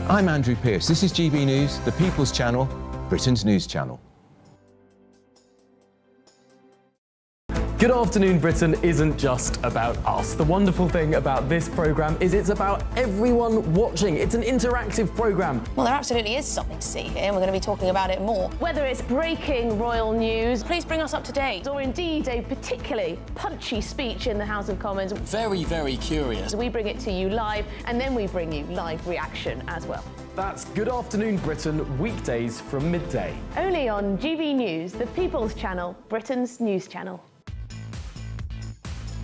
I'm Andrew Pearce. This is GB News, the People's Channel, Britain's news channel. Good afternoon, Britain isn't just about us. The wonderful thing about this programme is it's about everyone watching. It's an interactive programme. Well, there absolutely is something to see here, and we're going to be talking about it more. Whether it's breaking royal news, Please bring us up to date. or indeed a particularly punchy speech in the House of Commons, Very, very curious. we bring it to you live, and then we bring you live reaction as well. That's Good Afternoon Britain, weekdays from midday. Only on GB News, the People's Channel, Britain's news channel.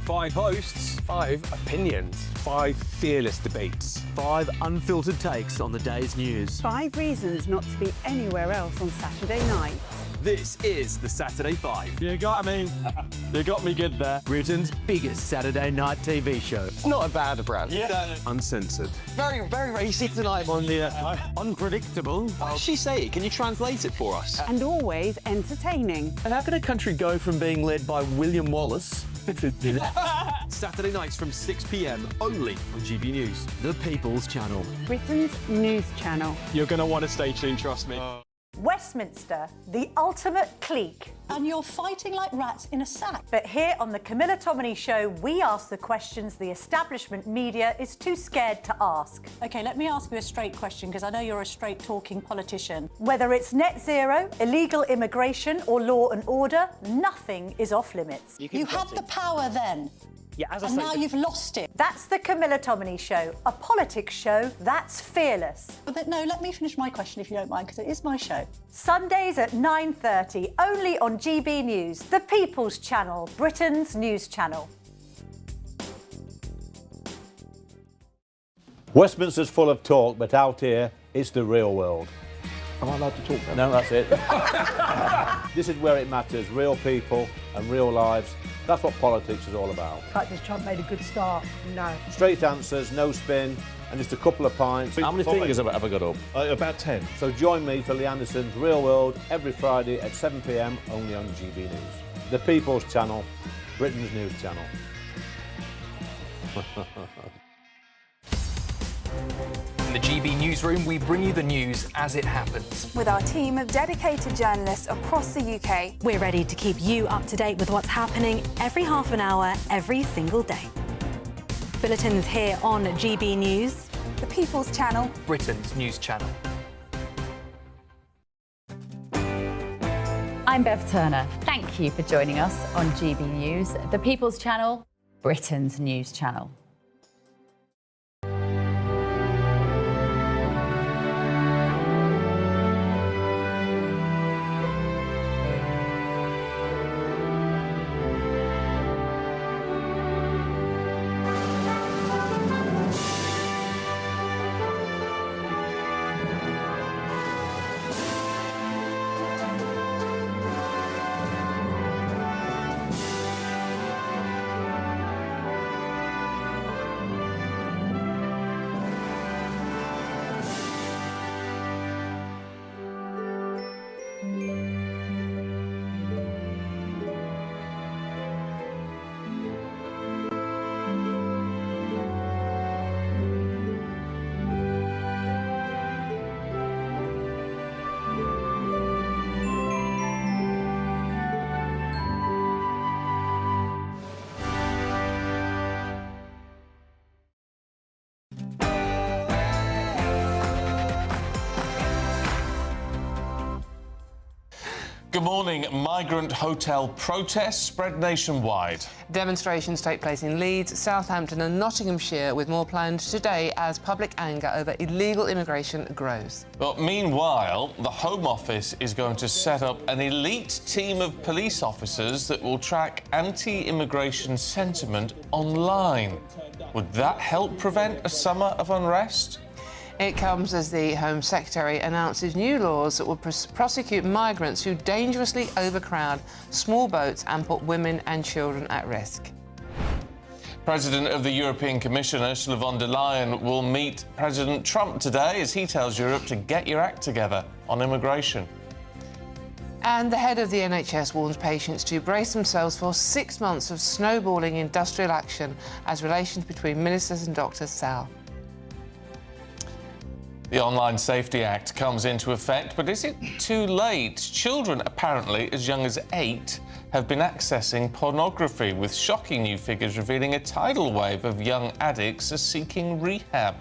5 hosts, 5 opinions, 5 fearless debates, 5 unfiltered takes on the day's news. 5 reasons not to be anywhere else on Saturday night. This is the Saturday 5. You got me. You got me good there. Britain's biggest Saturday night TV show. It's not a bad brand. Yeah. Uncensored. Very, very racy tonight. On the Unpredictable. What does she say? Can you translate it for us? And always entertaining. And how can a country go from being led by William Wallace to Saturday nights from 6 p.m. only on GB News, the People's Channel. Britain's news channel. You're going to want to stay tuned, trust me. Westminster, the ultimate clique. And you're fighting like rats in a sack. But here on the Camila Tominey Show, we ask the questions the establishment media is too scared to ask. OK, let me ask you a straight question, because I know you're a straight-talking politician. Whether it's net zero, illegal immigration or law and order, nothing is off limits. You had the power then. Yeah, as I And say, now you've lost it. That's the Camila Tominey Show, a politics show that's fearless. But no, let me finish my question if you don't mind, because it is my show. Sundays at 9:30, only on GB News, the People's Channel, Britain's news channel. Westminster's full of talk, but out here, it's the real world. Am I allowed to talk now? No, that's it. This is where it matters, real people and real lives. That's what politics is all about. In fact, has Trump made a good start? No. Straight answers, no spin, and just a couple of pints. How many fingers have I got up? About 10. So join me for Lionesses Real World every Friday at 7 p.m. only on GB News. The People's Channel, Britain's news channel. In the GB Newsroom, we bring you the news as it happens. With our team of dedicated journalists across the UK, we're ready to keep you up to date with what's happening every half an hour, every single day. Bulletins here on GB News, the People's Channel, Britain's news channel. I'm Bev Turner. Thank you for joining us on GB News, the People's Channel, Britain's news channel. Good morning. Migrant hotel protests spread nationwide. Demonstrations take place in Leeds, Southampton and Nottinghamshire, with more planned today as public anger over illegal immigration grows. But meanwhile, the Home Office is going to set up an elite team of police officers that will track anti-immigration sentiment online. Would that help prevent a summer of unrest? It comes as the Home Secretary announces new laws that will prosecute migrants who dangerously overcrowd small boats and put women and children at risk. President of the European Commission, Ursula von der Leyen, will meet President Trump today as he tells Europe to get your act together on immigration. And the head of the NHS warns patients to brace themselves for 6 months of snowballing industrial action as relations between ministers and doctors sour. The Online Safety Act comes into effect, but is it too late? Children, apparently as young as 8, have been accessing pornography, with shocking new figures revealing a tidal wave of young addicts are seeking rehab.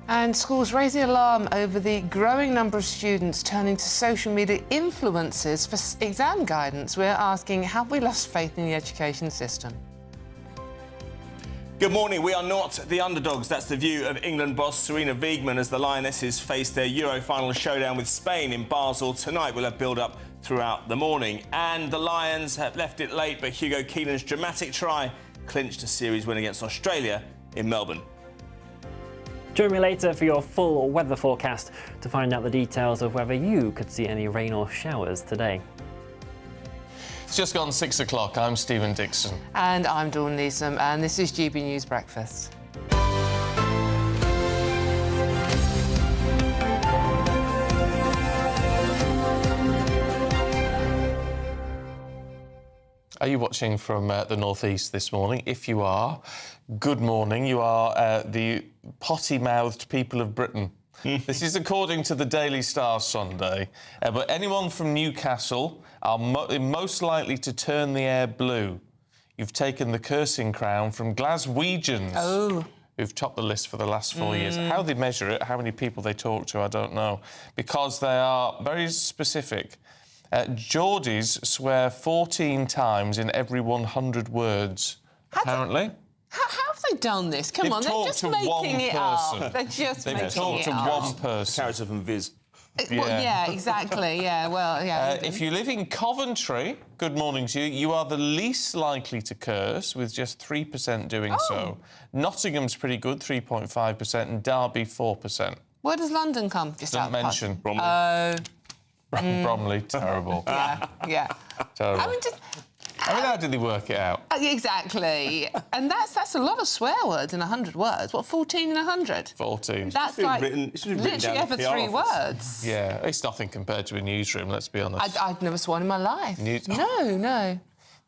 And schools raise the alarm over the growing number of students turning to social media influencers for exam guidance. We're asking, have we lost faith in the education system? Good morning. We are not the underdogs. That's the view of England boss Serena Wiegmann as the Lionesses face their Euro final showdown with Spain in Basel tonight. We'll have build-up throughout the morning. And the Lions have left it late, but Hugo Keenan's dramatic try clinched a series win against Australia in Melbourne. Join me later for your full weather forecast to find out the details of whether you could see any rain or showers today. It's just gone 6 o'clock. I'm Stephen Dixon. And I'm Dawn Newsroom, and this is GB News Breakfast. Are you watching from the northeast this morning? If you are, good morning. You are the potty-mouthed people of Britain. This is according to the Daily Star Sunday. But anyone from Newcastle are most likely to turn the air blue. You've taken the cursing crown from Glaswegians, who've topped the list for the last 4 years. How they measure it, how many people they talk to, I don't know, because they are very specific. Geordies swear 14 times in every 100 words, apparently. How have they done this? Come on, they're just making it up. They're just making it up. They've talked to one person. Character from Viz. Well, yeah, exactly. Yeah, well, yeah. If you live in Coventry, good morning to you, you are the least likely to curse, with just 3% doing so. Nottingham's pretty good, 3.5%, and Derby, 4%. Where does London come? Just Don't mention. Bromley. Bromley, terrible. Yeah. Terrible. I mean, how did they work it out? Exactly. And that's a lot of swear words in 100 words. What, 14 in 100? 14. That's like literally ever 3 words. Yeah, it's nothing compared to a newsroom, let's be honest. I'd never sworn in my life. No.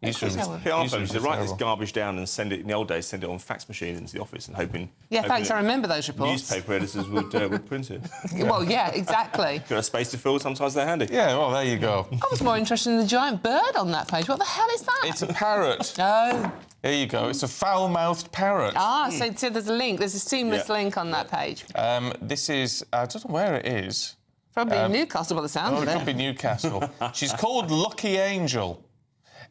PR folks used to write this garbage down and send it, in the old days, send it on fax machine into the office and hoping... Yeah, thanks, I remember those reports. Newspaper editors would print it. Well, yeah, exactly. Got a space to fill, sometimes they're handy. Yeah, well, there you go. I was more interested in the giant bird on that page. What the hell is that? It's a parrot. Oh. There you go. It's a foul-mouthed parrot. So there's a link. There's a seamless link on that page. This is... I don't know where it is. Probably in Newcastle by the sound of it. It could be Newcastle. She's called Lucky Angel.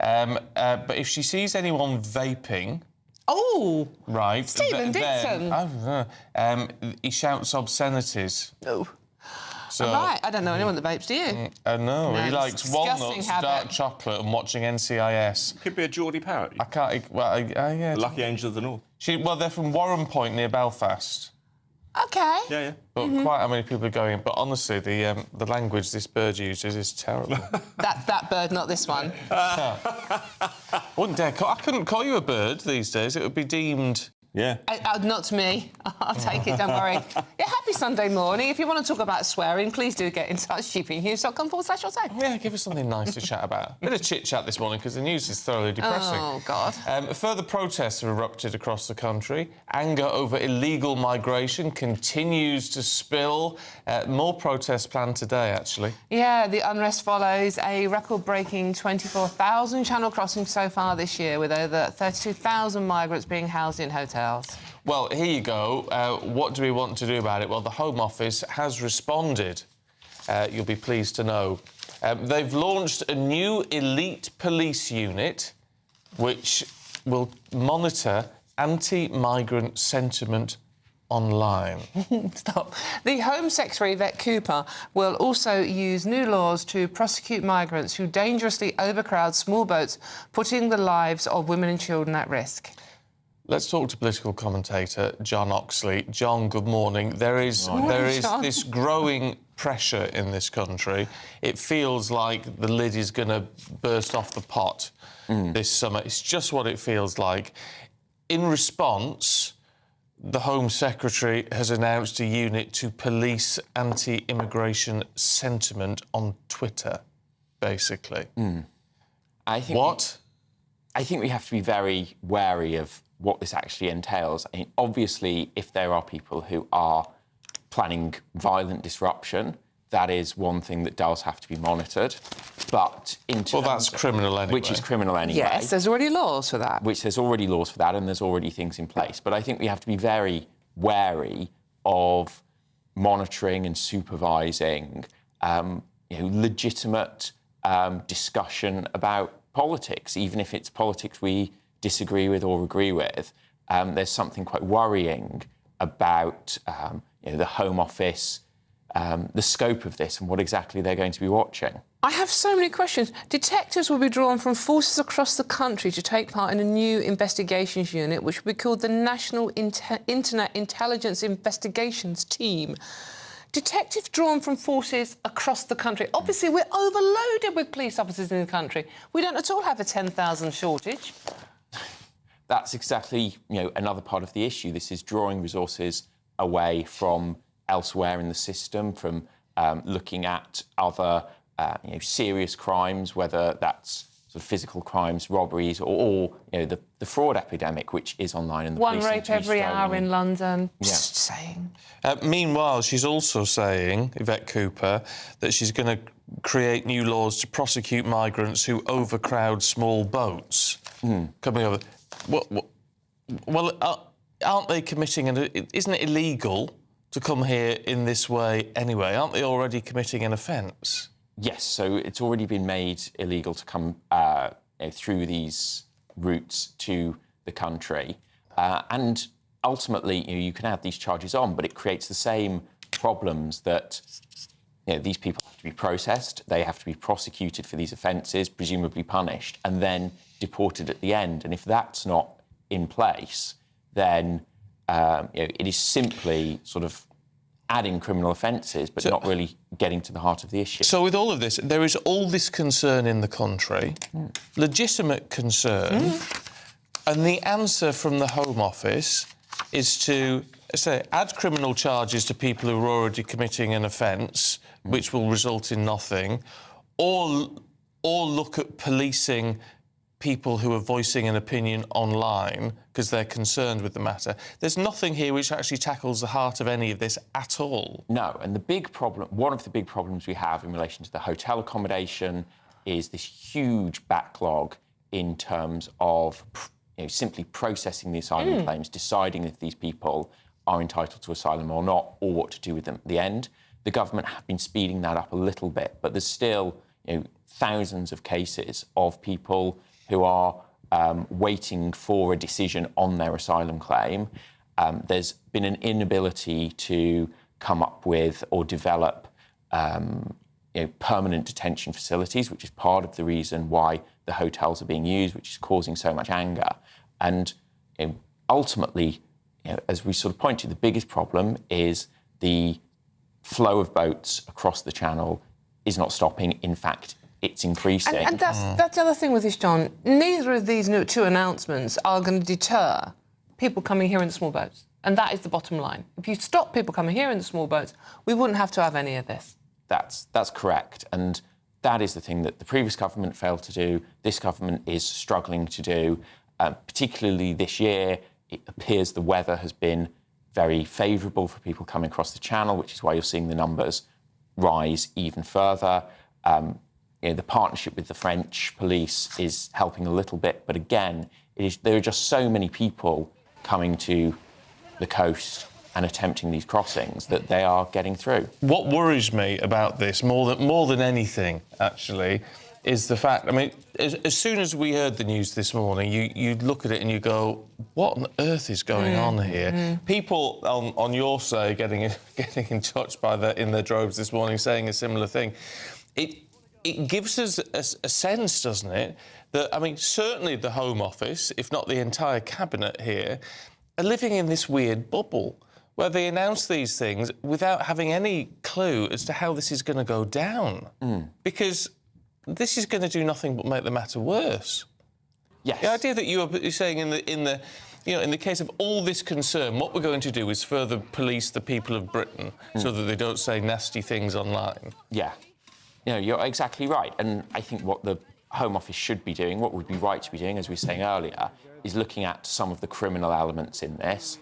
But if she sees anyone vaping... Oh! Right. Stephen Dixon! He shouts obscenities. Oh. So, right, I don't know anyone that vapes, do you? No, he likes walnuts, habit. dark chocolate and watching NCIS. Could be a Geordie parrot. I can't... Well, yeah. The Lucky Angel of the North. Well, they're from Warren Point near Belfast. OK. Yeah. But quite how many people are going... But honestly, the language this bird uses is terrible. that bird, not this one. Wouldn't dare I couldn't call you a bird these days. It would be deemed... Yeah. Not to me. I'll take it, don't worry. Yeah, happy Sunday morning. If you want to talk about swearing, please do get in touch. gbnews.com/what's Yeah, give us something nice to chat about. Bit of chit-chat this morning, because the news is thoroughly depressing. Oh, God. Further protests have erupted across the country. Anger over illegal migration continues to spill. More protests planned today, actually. Yeah, the unrest follows a record-breaking 24,000 channel crossings so far this year, with over 32,000 migrants being housed in hotels. Well, here you go. What do we want to do about it? Well, the Home Office has responded. You'll be pleased to know. They've launched a new elite police unit which will monitor anti-migrant sentiment online. Stop. The Home Secretary, Yvette Cooper, will also use new laws to prosecute migrants who dangerously overcrowd small boats, putting the lives of women and children at risk. Let's talk to political commentator John Oxley. John, good morning. There is this growing pressure in this country. It feels like the lid is going to burst off the pot this summer. It's just what it feels like. In response, the Home Secretary has announced a unit to police anti-immigration sentiment on Twitter, basically. I think we have to be very wary of what this actually entails. I mean, obviously, if there are people who are planning violent disruption. That is one thing that does have to be monitored. But well, that's criminal anyway. Which is criminal anyway. Yes, there's already laws for that. Which there's already laws for that, and there's already things in place. But I think we have to be very wary of monitoring and supervising, legitimate discussion about politics, even if it's politics we disagree with or agree with. There's something quite worrying about the Home Office, the scope of this and what exactly they're going to be watching. I have so many questions. Detectives will be drawn from forces across the country to take part in a new investigations unit, which will be called the National Internet Intelligence Investigations Team. Detectives drawn from forces across the country. Obviously, we're overloaded with police officers in the country. We don't at all have a 10,000 shortage. That's exactly, another part of the issue. This is drawing resources away from elsewhere in the system, from looking at other serious crimes, whether that's sort of physical crimes, robberies, or the fraud epidemic, which is online. And the one rape every hour in London. Yeah. Just saying. Meanwhile, she's also saying, Yvette Cooper, that she's going to create new laws to prosecute migrants who overcrowd small boats coming over. Well, aren't they committing... Isn't it illegal to come here in this way anyway? Aren't they already committing an offence? Yes, so it's already been made illegal to come through these routes to the country. And ultimately, you can add these charges on, but it creates the same problems that these people have to be processed, they have to be prosecuted for these offences, presumably punished, and then deported at the end. And if that's not in place, then it is simply sort of adding criminal offences, but not really getting to the heart of the issue. So with all of this, there is all this concern in the country, legitimate concern, and the answer from the Home Office is to, add criminal charges to people who are already committing an offence, which will result in nothing, or look at policing people who are voicing an opinion online because they're concerned with the matter. There's nothing here which actually tackles the heart of any of this at all. No, and the big problem, one of the big problems we have in relation to the hotel accommodation is this huge backlog in terms of simply processing the asylum claims, deciding if these people are entitled to asylum or not, or what to do with them at the end. The government have been speeding that up a little bit, but there's still thousands of cases of people who are waiting for a decision on their asylum claim. There's been an inability to come up with or develop permanent detention facilities, which is part of the reason why the hotels are being used, which is causing so much anger. And ultimately, as we sort of point to, the biggest problem is the flow of boats across the Channel is not stopping. In fact, it's increasing. And that's the other thing with this, John. Neither of these two announcements are going to deter people coming here in the small boats. And that is the bottom line. If you stop people coming here in the small boats, we wouldn't have to have any of this. That's correct. And that is the thing that the previous government failed to do. This government is struggling to do. Particularly this year, it appears the weather has been very favourable for people coming across the Channel, which is why you're seeing the numbers rise even further. The partnership with the French police is helping a little bit, but again, there are just so many people coming to the coast and attempting these crossings that they are getting through. What worries me about this more than anything, actually, is the fact, as soon as we heard the news this morning, you'd look at it and you go, what on earth is going on here? People on your side getting in touch in their droves this morning saying a similar thing. It gives us a sense, doesn't it, that, certainly the Home Office, if not the entire Cabinet here, are living in this weird bubble where they announce these things without having any clue as to how this is going to go down. Because this is going to do nothing but make the matter worse. Yes. The idea that you're saying in the case of all this concern, what we're going to do is further police the people of Britain so that they don't say nasty things online. Yeah. You're exactly right. And I think what the Home Office should be doing, what would be right to be doing, as we were saying earlier, is looking at some of the criminal elements in this.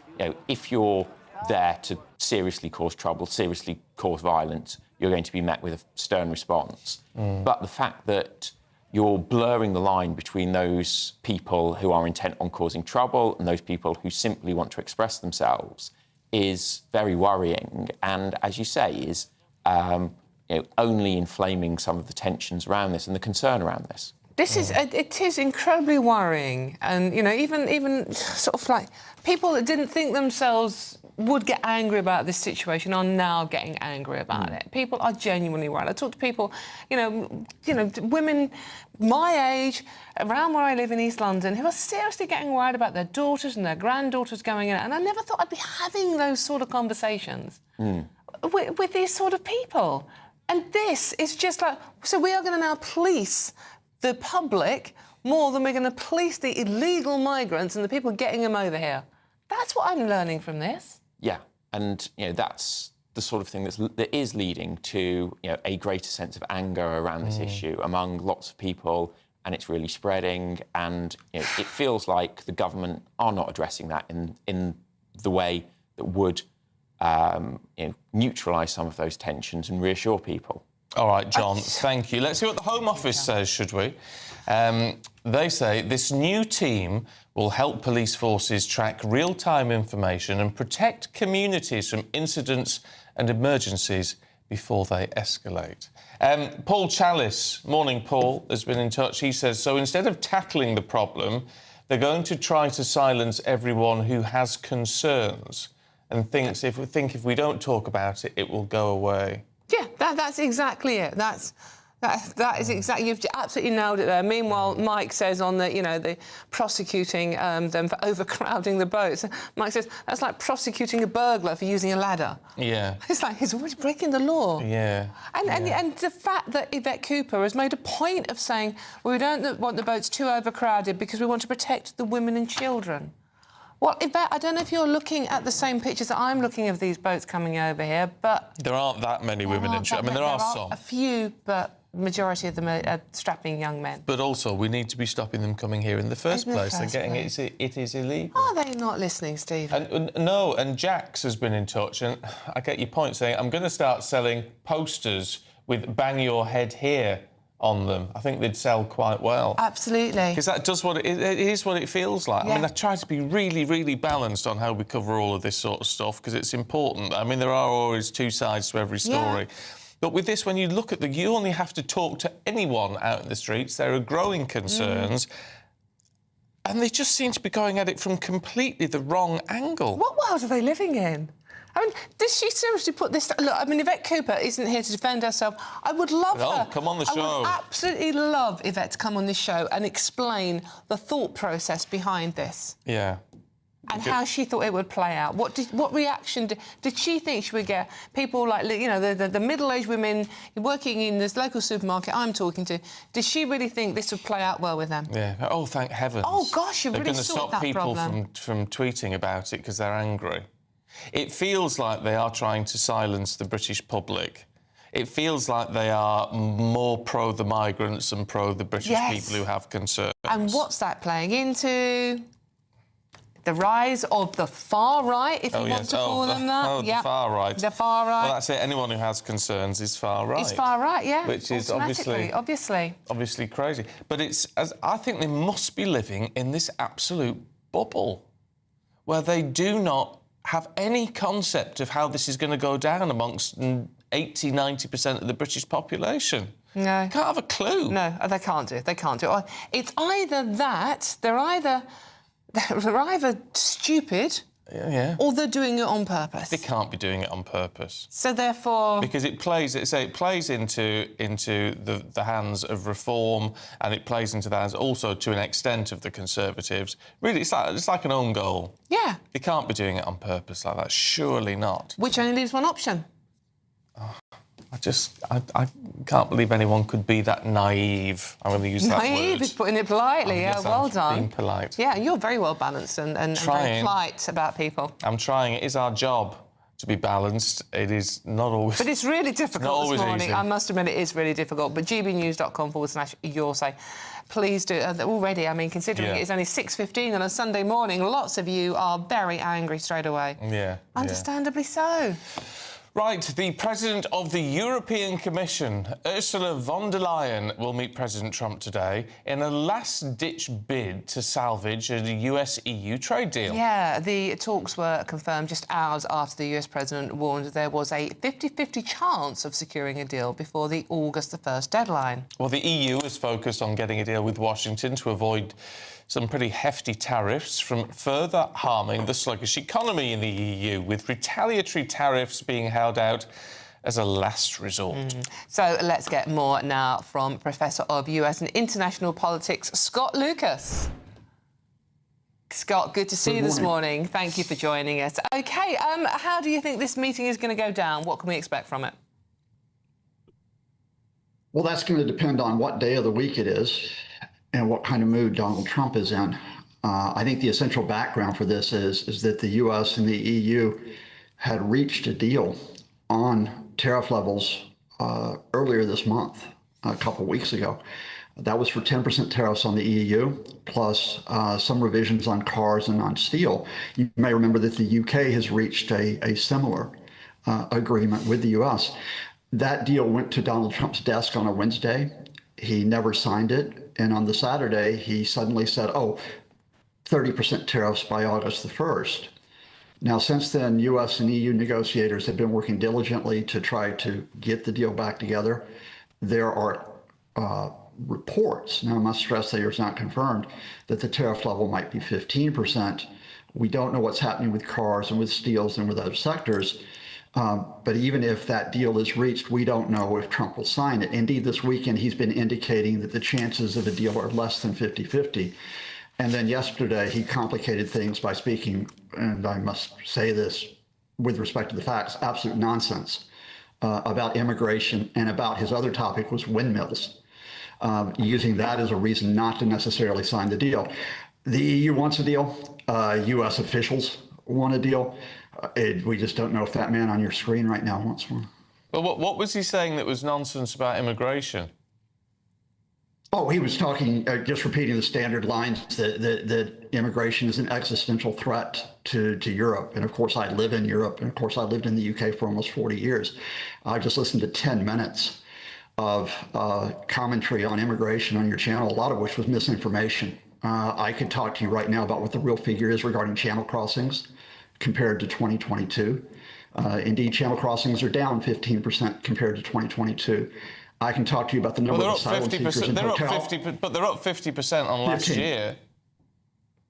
If you're there to seriously cause trouble, seriously cause violence, you're going to be met with a stern response. But the fact that you're blurring the line between those people who are intent on causing trouble and those people who simply want to express themselves is very worrying, and, as you say, is only inflaming some of the tensions around this and the concern around this. It is incredibly worrying, and even sort of like people that didn't think themselves would get angry about this situation are now getting angry about it. People are genuinely worried. I talk to people, women my age, around where I live in East London, who are seriously getting worried about their daughters and their granddaughters going in, and I never thought I'd be having those sort of conversations with these sort of people. And this is just like, so we are going to now police the public more than we're going to police the illegal migrants and the people getting them over here. That's what I'm learning from this. Yeah, and that's the sort of thing that is leading to a greater sense of anger around this issue among lots of people, and it's really spreading. And it feels like the government are not addressing that in the way that would neutralise some of those tensions and reassure people. All right, John, thank you. Let's see what the Home Office says, should we? They say this new team will help police forces track real-time information and protect communities from incidents and emergencies before they escalate. Paul Chalice, morning Paul, has been in touch. He says, so instead of tackling the problem, they're going to try to silence everyone who has concerns and thinks if we don't talk about it, it will go away. Yeah, that's exactly it. That is exactly. You've absolutely nailed it there. Meanwhile, Mike says on the prosecuting them for overcrowding the boats. Mike says that's like prosecuting a burglar for using a ladder. Yeah. It's like he's already breaking the law. Yeah. And the fact that Yvette Cooper has made a point of saying we don't want the boats too overcrowded because we want to protect the women and children. Well, Yvette, I don't know if you're looking at the same pictures that I'm looking of these boats coming over here, but... There aren't that many women and children. I mean, there are some. A few, but the majority of them are strapping young men. But also, we need to be stopping them coming here in the first place. It is illegal. Are they not listening, Stephen? No, and Jax has been in touch, and I get your point, saying, I'm going to start selling posters with bang your head here on them. I think they'd sell quite well. Absolutely. Because that does what it is what it feels like. Yeah. I mean, I try to be really, really balanced on how we cover all of this sort of stuff, because it's important. I mean, there are always two sides to every story. Yeah. But with this, when you look at you only have to talk to anyone out in the streets. There are growing concerns. And they just seem to be going at it from completely the wrong angle. What world are they living in? I mean, does she seriously put this... Look, I mean, Yvette Cooper isn't here to defend herself. I would love her... come on the show. I would absolutely love Yvette to come on this show and explain the thought process behind this. Yeah. And how she thought it would play out. What reaction did she think she would get? People like, the middle-aged women working in this local supermarket I'm talking to, did she really think this would play out well with them? Yeah. Oh, thank heavens. Oh, gosh, you've really sorted that problem. They're going to stop people from tweeting about it because they're angry. It feels like they are trying to silence the British public. It feels like they are more pro the migrants and pro the British people who have concerns. And what's that playing into? The rise of the far right, if you want to call them that. The far right. The far right. Well, that's it. Anyone who has concerns is far right. It's far right, yeah. Which is obviously crazy. But I think they must be living in this absolute bubble where they do not have any concept of how this is going to go down amongst 80-90% of the British population. No. Can't have a clue. No, they can't do. They can't do. It's either that, they're either stupid, or they're doing it on purpose. They can't be doing it on purpose. So therefore, because it plays into the hands of Reform, and it plays into the hands also to an extent of the Conservatives. Really, it's like an own goal. Yeah. They can't be doing it on purpose like that. Surely not. Which only leaves one option. Oh, I can't believe anyone could be that naive. I'm going to use that word. Naive is putting it politely. Yeah, well done. Being polite. Yeah, you're very well balanced and very polite about people. I'm trying. It is our job to be balanced. It is not always... But it's really difficult this morning. Easy. I must admit it is really difficult. But gbnews.com/your say. Please do. Already, I mean, considering it's only 6:15 on a Sunday morning, lots of you are very angry straight away. Yeah. Understandably so. Right, the President of the European Commission, Ursula von der Leyen, will meet President Trump today in a last-ditch bid to salvage a US-EU trade deal. Yeah, the talks were confirmed just hours after the US President warned there was a 50-50 chance of securing a deal before the August the 1st deadline. Well, the EU is focused on getting a deal with Washington to avoid some pretty hefty tariffs from further harming the sluggish economy in the EU, with retaliatory tariffs being held out as a last resort. So let's get more now from Professor of US and International Politics, Scott Lucas. Scott, good to see you this morning. Thank you for joining us. OK, how do you think this meeting is going to go down? What can we expect from it? Well, that's going to depend on what day of the week it is and what kind of mood Donald Trump is in. I think the essential background for this is that the U.S. and the EU had reached a deal on tariff levels earlier this month, a couple weeks ago. That was for 10% tariffs on the EU, plus some revisions on cars and on steel. You may remember that the UK has reached a similar agreement with the U.S. That deal went to Donald Trump's desk on a Wednesday. He never signed it. And on the Saturday, he suddenly said, 30% tariffs by August the 1st. Now, since then, U.S. and EU negotiators have been working diligently to try to get the deal back together. There are reports, now I must stress they are not confirmed, that the tariff level might be 15%. We don't know what's happening with cars and with steels and with other sectors. But even if that deal is reached, we don't know if Trump will sign it. Indeed, this weekend, he's been indicating that the chances of a deal are less than 50-50. And then yesterday, he complicated things by speaking, and I must say this with respect to the facts, absolute nonsense about immigration, and about his other topic was windmills, using that as a reason not to necessarily sign the deal. The EU wants a deal. U.S. officials want a deal. We just don't know if that man on your screen right now wants one. Well, what was he saying that was nonsense about immigration? Oh, he was talking, just repeating the standard lines that immigration is an existential threat to Europe. And of course, I live in Europe. And of course, I lived in the UK for almost 40 years. I just listened to 10 minutes of commentary on immigration on your channel, a lot of which was misinformation. I could talk to you right now about what the real figure is regarding channel crossings compared to 2022. Indeed, channel crossings are down 15% compared to 2022. I can talk to you about the number of asylum seekers in hotels. But they're up 50% on last year.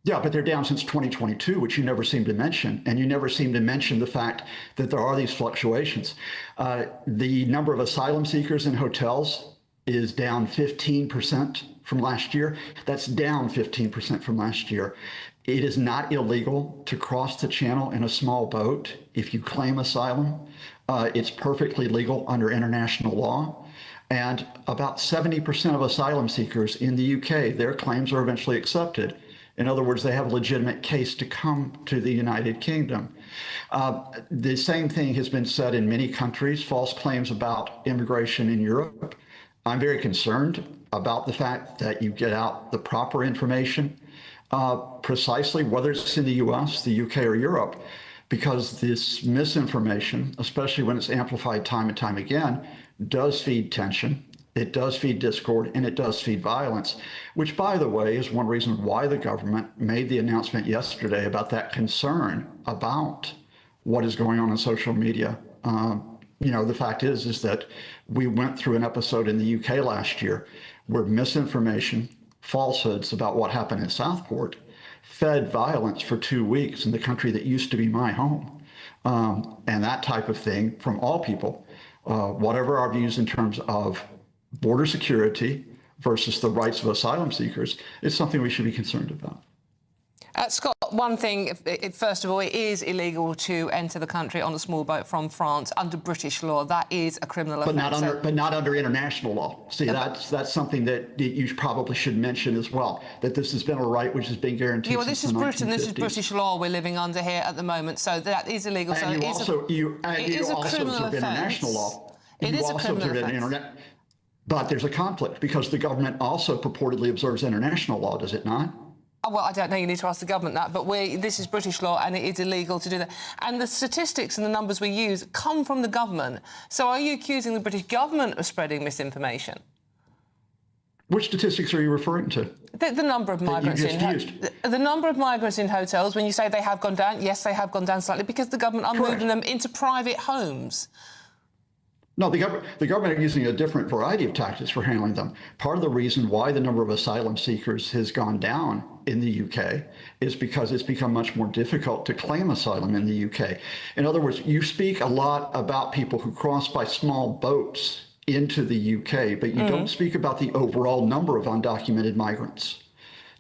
Yeah, but they're down since 2022, which you never seem to mention. And you never seem to mention the fact that there are these fluctuations. The number of asylum seekers in hotels is down 15% from last year. That's down 15% from last year. It is not illegal to cross the channel in a small boat if you claim asylum. It's perfectly legal under international law. And about 70% of asylum seekers in the UK, their claims are eventually accepted. In other words, they have a legitimate case to come to the United Kingdom. The same thing has been said in many countries, false claims about immigration in Europe. I'm very concerned about the fact that you get out the proper information, precisely whether it's in the US, the UK, or Europe, because this misinformation, especially when it's amplified time and time again, does feed tension, it does feed discord, and it does feed violence, which, by the way, is one reason why the government made the announcement yesterday about that concern about what is going on social media. The fact is that we went through an episode in the UK last year where misinformation, falsehoods about what happened in Southport fed violence for 2 weeks in the country that used to be my home. And that type of thing from all people, whatever our views in terms of border security versus the rights of asylum seekers, is something we should be concerned about. Scott, one thing, first of all, it is illegal to enter the country on a small boat from France under British law. That is a criminal offence. But not under international law. See, that's something that you probably should mention as well, that this has been a right which has been guaranteed well, this is since the Britain. 1950s. This is British law we're living under here at the moment, so that is illegal. And So you also criminal observe offence. international law. It is a criminal offence. But there's a conflict because the government also purportedly observes international law, does it not? Oh, well, I don't know, you need to ask the government that, but this is British law and it is illegal to do that. And the statistics and the numbers we use come from the government. So are you accusing the British government of spreading misinformation? Which statistics are you referring to? The number of migrants the number of migrants in hotels, when you say they have gone down, yes, they have gone down slightly because the government are moving them into private homes. No, the government are using a different variety of tactics for handling them. Part of the reason why the number of asylum seekers has gone down in the UK is because it's become much more difficult to claim asylum in the UK. In other words, you speak a lot about people who cross by small boats into the UK, but you don't speak about the overall number of undocumented migrants.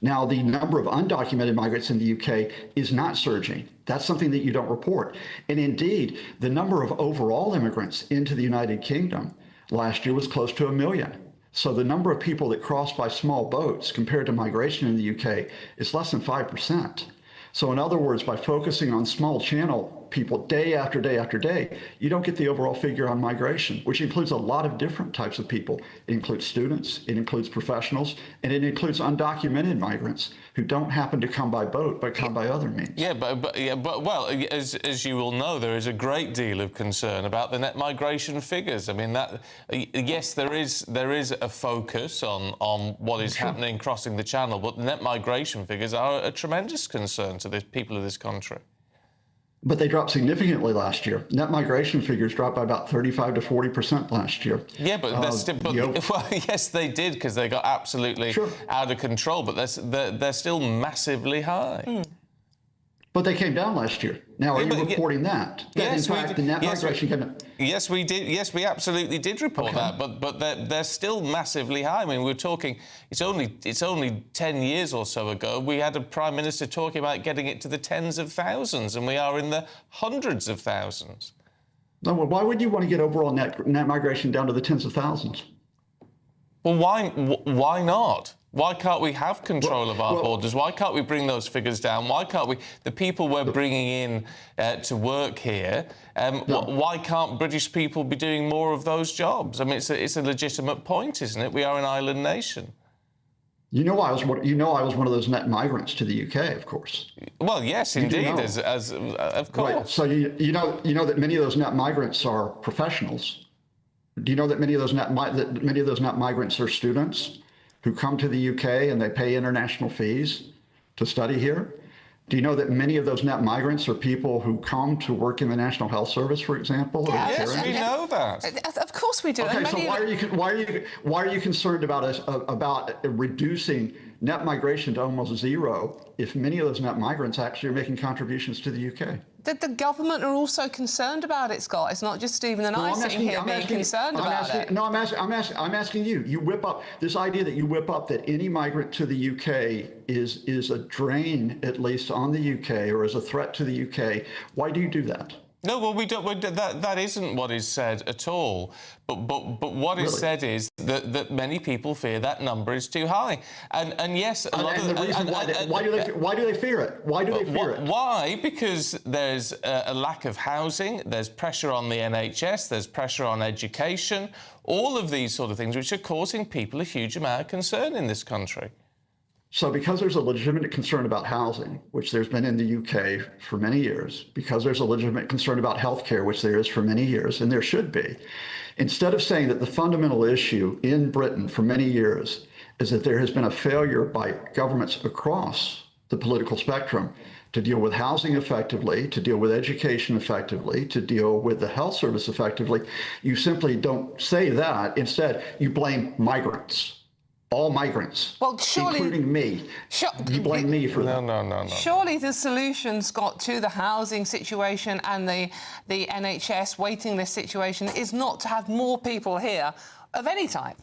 Now, the number of undocumented migrants in the UK is not surging. That's something that you don't report. And indeed, the number of overall immigrants into the United Kingdom last year was close to 1 million. So the number of people that cross by small boats compared to migration in the UK is less than 5%. So in other words, by focusing on small channel people day after day after day, you don't get the overall figure on migration, which includes a lot of different types of people. It includes students, it includes professionals, and it includes undocumented migrants who don't happen to come by boat, but come by other means. Yeah, but well, as you will know, there is a great deal of concern about the net migration figures. I mean, yes, there is a focus on what is happening crossing the channel, but the net migration figures are a tremendous concern to the people of this country. But they dropped significantly last year. Net migration figures dropped by about 35 to 40% last year. Yeah, but they're still. Well, yes, they did because they got absolutely out of control. But they're still massively high. But they came down last year. Now, are you reporting that? Yes, in fact, the net migration came down. Yes, we did. Yes, we absolutely did report that. But they're still massively high. I mean, we're talking. It's only 10 years or so ago we had a prime minister talking about getting it to the tens of thousands, and we are in the hundreds of thousands. No, well, why would you want to get overall net migration down to the tens of thousands? Well, why not? Why can't we have control of our borders? Why can't we bring those figures down? Why can't we? The people we're bringing in to work here, why can't British people be doing more of those jobs? I mean, it's a legitimate point, isn't it? We are an island nation. You know, I was one of those net migrants to the UK, of course. Well, yes, indeed, as of course. Right. So you know that many of those net migrants are professionals. Do you know that many of those net migrants are students who come to the UK and they pay international fees to study here? Do you know that many of those net migrants are people who come to work in the National Health Service, for example? Yes, we know that. Of course we do. Okay, so why are you concerned about reducing net migration to almost zero if many of those net migrants actually are making contributions to the UK? The government are also concerned about it, Scott. It's not just Stephen and I sitting here being concerned about it. No, I'm asking you. You whip up this idea that any migrant to the UK is a drain, at least on the UK, or is a threat to the UK. Why do you do that? No, well, we don't. That isn't what is said at all. But what is said is that many people fear that number is too high. And yes, why do they fear it? Why do they fear it? Why? Because there's a lack of housing. There's pressure on the NHS. There's pressure on education. All of these sort of things, which are causing people a huge amount of concern in this country. So because there's a legitimate concern about housing, which there's been in the UK for many years, because there's a legitimate concern about healthcare, which there is for many years, and there should be, instead of saying that the fundamental issue in Britain for many years is that there has been a failure by governments across the political spectrum to deal with housing effectively, to deal with education effectively, to deal with the health service effectively, you simply don't say that. Instead, you blame migrants. All migrants, including me. You blame me for that. No. Surely the solution, Scott, to the housing situation and the NHS waiting list situation is not to have more people here of any type.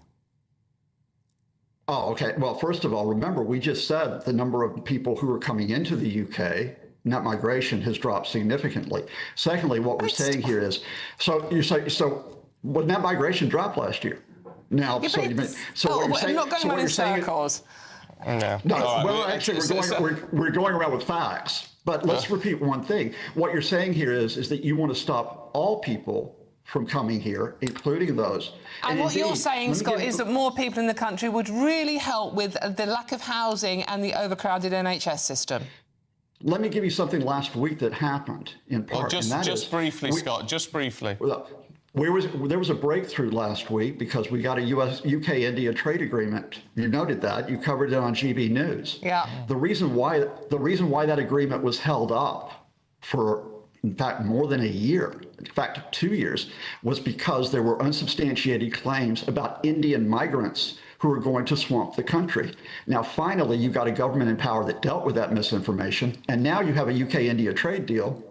Oh, okay. Well, first of all, remember, we just said the number of people who are coming into the UK, net migration, has dropped significantly. Secondly, what we're saying here is, so well, net migration dropped last year. Now, Yeah, so but you it's- so what oh, you're well, saying, I'm not going so what around you're in saying, circles. No. no, All right, well, actually, we're going around with facts. But let's repeat one thing. What you're saying here is that you want to stop all people from coming here, including those. And what indeed, you're saying, let me Scott, give- is that more people in the country would really help with the lack of housing and the overcrowded NHS system. Let me give you something last week that happened in part. Well, just briefly, Scott, just briefly. There was a breakthrough last week because we got a UK-India trade agreement. You noted that. You covered it on GB News. Yeah. The reason why that agreement was held up for, in fact, more than a year, in fact, 2 years, was because there were unsubstantiated claims about Indian migrants who are going to swamp the country. Now, finally, you got a government in power that dealt with that misinformation, and now you have a UK-India trade deal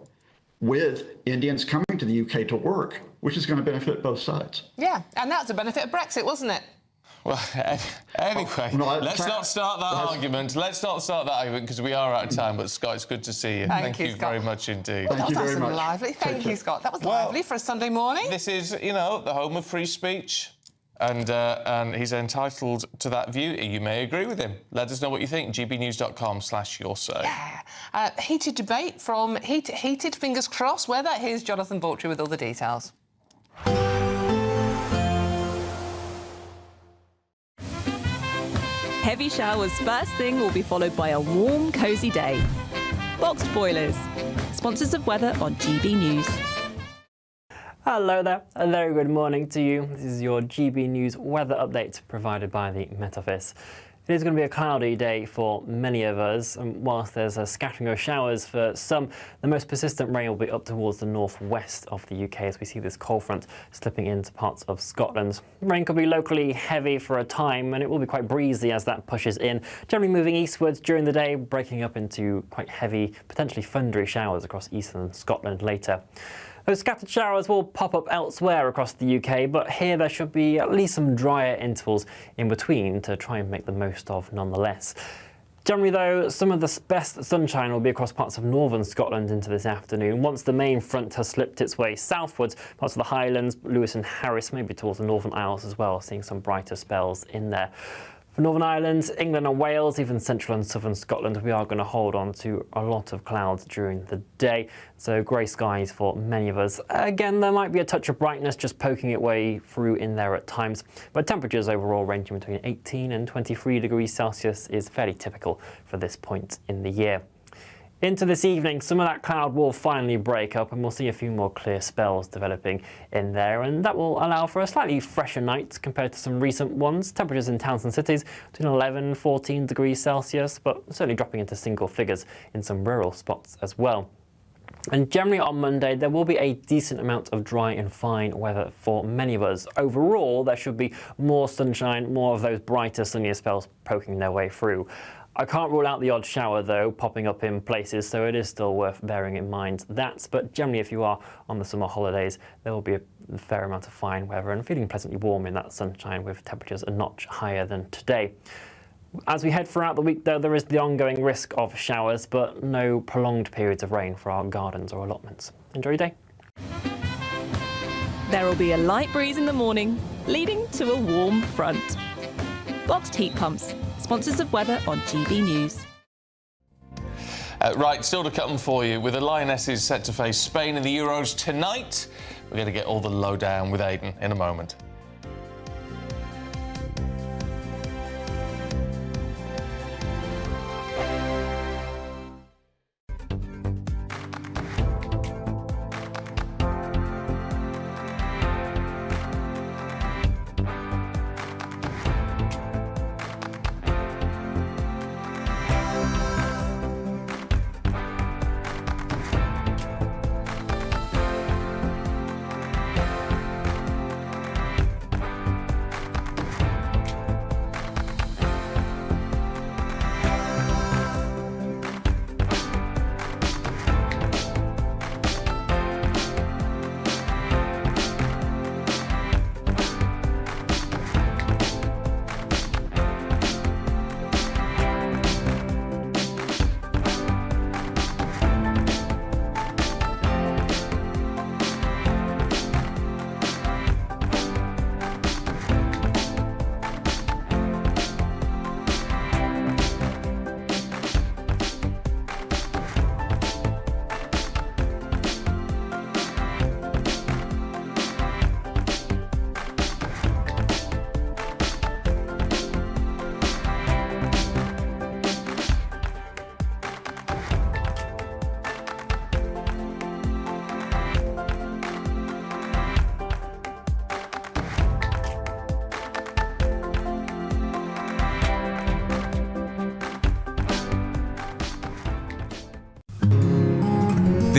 with Indians coming to the UK to work, which is going to benefit both sides. Yeah, and that's the benefit of Brexit, wasn't it? Well, anyway, let's not start that argument. Let's not start that argument because we are out of time. But Scott, it's good to see you. Thank you, you Scott. very much indeed. Well, that was nice and lively. Thank you, Scott. That was lively for a Sunday morning. This is, you know, the home of free speech. And he's entitled to that view. You may agree with him. Let us know what you think. gbnews.com/yoursay. Yeah. Heated debate from Heated, fingers crossed. Where that here's Jonathan Baltry with all the details. Heavy showers first thing will be followed by a warm, cosy day. Boxed boilers, sponsors of weather on GB News. Hello there, a very good morning to you. This is your GB News weather update provided by the Met Office. It is going to be a cloudy day for many of us, and whilst there's a scattering of showers for some, the most persistent rain will be up towards the northwest of the UK as we see this cold front slipping into parts of Scotland. Rain could be locally heavy for a time, and it will be quite breezy as that pushes in, generally moving eastwards during the day, breaking up into quite heavy, potentially thundery showers across eastern Scotland later. Those scattered showers will pop up elsewhere across the UK, but here there should be at least some drier intervals in between to try and make the most of nonetheless. Generally though, some of the best sunshine will be across parts of northern Scotland into this afternoon. Once the main front has slipped its way southwards, parts of the Highlands, Lewis and Harris, maybe towards the Northern Isles as well, seeing some brighter spells in there. For Northern Ireland, England and Wales, even central and southern Scotland, we are going to hold on to a lot of clouds during the day. So grey skies for many of us. Again, there might be a touch of brightness just poking its way through in there at times. But temperatures overall ranging between 18 and 23 degrees Celsius is fairly typical for this point in the year. Into this evening, some of that cloud will finally break up and we'll see a few more clear spells developing in there, and that will allow for a slightly fresher night compared to some recent ones. Temperatures in towns and cities between 11 and 14 degrees Celsius, but certainly dropping into single figures in some rural spots as well. And generally on Monday, there will be a decent amount of dry and fine weather for many of us. Overall, there should be more sunshine, more of those brighter, sunnier spells poking their way through. I can't rule out the odd shower, though, popping up in places, so it is still worth bearing in mind that. But generally, if you are on the summer holidays, there will be a fair amount of fine weather and feeling pleasantly warm in that sunshine with temperatures a notch higher than today. As we head throughout the week, though, there is the ongoing risk of showers, but no prolonged periods of rain for our gardens or allotments. Enjoy your day. There will be a light breeze in the morning, leading to a warm front. Boxed heat pumps, sponsors of weather on GB News. Right, still to come for you. With the Lionesses set to face Spain in the Euros tonight, we're going to get all the lowdown with Aidan in a moment.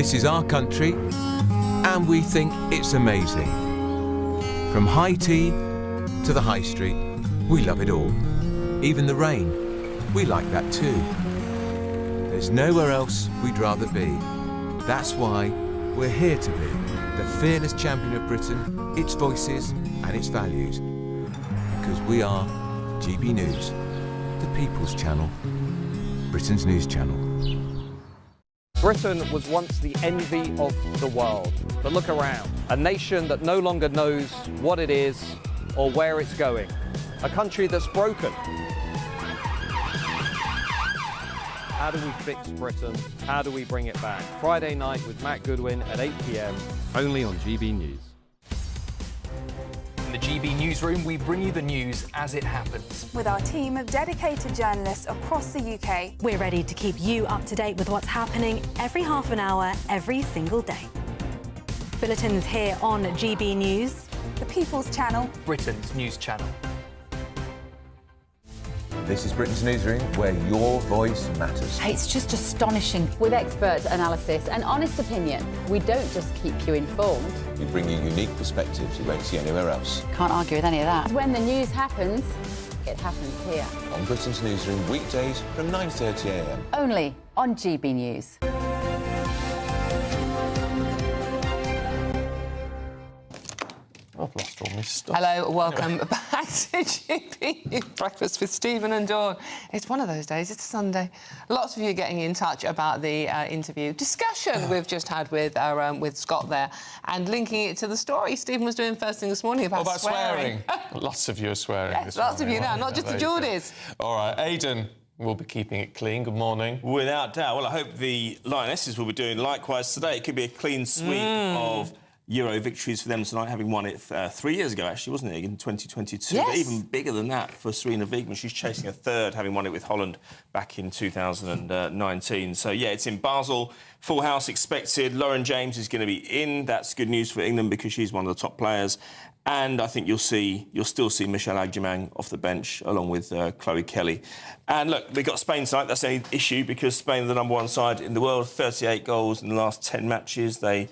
This is our country, and we think it's amazing. From high tea to the high street, we love it all. Even the rain, we like that too. There's nowhere else we'd rather be. That's why we're here to be the fearless champion of Britain, its voices and its values. Because we are GB News, the People's Channel, Britain's news channel. Britain was once the envy of the world, but look around. A nation that no longer knows what it is or where it's going. A country that's broken. How do we fix Britain? How do we bring it back? Friday night with Matt Goodwin at 8 p.m. only on GB News. In the GB Newsroom, we bring you the news as it happens. With our team of dedicated journalists across the UK, we're ready to keep you up to date with what's happening every half an hour, every single day. Bulletins here on GB News, the People's Channel, Britain's news channel. This is Britain's Newsroom, where your voice matters. It's just astonishing. With expert analysis and honest opinion, we don't just keep you informed. We bring you unique perspectives you won't see anywhere else. Can't argue with any of that. When the news happens, it happens here. On Britain's Newsroom, weekdays from 9:30 a.m. Only on GB News. I've lost all my stuff. Hello, welcome back to GB Breakfast with Stephen and Dawn. It's one of those days, it's a Sunday. Lots of you getting in touch about the interview discussion we've just had with Scott there and linking it to the story Stephen was doing first thing this morning about swearing. Lots of you are swearing. Yes, lots of you now, not just the Geordies. All right, Aidan. We'll be keeping it clean. Good morning. Without doubt. Well, I hope the Lionesses will be doing likewise today. It could be a clean sweep of Euro victories for them tonight, having won it 3 years ago, actually, wasn't it, in 2022? Yes. But even bigger than that for Sarina Wiegman. She's chasing a third, having won it with Holland back in 2019. So, yeah, it's in Basel. Full house expected. Lauren James is going to be in. That's good news for England because she's one of the top players. And I think you'll still see Michelle Agyemang off the bench along with Chloe Kelly. And look, we've got Spain tonight. That's the only issue because Spain are the number one side in the world. 38 goals in the last 10 matches. They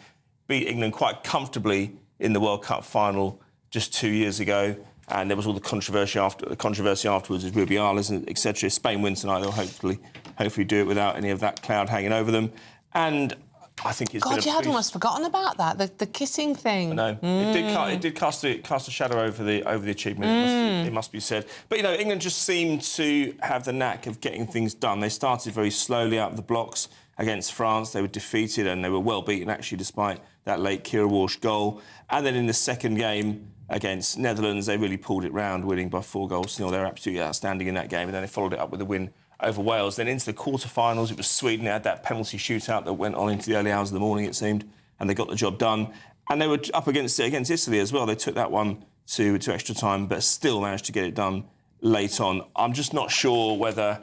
beat England quite comfortably in the World Cup final just 2 years ago. And there was all the controversy afterwards with Rubiales, etc. If Spain win tonight, they'll hopefully do it without any of that cloud hanging over them. And I think it's God, you had almost forgotten about that, the kissing thing. No, it did cast a shadow over the achievement. It must be said. But you know, England just seemed to have the knack of getting things done. They started very slowly out of the blocks against France. They were defeated and they were well beaten actually, despite that late Kira Walsh goal. And then in the second game against Netherlands, they really pulled it round, winning by 4-0. They were absolutely outstanding in that game, and then they followed it up with a win over Wales. Then into the quarterfinals, it was Sweden. They had that penalty shootout that went on into the early hours of the morning, it seemed, and they got the job done. And they were up against Italy as well. They took that one to extra time, but still managed to get it done late on. I'm just not sure whether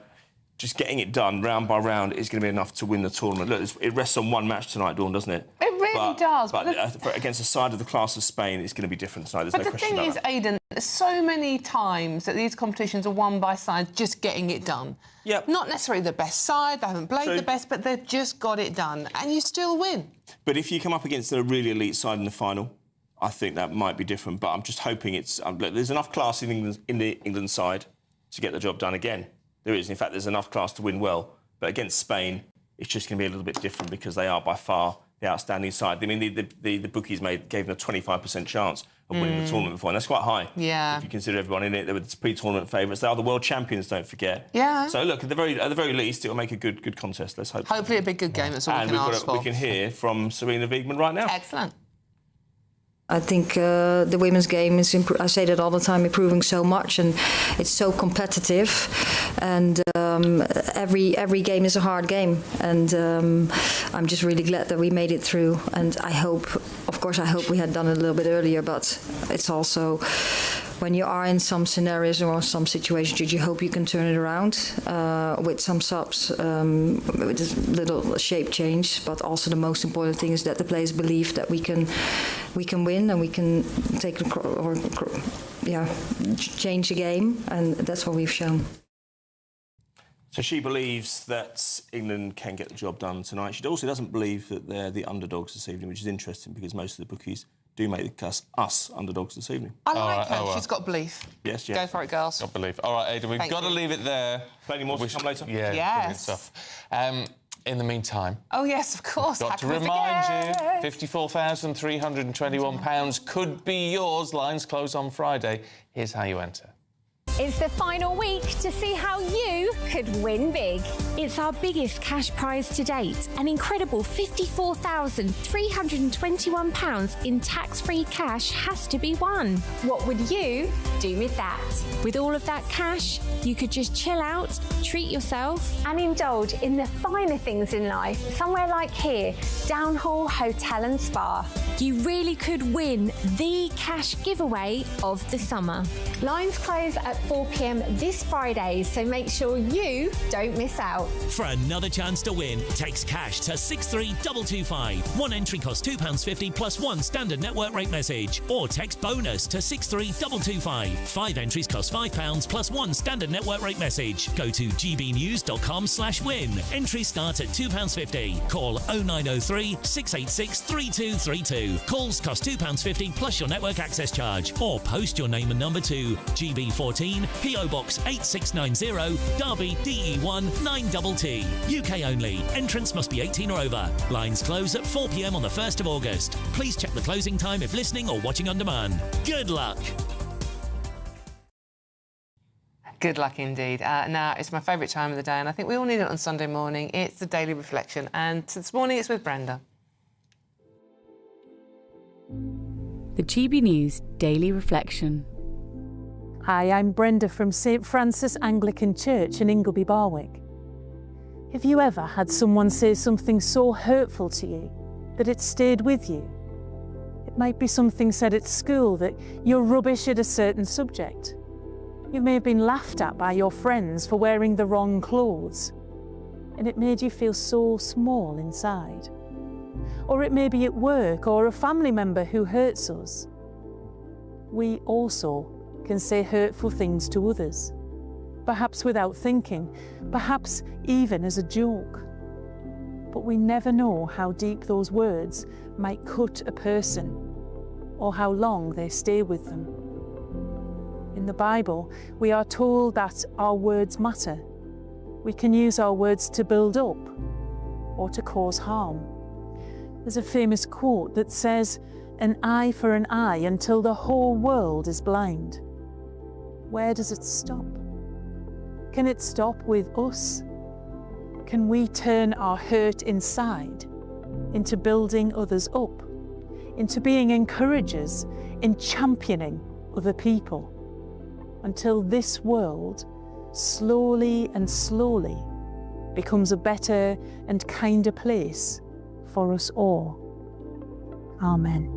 just getting it done round by round is going to be enough to win the tournament. Look, it rests on one match tonight, Dawn, doesn't it? It really does. But against a side of the class of Spain, it's going to be different tonight. There's no question about that. But the thing is, Aidan, so many times that these competitions are won by sides just getting it done. Yep. Not necessarily the best side, they haven't played the best, but they've just got it done, and you still win. But if you come up against a really elite side in the final, I think that might be different. But I'm just hoping it's... there's enough class in the England side to get the job done again. There is. In fact, there's enough class to win well. But against Spain, it's just going to be a little bit different because they are by far the outstanding side. I mean, the bookies gave them a 25% chance of winning the tournament before, and that's quite high. Yeah. If you consider everyone in it, they were the pre-tournament favourites. They are the world champions, don't forget. Yeah. So look, at the very least, it will make a good contest. Let's hope. Hopefully, a big good game. That's all we can ask for. We can hear from Sarina Wiegman right now. Excellent. I think the women's game is, I say that all the time, improving so much, and it's so competitive, and every game is a hard game, and I'm just really glad that we made it through, and I hope we had done it a little bit earlier, but it's also when you are in some scenarios or some situations, you hope you can turn it around with some subs, with a little shape change. But also the most important thing is that the players believe that we can win and we can take change the game, and that's what we've shown. So she believes that England can get the job done tonight. She also doesn't believe that they're the underdogs this evening, which is interesting because most of the bookies do make us underdogs this evening. I like her. She's got belief. Yes, yeah. Go for it, girls. Got belief. All right, Ada, we've got to leave it there. Plenty more to come later. Yeah, Yes. brilliant stuff. In the meantime, Oh, yes, of course. got to remind you, £54,321 could be yours. Lines close on Friday. Here's how you enter. It's the final week to see how you could win big. It's our biggest cash prize to date, an incredible £54,321 in tax-free cash has to be won. What would you do with that? With all of that cash, you could just chill out, treat yourself and indulge in the finer things in life, somewhere like here, Downhall Hotel and Spa. You really could win the cash giveaway of the summer. Lines close at 4 p.m. this Friday, so make sure you don't miss out. For another chance to win, text cash to 63225. One entry costs £2.50 plus one standard network rate message. Or text bonus to 63225. 5 entries cost £5 plus one standard network rate message. Go to gbnews.com/win. Entries start at £2.50. Call 0903 686 3232. Calls cost £2.50 plus your network access charge. Or post your name and number to GB14 PO Box 8690 Derby DE1 9TT. UK only. Entrance must be 18 or over. Lines close at 4 p.m. on the 1st of August. Please check the closing time if listening or watching on demand. Good luck. Good luck indeed. Now, it's my favourite time of the day, and I think we all need it on Sunday morning. It's the Daily Reflection, and this morning it's with Brenda. The GB News Daily Reflection. Hi, I'm Brenda from St Francis Anglican Church in Ingleby Barwick. Have you ever had someone say something so hurtful to you that it stayed with you? It might be something said at school, that you're rubbish at a certain subject. You may have been laughed at by your friends for wearing the wrong clothes, and it made you feel so small inside. Or it may be at work or a family member who hurts us. We also can say hurtful things to others, perhaps without thinking, perhaps even as a joke. But we never know how deep those words might cut a person or how long they stay with them. In the Bible, we are told that our words matter. We can use our words to build up or to cause harm. There's a famous quote that says, "An eye for an eye until the whole world is blind." Where does it stop? Can it stop with us? Can we turn our hurt inside into building others up, into being encouragers in championing other people, until this world slowly and slowly becomes a better and kinder place for us all? Amen.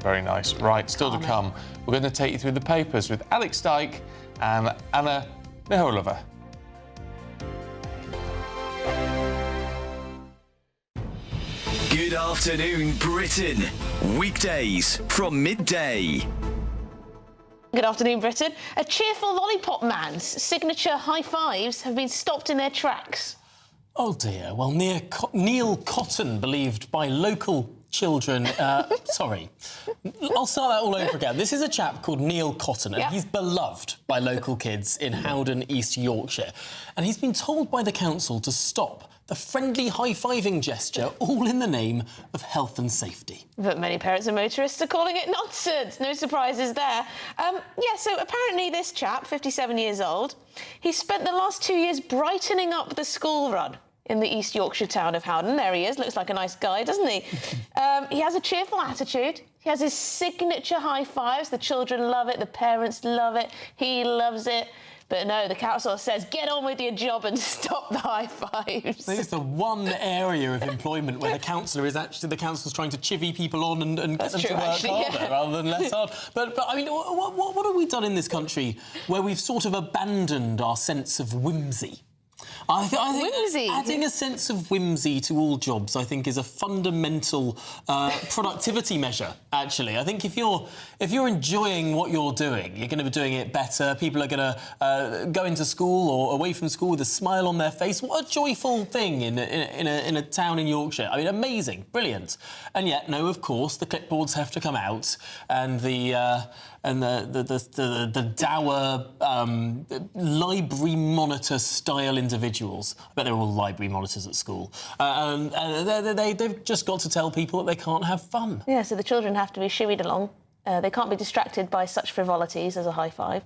Very nice. Right, still to come, we're going to take you through the papers with Alex Dyke and Anna Miholova. Good afternoon, Britain. Weekdays from midday. Good afternoon, Britain. A cheerful lollipop man's signature high fives have been stopped in their tracks. Oh dear. Well, Neil Cotton, believed by local children... sorry. I'll start that all over again. This is a chap called Neil Cotton, and he's beloved by local kids in Howden, East Yorkshire. And he's been told by the council to stop the friendly high-fiving gesture, all in the name of health and safety. But many parents and motorists are calling it nonsense. No surprises there. So apparently this chap, 57 years old, he spent the last 2 years brightening up the school run in the East Yorkshire town of Howden. There he is, looks like a nice guy, doesn't he? He has a cheerful attitude. He has his signature high fives. The children love it, the parents love it, he loves it. But no, the council says, get on with your job and stop the high fives. This is the one area of employment where the council's trying to chivvy people on and get them to work harder rather than less hard. But I mean, what have we done in this country where we've sort of abandoned our sense of whimsy? I think whimsy. adding a sense of whimsy to all jobs, I think, is a fundamental productivity measure. Actually, I think if you're enjoying what you're doing, you're going to be doing it better. People are going to go into school or away from school with a smile on their face. What a joyful thing in a town in Yorkshire. I mean, amazing, brilliant. And yet, no, of course, the clipboards have to come out, and the dour library monitor style individuals. I bet they're all library monitors at school. They've just got to tell people that they can't have fun. Yeah, so the children have to be shooied along. They can't be distracted by such frivolities as a high five.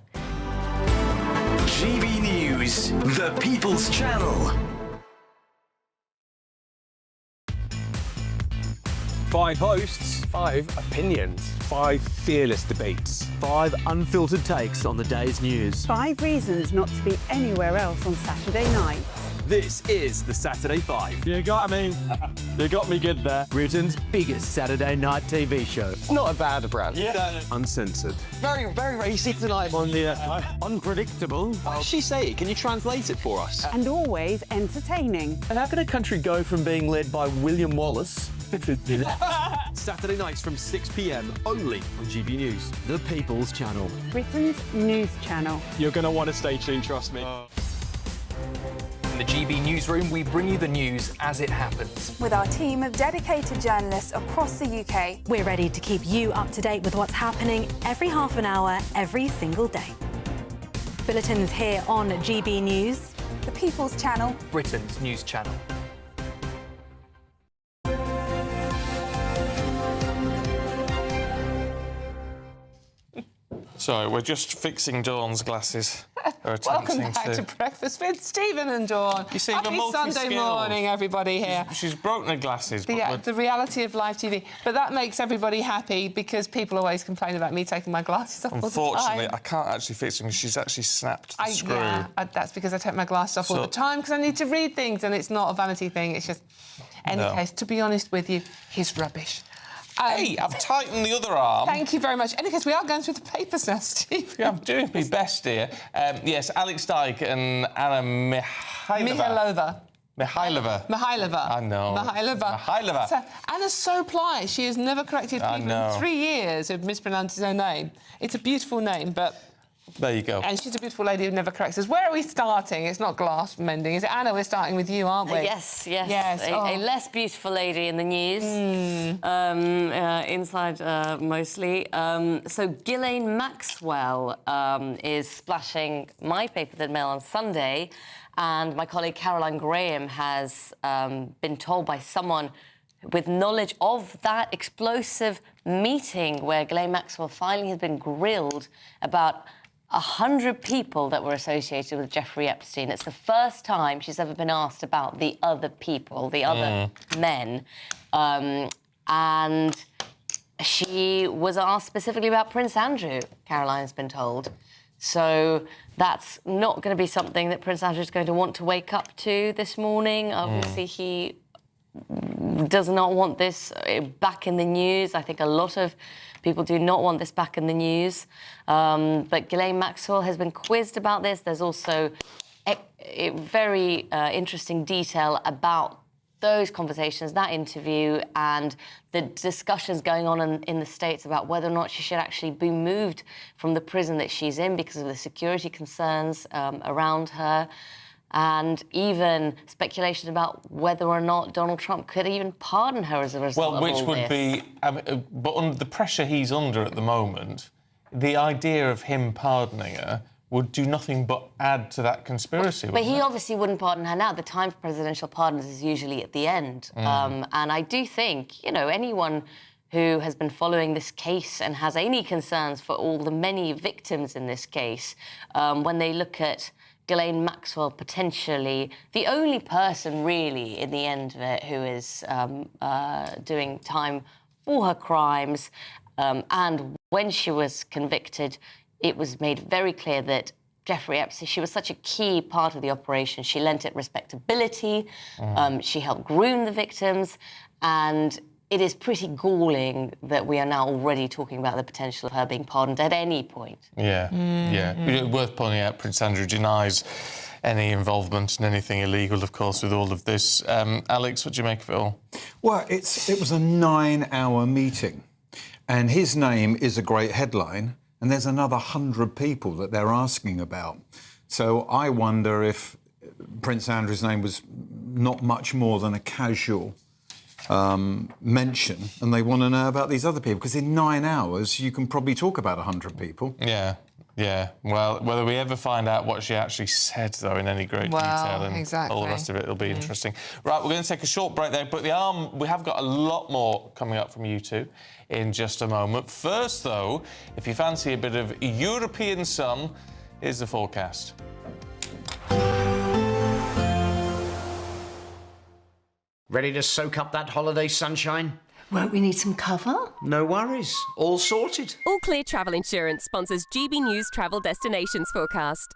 GB News, the People's Channel. 5 hosts, 5 opinions, 5 fearless debates, 5 unfiltered takes on the day's news. 5 reasons not to be anywhere else on Saturday night. This is the Saturday 5. You got me. You got me good there. Britain's biggest Saturday night TV show. It's not a bad brand. Yeah. Uncensored. Very, very racy tonight. On the unpredictable. What did she say? Can you translate it for us? And always entertaining. And how can a country go from being led by William Wallace to Saturday nights from 6 p.m. only on GB News, the People's Channel. Britain's news channel. You're going to want to stay tuned, trust me. In the GB Newsroom, we bring you the news as it happens. With our team of dedicated journalists across the UK, we're ready to keep you up to date with what's happening every half an hour, every single day. Bulletins here on GB News, the People's Channel, Britain's news channel. Sorry, we're just fixing Dawn's glasses. Welcome back to Breakfast with Stephen and Dawn. You see, happy Sunday morning, everybody here. She's broken her glasses. But the reality of live TV. But that makes everybody happy because people always complain about me taking my glasses off all the time. Unfortunately, I can't actually fix them because she's actually snapped the screw. Yeah, that's because I take my glasses off all the time because I need to read things and it's not a vanity thing. It's just... Any case, to be honest with you, he's rubbish. Hey, I've tightened the other arm. Thank you very much. In any case, we are going through the papers now, Steve. Yeah, I'm doing my best here. Yes, Alex Dyke and Anna Mihailova. I know. Mihailova. So, Anna's so polite. She has never corrected people in 3 years who've mispronounced her name. It's a beautiful name, but... There you go. And she's a beautiful lady who never corrects us. Where are we starting? It's not glass mending, is it? Anna, we're starting with you, aren't we? Yes. A less beautiful lady in the news. Inside, mostly. So Ghislaine Maxwell is splashing my paper, The Mail, on Sunday, and my colleague Caroline Graham has been told by someone with knowledge of that explosive meeting where Ghislaine Maxwell finally has been grilled about 100 people that were associated with Jeffrey Epstein. It's the first time she's ever been asked about the other people, the other men. And she was asked specifically about Prince Andrew, Caroline's been told. So that's not going to be something that Prince Andrew's going to want to wake up to this morning. Obviously, he does not want this back in the news. I think a lot of people do not want this back in the news. But Ghislaine Maxwell has been quizzed about this. There's also a very interesting detail about those conversations, that interview, and the discussions going on in the States about whether or not she should actually be moved from the prison that she's in because of the security concerns around her. And even speculation about whether or not Donald Trump could even pardon her as a result of all this. Well, which would be... but under the pressure he's under at the moment, the idea of him pardoning her would do nothing but add to that conspiracy. But he obviously wouldn't pardon her now. The time for presidential pardons is usually at the end. And I do think, you know, anyone who has been following this case and has any concerns for all the many victims in this case, when they look at Ghislaine Maxwell potentially the only person really in the end of it who is doing time for her crimes, and when she was convicted, it was made very clear that Jeffrey Epstein, she was such a key part of the operation. She lent it respectability, she helped groom the victims, and it is pretty galling that we are now already talking about the potential of her being pardoned at any point. Yeah, yeah. Worth pointing out, Prince Andrew denies any involvement in anything illegal, of course, with all of this. Alex, what do you make of it all? Well, it was a 9-hour meeting, and his name is a great headline, and there's another 100 people that they're asking about. So I wonder if Prince Andrew's name was not much more than a casual mention, and they want to know about these other people, because in 9 hours you can probably talk about 100 people. Yeah, yeah. Well, whether we ever find out what she actually said, though, in any great detail, and all the rest of it will be interesting. Right, we're going to take a short break there, but we have got a lot more coming up from you two in just a moment. First, though, if you fancy a bit of European sun, here's the forecast. Ready to soak up that holiday sunshine? Won't we need some cover? No worries. All sorted. All Clear Travel Insurance sponsors GB News Travel Destinations Forecast.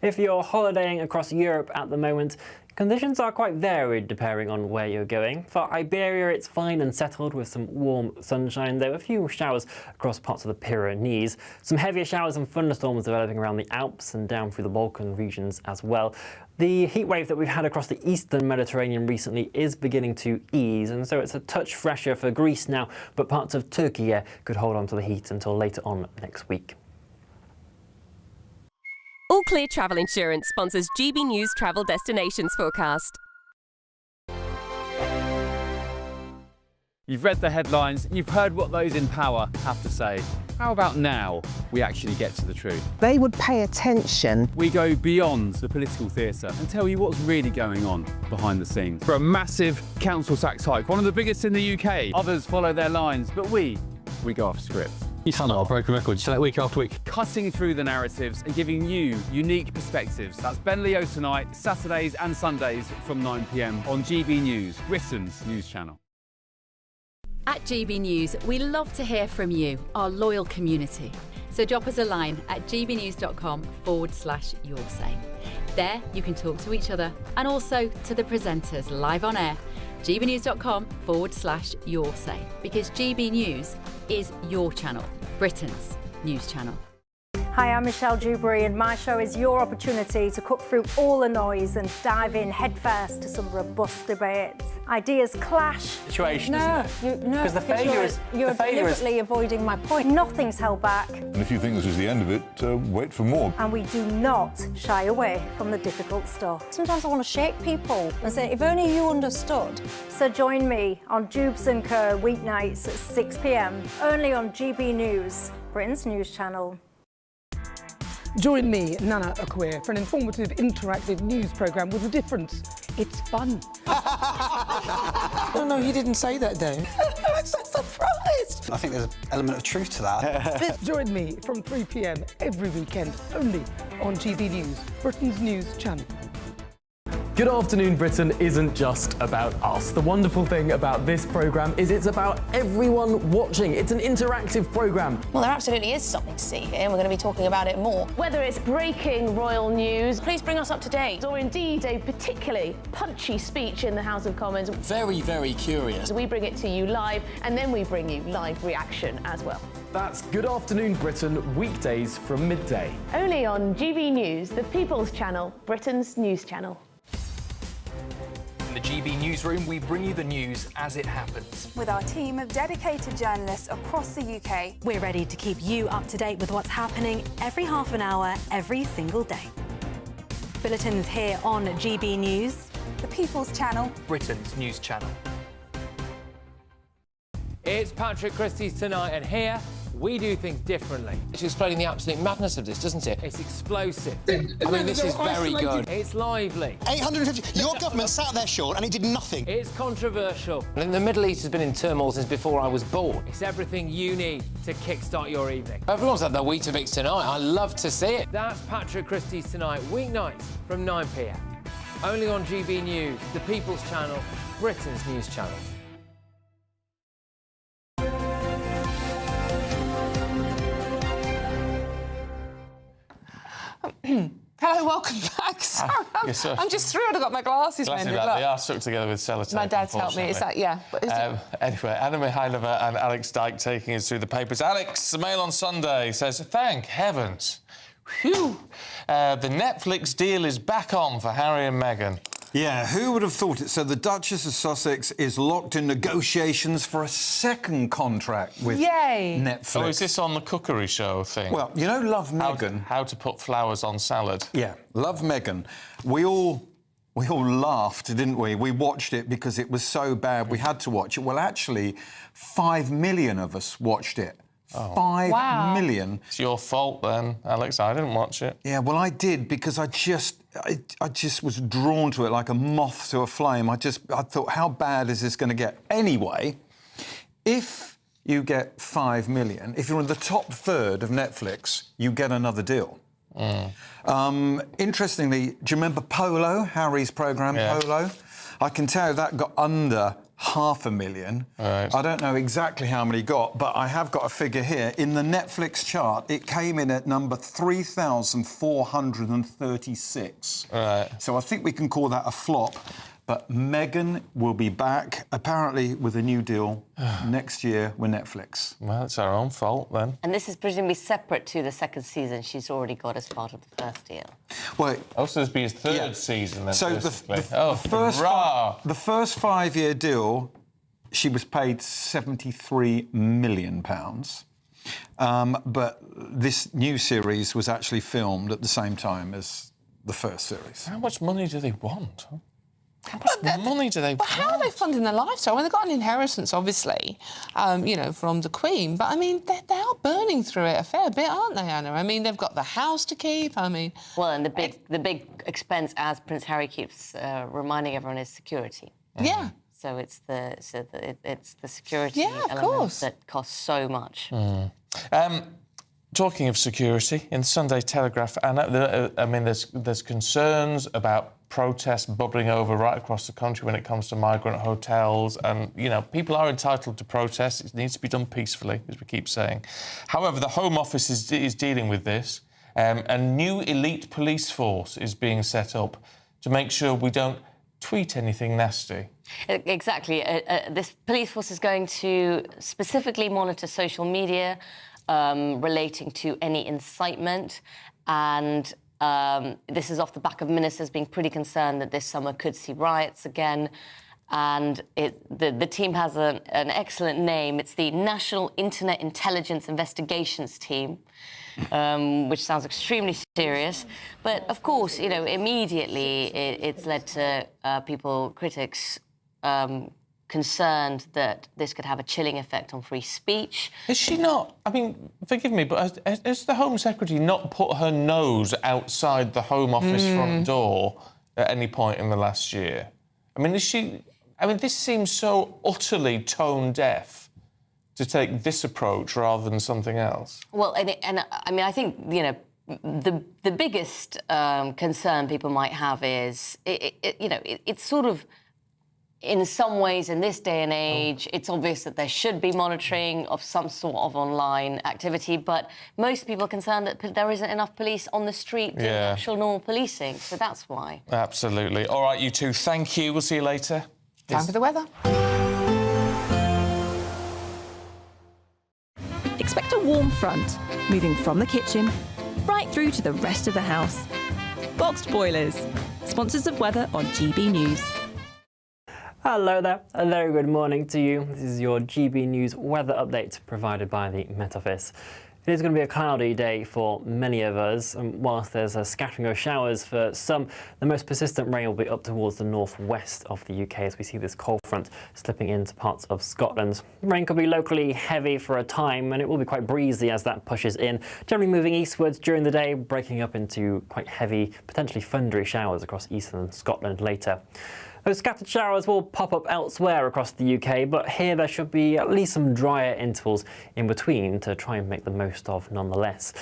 If you're holidaying across Europe at the moment, conditions are quite varied depending on where you're going. For Iberia, it's fine and settled with some warm sunshine. There were a few showers across parts of the Pyrenees. Some heavier showers and thunderstorms developing around the Alps and down through the Balkan regions as well. The heat wave that we've had across the eastern Mediterranean recently is beginning to ease, and so it's a touch fresher for Greece now, but parts of Turkey could hold on to the heat until later on next week. All Clear Travel Insurance sponsors GB News Travel Destinations Forecast. You've read the headlines, you've heard what those in power have to say. How about now we actually get to the truth? They would pay attention. We go beyond the political theatre and tell you what's really going on behind the scenes. For a massive council tax hike, one of the biggest in the UK. Others follow their lines, but we go off script. You sound like a broken record, you say it week after week. Cutting through the narratives and giving you unique perspectives. That's Ben Leo tonight, Saturdays and Sundays from 9 p.m. on GB News, Britain's news channel. At GB News, we love to hear from you, our loyal community. So drop us a line at gbnews.com/yoursay. There you can talk to each other and also to the presenters live on air. gbnews.com/yoursay, because GB News is your channel, Britain's news channel. Hi, I'm Michelle Dewberry, and my show is your opportunity to cut through all the noise and dive in headfirst to some robust debates. Ideas clash. Situation, isn't it? Because the failure is... You're deliberately avoiding my point. Nothing's held back. And if you think this is the end of it, wait for more. And we do not shy away from the difficult stuff. Sometimes I want to shake people and say, if only you understood. So join me on Jubes & Co weeknights at 6 p.m, only on GB News, Britain's news channel. Join me, Nana Okoye, for an informative, interactive news programme with a difference. It's fun. No, he didn't say that, though. I'm so surprised. I think there's an element of truth to that. Join me from 3 p.m. every weekend, only on GB News, Britain's news channel. Good Afternoon Britain isn't just about us. The wonderful thing about this programme is it's about everyone watching. It's an interactive programme. Well, there absolutely is something to see here, and we're going to be talking about it more. Whether it's breaking royal news, please bring us up to date, or indeed a particularly punchy speech in the House of Commons. Very, very curious. We bring it to you live, and then we bring you live reaction as well. That's Good Afternoon Britain, weekdays from midday. Only on GB News, the People's Channel, Britain's news channel. In the GB Newsroom, we bring you the news as it happens. With our team of dedicated journalists across the UK. We're ready to keep you up to date with what's happening every half an hour, every single day. Bulletins here on GB News. The People's Channel. Britain's news channel. It's Patrick Christie's Tonight, and here we do things differently. It's explaining the absolute madness of this, doesn't it? It's explosive. I mean, this is very good. It's lively. 850. Your government sat there short and it did nothing. It's controversial. And the Middle East has been in turmoil since before I was born. It's everything you need to kickstart your evening. Everyone's had their Weetabix tonight. I love to see it. That's Patrick Christie's Tonight, weeknights from 9 p.m. Only on GB News, the People's Channel, Britain's news channel. Hello Hello, welcome back. Sorry, I'm just thrilled I got my glasses mended. They are stuck together with sellotape. My dad's helped me. Is that, yeah. But is anyway, Anna Mihailova and Alex Dyke taking us through the papers. Alex, the Mail on Sunday says, thank heavens. Phew. The Netflix deal is back on for Harry and Meghan. Yeah, who would have thought it? So the Duchess of Sussex is locked in negotiations for a second contract with Netflix. Oh, is this on the cookery show thing? Well, you know Love Meghan? How to put flowers on salad. Yeah, Love Meghan. We all laughed, didn't we? We watched it because it was so bad we had to watch it. Well, actually, 5 million of us watched it. Oh. 5 million. It's your fault then, Alex. I didn't watch it. Yeah, well, I did because I just was drawn to it like a moth to a flame. I thought, how bad is this going to get? Anyway, if you get 5 million, if you're in the top third of Netflix, you get another deal. Interestingly, do you remember Polo, Harry's programme Polo? I can tell you that got under 500,000. Right. I don't know exactly how many got, but I have got a figure here. In the Netflix chart, it came in at number 3,436. Right. So I think we can call that a flop. But Meghan will be back, apparently, with a new deal next year with Netflix. Well, it's our own fault, then. And this is presumably separate to the second season she's already got as part of the first deal. Well, so this be his third season, then, so the first 5-year deal, she was paid £73 million. But this new series was actually filmed at the same time as the first series. How much money do they want? How much money do they want? How are they funding their lifestyle? Well, they've got an inheritance, obviously, you know, from the Queen. But, I mean, they are burning through it a fair bit, aren't they, Anna? I mean, they've got the house to keep, I mean... Well, and the big expense, as Prince Harry keeps reminding everyone, is security. Yeah. So it's the security element that costs so much. Talking of security, in the Sunday Telegraph, Anna, I mean, there's concerns about protests bubbling over right across the country when it comes to migrant hotels, and, you know, people are entitled to protest. It needs to be done peacefully, as we keep saying. However, the Home Office is dealing with this. A new elite police force is being set up to make sure we don't tweet anything nasty. Exactly. This police force is going to specifically monitor social media relating to any incitement, and this is off the back of ministers being pretty concerned that this summer could see riots again. And the team has an excellent name. It's the National Internet Intelligence Investigations Team, which sounds extremely serious. But, of course, you know, immediately it's led to critics, concerned that this could have a chilling effect on free speech. Is she not... I mean, forgive me, but has the Home Secretary not put her nose outside the Home Office front door at any point in the last year? I mean, is she... I mean, this seems so utterly tone-deaf to take this approach rather than something else. Well, and I mean, I think, you know, the biggest concern people might have is, it's sort of... In some ways, in this day and age, it's obvious that there should be monitoring of some sort of online activity, but most people are concerned that there isn't enough police on the street doing actual normal policing, so that's why. Absolutely. All right, you two, thank you. We'll see you later. Time for the weather. Expect a warm front, moving from the kitchen right through to the rest of the house. Boxed Boilers, sponsors of weather on GB News. Hello there, a very good morning to you. This is your GB News weather update provided by the Met Office. It is going to be a cloudy day for many of us, and whilst there's a scattering of showers for some, the most persistent rain will be up towards the northwest of the UK as we see this cold front slipping into parts of Scotland. Rain could be locally heavy for a time, and it will be quite breezy as that pushes in, generally moving eastwards during the day, breaking up into quite heavy, potentially thundery showers across eastern Scotland later. Those scattered showers will pop up elsewhere across the UK, but here there should be at least some drier intervals in between to try and make the most of nonetheless.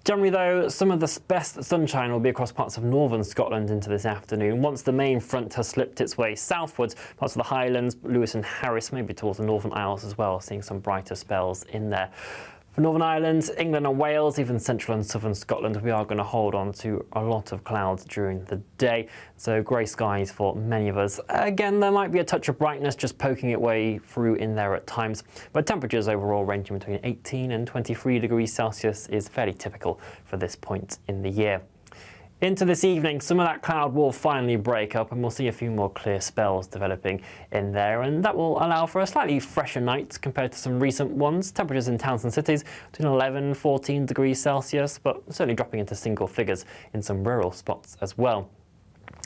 Generally, though, some of the best sunshine will be across parts of northern Scotland into this afternoon. Once the main front has slipped its way southwards, parts of the Highlands, Lewis and Harris, maybe towards the Northern Isles as well, seeing some brighter spells in there. For Northern Ireland, England and Wales, even central and southern Scotland, we are going to hold on to a lot of clouds during the day. So grey skies for many of us. Again, there might be a touch of brightness just poking its way through in there at times, but temperatures overall ranging between 18 and 23 degrees Celsius is fairly typical for this point in the year. Into this evening, some of that cloud will finally break up and we'll see a few more clear spells developing in there, and that will allow for a slightly fresher night compared to some recent ones. Temperatures in towns and cities between 11 and 14 degrees Celsius, but certainly dropping into single figures in some rural spots as well.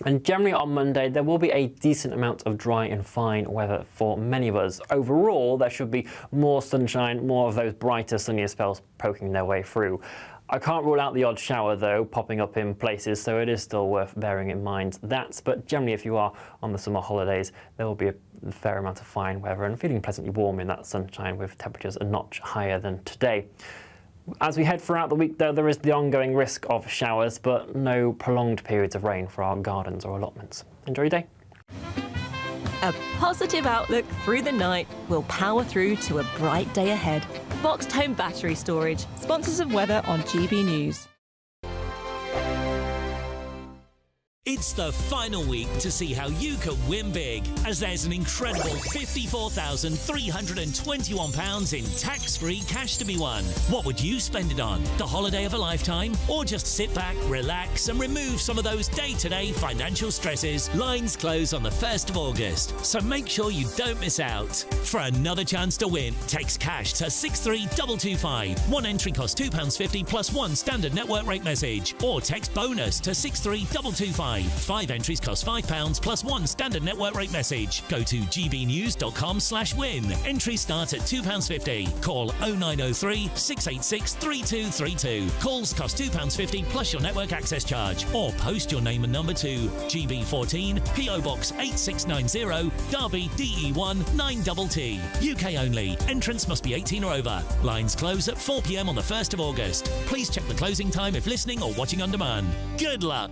And generally on Monday, there will be a decent amount of dry and fine weather for many of us. Overall, there should be more sunshine, more of those brighter, sunnier spells poking their way through. I can't rule out the odd shower, though, popping up in places, so it is still worth bearing in mind that. But generally, if you are on the summer holidays, there will be a fair amount of fine weather and feeling pleasantly warm in that sunshine with temperatures a notch higher than today. As we head throughout the week, though, there is the ongoing risk of showers, but no prolonged periods of rain for our gardens or allotments. Enjoy your day. A positive outlook through the night will power through to a bright day ahead. Boxed Home Battery Storage, sponsors of weather on GB News. It's the final week to see how you can win big, as there's an incredible £54,321 in tax-free cash to be won. What would you spend it on? The holiday of a lifetime? Or just sit back, relax and remove some of those day-to-day financial stresses? Lines close on the 1st of August, so make sure you don't miss out. For another chance to win, text cash to 63225. One entry costs £2.50 plus one standard network rate message, or text bonus to 63225. 5 entries cost £5 plus one standard network rate message. Go to gbnews.com/win. Entries start at £2.50. Call 0903 686 3232. Calls cost £2.50 plus your network access charge. Or post your name and number to GB14 PO Box 8690 Derby DE1 9TT. UK only. Entrance must be 18 or over. Lines close at 4 p.m. on the 1st of August. Please check the closing time if listening or watching on demand. Good luck.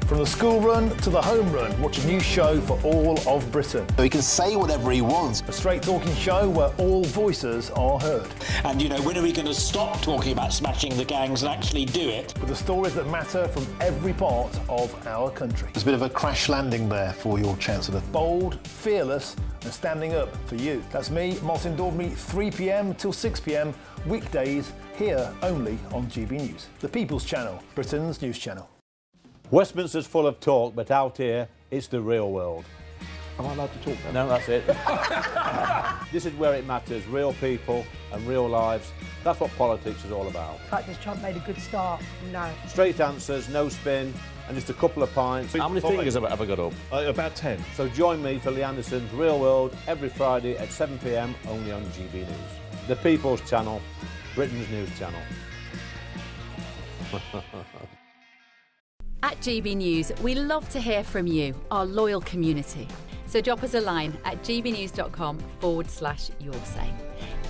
From the school run to the home run, watch a new show for all of Britain. So he can say whatever he wants. A straight talking show where all voices are heard. And, you know, when are we going to stop talking about smashing the gangs and actually do it? With the stories that matter from every part of our country. There's a bit of a crash landing there for your Chancellor. Bold, fearless and standing up for you. That's me, Martin Daubney, 3 p.m. till 6 p.m, weekdays, here only on GB News. The People's Channel, Britain's news channel. Westminster's full of talk, but out here, it's the real world. Am I allowed to talk now? No, that's it. This is where it matters, real people and real lives. That's what politics is all about. In fact, has Trump made a good start? No. Straight answers, no spin, and just a couple of pints. How many fingers have I ever got up? About 10. So join me for Lionesses Real World every Friday at 7 p.m, only on GB News. The People's Channel, Britain's news channel. At GB News, we love to hear from you, our loyal community. So drop us a line at gbnews.com/yoursay.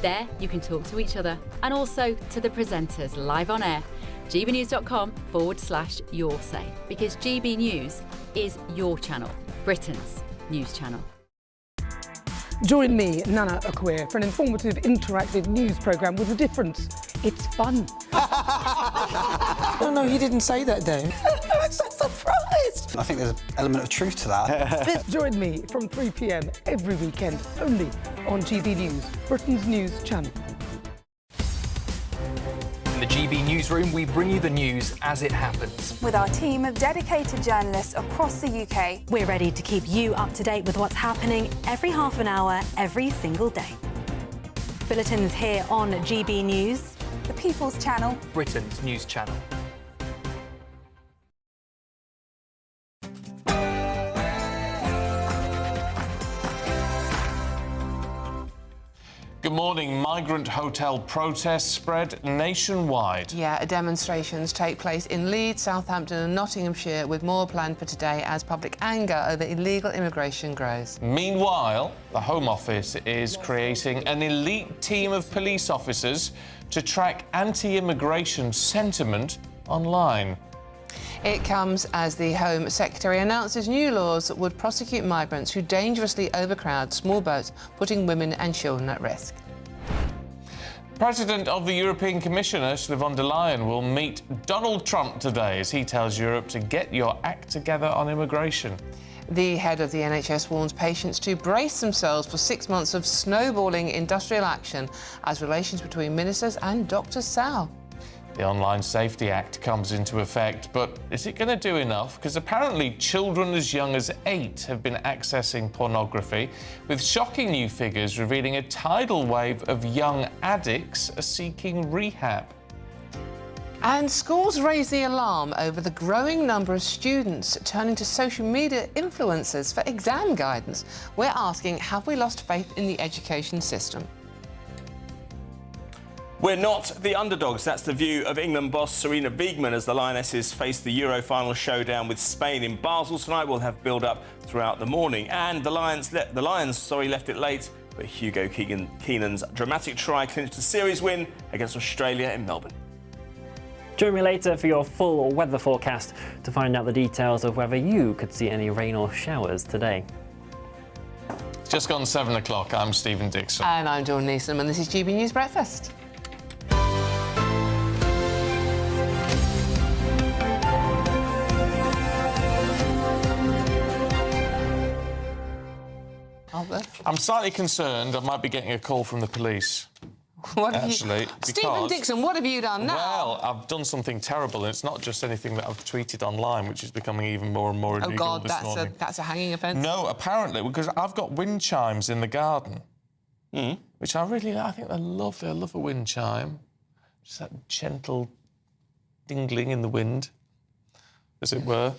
There you can talk to each other and also to the presenters live on air. gbnews.com/yoursay, because GB News is your channel, Britain's news channel. Join me, Nana Akweer, for an informative, interactive news programme with a difference. It's fun. No, you didn't say that, though. I'm so surprised. I think there's an element of truth to that. Join me from 3 p.m. every weekend, only on GB News, Britain's news channel. In the GB Newsroom, we bring you the news as it happens. With our team of dedicated journalists across the UK, we're ready to keep you up to date with what's happening every half an hour, every single day. Bulletins here on GB News. The People's Channel, Britain's news channel. Good morning. Migrant hotel protests spread nationwide. Yeah, demonstrations take place in Leeds, Southampton and Nottinghamshire, with more planned for today as public anger over illegal immigration grows. Meanwhile, the Home Office is creating an elite team of police officers to track anti-immigration sentiment online. It comes as the Home Secretary announces new laws that would prosecute migrants who dangerously overcrowd small boats, putting women and children at risk. President of the European Commission, Ursula von der Leyen, will meet Donald Trump today as he tells Europe to get your act together on immigration. The head of the NHS warns patients to brace themselves for 6 months of snowballing industrial action as relations between ministers and doctors sour. The Online Safety Act comes into effect, but is it going to do enough? Because apparently children as young as 8 have been accessing pornography, with shocking new figures revealing a tidal wave of young addicts are seeking rehab. And schools raise the alarm over the growing number of students turning to social media influencers for exam guidance. We're asking, have we lost faith in the education system? We're not the underdogs. That's the view of England boss Serena Wiegmann as the Lionesses face the Euro final showdown with Spain in Basel tonight. We'll have build-up throughout the morning. And the Lions left it late, but Hugo Keenan's dramatic try clinched a series win against Australia in Melbourne. Join me later for your full weather forecast to find out the details of whether you could see any rain or showers today. It's just gone 7 o'clock. I'm Stephen Dixon. And I'm Dawn Neeson, and this is GB News Breakfast. I'm slightly concerned I might be getting a call from the police. What have actually, you... Stephen Dixon, what have you done now? Well, I've done something terrible, and it's not just anything that I've tweeted online, which is becoming even more and more illegal this morning. That's a hanging offence? No, apparently, because I've got wind chimes in the garden, which I really like. I think they're lovely. I love a wind chime. Just that gentle dingling in the wind, as it were.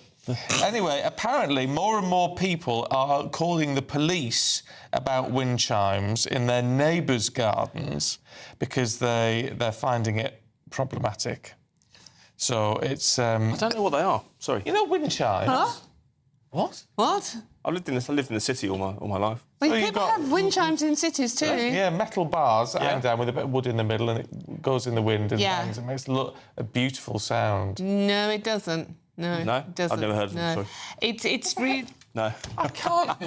Anyway, apparently more and more people are calling the police about wind chimes in their neighbours' gardens because they're finding it problematic. So it's... I don't know what they are. Sorry. You know wind chimes? Huh? What? What? I lived in the city all my life. Well, people have wind chimes in cities too. Yeah, metal bars that hang down with a bit of wood in the middle, and it goes in the wind and bangs. It makes a beautiful sound. No, it doesn't. No, it doesn't. I've never heard of them, sorry. It's really... No. I can't...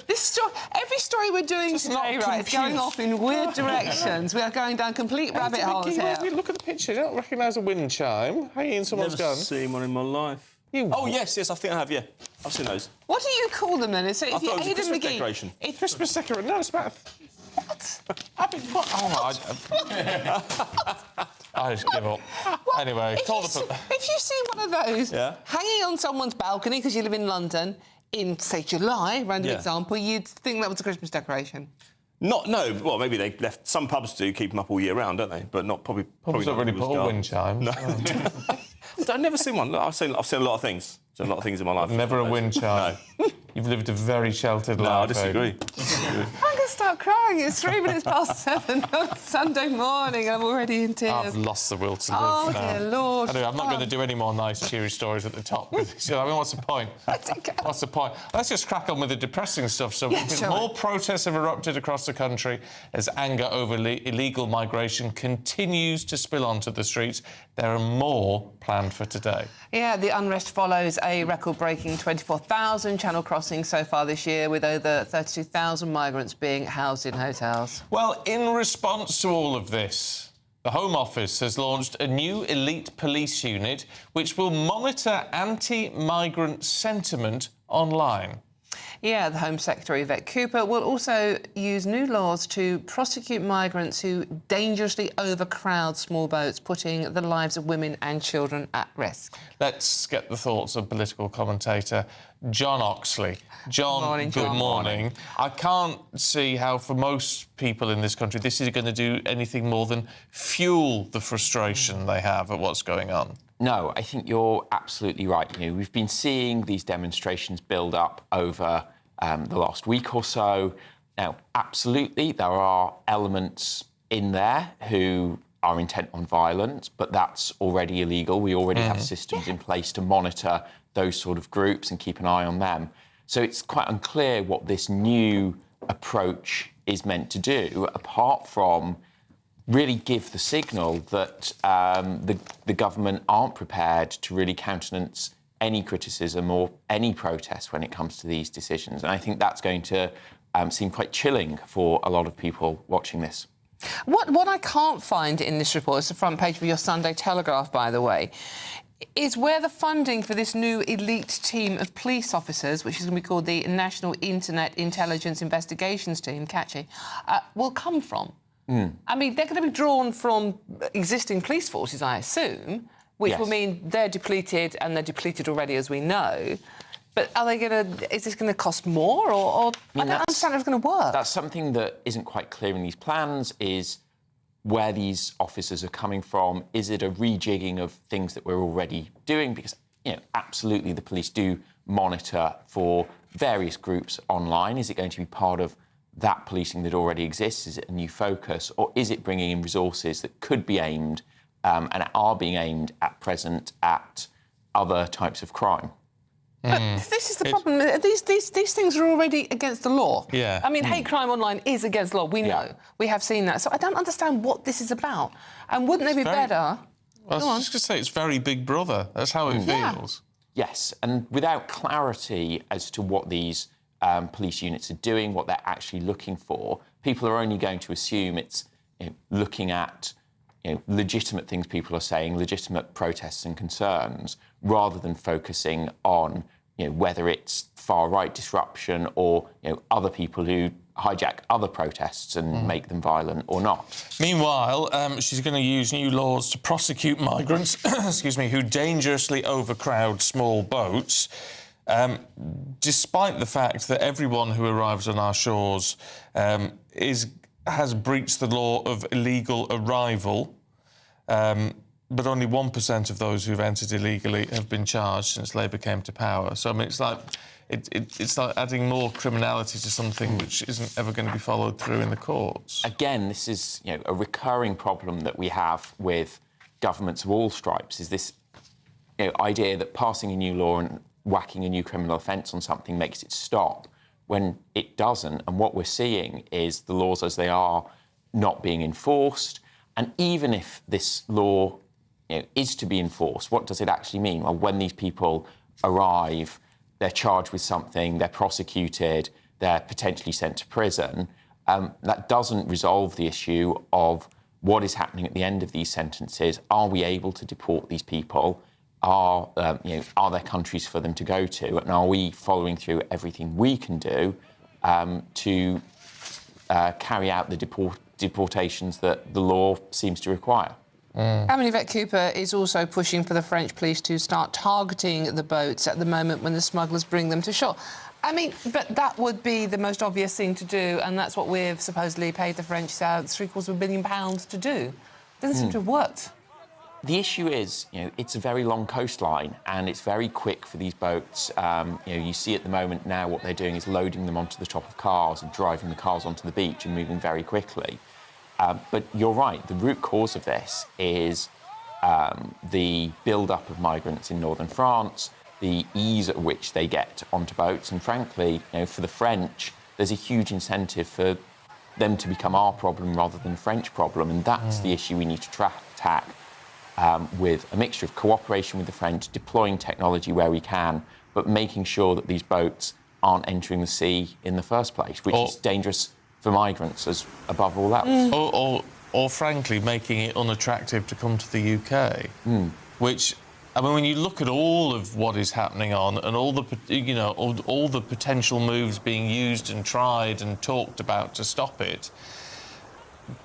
this story... Every story we're doing today, right, is going off in weird directions. We are going down complete rabbit holes here. Look at the picture. You don't recognise a wind chime hanging in someone's garden? Never seen one in my life. Yes, I think I have, yeah. I've seen those. What do you call them, then? I thought it was a Christmas decoration. Christmas decoration? No, it's about... What? I just give up. Well, anyway, if you see one of those hanging on someone's balcony because you live in London in, say, July, random example, you'd think that was a Christmas decoration. No. Well, maybe they left. Some pubs do keep them up all year round, don't they? But not probably. Pubs don't really put wind chimes. No. I've never seen one. Look, I've seen a lot of things. I've seen a lot of things in my life. Never a wind chime. No. You've lived a very sheltered life. No, I disagree. I'm going to start crying. It's 3 minutes past 7 on Sunday morning. I'm already in tears. I've lost the will to live now. Dear Lord. Anyway, I'm not going to do any more nice, cheery stories at the top. I mean, what's the point? What's the point? Let's just crack on with the depressing stuff. So, more protests have erupted across the country as anger over illegal migration continues to spill onto the streets. There are more planned for today. Yeah, the unrest follows a record-breaking 24,000 Channel crossings so far this year, with over 32,000 migrants being housed in hotels. Well, in response to all of this, the Home Office has launched a new elite police unit which will monitor anti-migrant sentiment online. Yeah, the Home Secretary, Yvette Cooper, will also use new laws to prosecute migrants who dangerously overcrowd small boats, putting the lives of women and children at risk. Let's get the thoughts of political commentator John Oxley. John, good morning. I can't see how, for most people in this country, this is going to do anything more than fuel the frustration they have at what's going on. No, I think you're absolutely right. You know, we've been seeing these demonstrations build up over the last week or so. Now, absolutely, there are elements in there who are intent on violence, but that's already illegal. We already have systems in place to monitor those sort of groups and keep an eye on them. So it's quite unclear what this new approach is meant to do, apart from really give the signal that the government aren't prepared to really countenance any criticism or any protest when it comes to these decisions. And I think that's going to seem quite chilling for a lot of people watching this. What I can't find in this report, it's the front page of your Sunday Telegraph, by the way, is where the funding for this new elite team of police officers, which is going to be called the National Internet Intelligence Investigations Team, catchy, will come from. I mean, they're going to be drawn from existing police forces, I assume, which will mean they're depleted, and they're depleted already, as we know. But are they going to... Is this going to cost more, or I don't understand how it's going to work. That's something that isn't quite clear in these plans, is where these officers are coming from. Is it a rejigging of things that we're already doing? Because, absolutely the police do monitor for various groups online. Is it going to be part of that policing that already exists? Is it a new focus? Or is it bringing in resources that could be aimed and are being aimed at present at other types of crime? But this is the problem. These things are already against the law. Yeah. I mean, hate crime online is against the law. We know. We have seen that. So I don't understand what this is about. And wouldn't they be better... Well, I was just going to say, it's very Big Brother. That's how it feels. Yes, and without clarity as to what these police units are doing, what they're actually looking for, people are only going to assume it's looking at legitimate things people are saying, legitimate protests and concerns, rather than focusing on whether it's far-right disruption or other people who hijack other protests and make them violent or not. Meanwhile, she's going to use new laws to prosecute migrants, excuse me, who dangerously overcrowd small boats, despite the fact that everyone who arrives on our shores has breached the law of illegal arrival. But only 1% of those who've entered illegally have been charged since Labour came to power. So, I mean, it's like adding more criminality to something which isn't ever going to be followed through in the courts. Again, this is a recurring problem that we have with governments of all stripes, is this idea that passing a new law and whacking a new criminal offence on something makes it stop, when it doesn't. And what we're seeing is the laws as they are not being enforced. And even if this law is to be enforced, what does it actually mean? Well, when these people arrive, they're charged with something, they're prosecuted, they're potentially sent to prison. That doesn't resolve the issue of what is happening at the end of these sentences. Are we able to deport these people? Are there countries for them to go to? And are we following through everything we can do to carry out the deportations that the law seems to require? Camila Cooper is also pushing for the French police to start targeting the boats at the moment when the smugglers bring them to shore. I mean, but that would be the most obvious thing to do, and that's what we've supposedly paid the French £750 million to do. Doesn't seem to have worked. The issue is, it's a very long coastline and it's very quick for these boats. You see at the moment now what they're doing is loading them onto the top of cars and driving the cars onto the beach and moving very quickly. But you're right, the root cause of this is the build-up of migrants in northern France, the ease at which they get onto boats, and frankly, for the French, there's a huge incentive for them to become our problem rather than the French problem, and that's the issue we need to attack with a mixture of cooperation with the French, deploying technology where we can, but making sure that these boats aren't entering the sea in the first place, which is dangerous for migrants as above all else. Or frankly, making it unattractive to come to the UK, which, I mean, when you look at all of what is happening on and all the, all the potential moves being used and tried and talked about to stop it,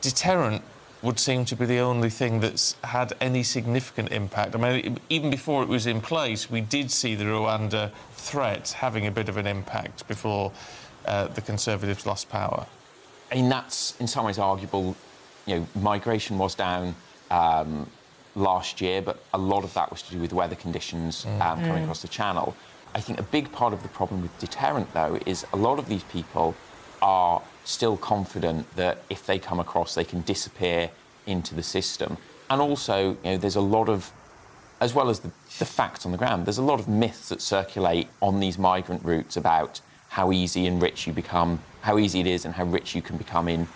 deterrent would seem to be the only thing that's had any significant impact. I mean, even before it was in place, we did see the Rwanda threat having a bit of an impact before the Conservatives lost power. I mean, that's in some ways arguable. Migration was down last year, but a lot of that was to do with weather conditions coming across the Channel. I think a big part of the problem with deterrent, though, is a lot of these people are still confident that if they come across, they can disappear into the system. And also, there's a lot of, as well as the facts on the ground, there's a lot of myths that circulate on these migrant routes about how easy and rich you become, how easy it is and how rich you can become in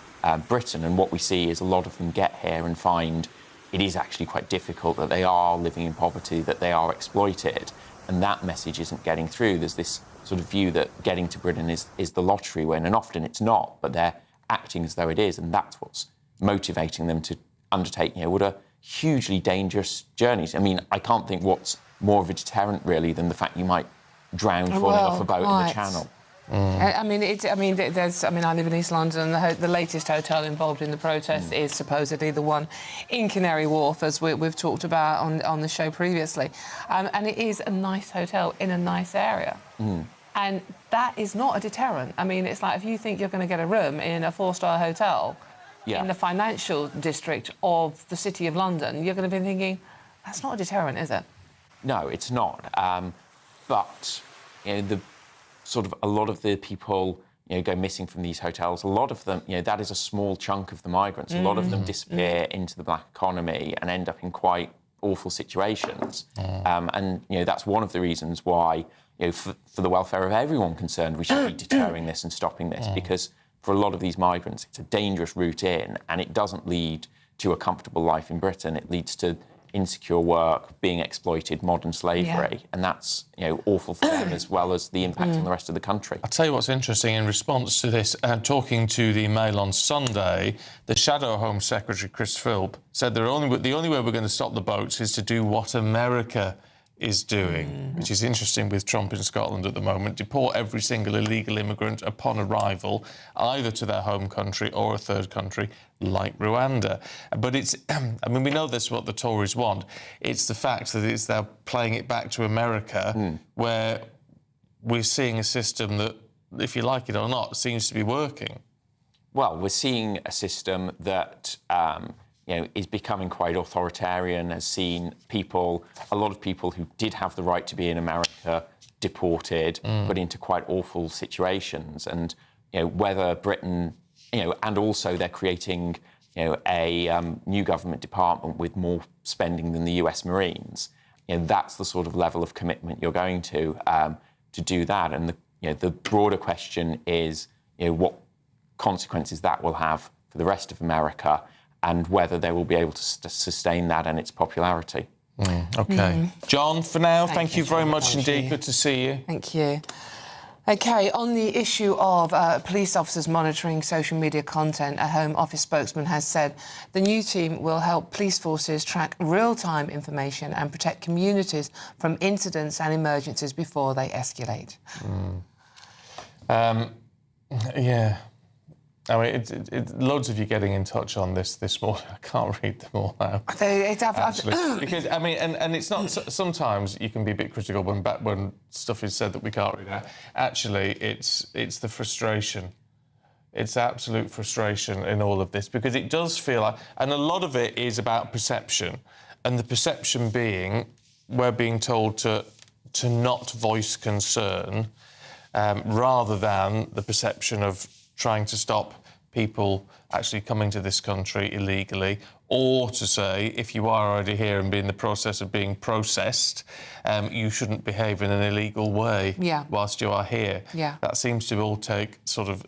Britain. And what we see is a lot of them get here and find it is actually quite difficult, that they are living in poverty, that they are exploited. And that message isn't getting through. There's this sort of view that getting to Britain is the lottery, when, and often it's not, but they're acting as though it is, and that's what's motivating them to undertake, what are hugely dangerous journeys. I mean, I can't think what's more of a deterrent, really, than the fact you might drown falling off a boat in the Channel. I mean, I live in East London, and the latest hotel involved in the protest is supposedly the one in Canary Wharf, as we've talked about on the show previously. And it is a nice hotel in a nice area. And that is not a deterrent. I mean, it's like if you think you're going to get a room in a 4-star hotel in the financial district of the City of London, you're going to be thinking, that's not a deterrent, is it? No, it's not. But, a lot of the people, go missing from these hotels. A lot of them, that is a small chunk of the migrants. A lot of them disappear into the black economy and end up in quite awful situations. And, that's one of the reasons why, for the welfare of everyone concerned, we should be deterring this and stopping this, because for a lot of these migrants, it's a dangerous route in, and it doesn't lead to a comfortable life in Britain. It leads to insecure work, being exploited, modern slavery, and that's awful for them as well as the impact on the rest of the country. I'll tell you what's interesting in response to this. Talking to the Mail on Sunday, the Shadow Home Secretary Chris Philp said the only way we're going to stop the boats is to do what America is doing, which is interesting with Trump in Scotland at the moment. Deport every single illegal immigrant upon arrival, either to their home country or a third country, like Rwanda. But it's, we know this is what the Tories want. It's the fact that they're playing it back to America, where we're seeing a system that, if you like it or not, seems to be working. Well, we're seeing a system that is becoming quite authoritarian, has seen a lot of people who did have the right to be in America deported, put into quite awful situations. And, whether Britain, and also they're creating, a new government department with more spending than the US Marines. That's the sort of level of commitment you're going to do that. And, the broader question is, what consequences that will have for the rest of America, and whether they will be able to sustain that and its popularity. OK. John, for now, thank you very much indeed. Good to see you. Thank you. OK, on the issue of police officers monitoring social media content, a Home Office spokesman has said the new team will help police forces track real-time information and protect communities from incidents and emergencies before they escalate. Yeah. I mean, loads of you getting in touch on this morning. I can't read them all now. Because, I mean, and it's not... Sometimes you can be a bit critical when stuff is said that we can't read out. Actually, it's the frustration. It's absolute frustration in all of this, because it does feel like... And a lot of it is about perception, and the perception being we're being told to not voice concern, rather than the perception of trying to stop people actually coming to this country illegally, or to say, if you are already here and be in the process of being processed, you shouldn't behave in an illegal way whilst you are here. That seems to all take sort of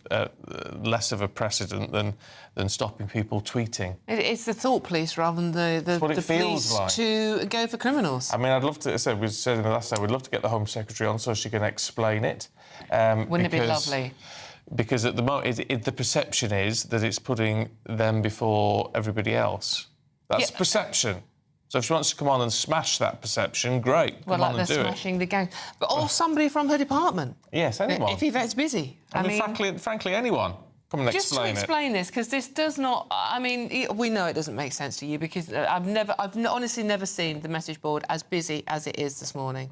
less of a precedent than stopping people tweeting. It's the thought police rather than the police like. To go for criminals. I mean, I'd love to... we said in the last time, we'd love to get the Home Secretary on so she can explain it. Wouldn't it be lovely? Because at the moment, the perception is that it's putting them before everybody else. That's perception. So if she wants to come on and smash that perception, great. Well, come on like and do they're smashing the gang. Or somebody from her department. Yes, anyone. If Yvette's busy. I mean, frankly, anyone. Come and just explain it. Just to explain this, because this does not... I mean, we know it doesn't make sense to you, because I've honestly never seen the message board as busy as it is this morning.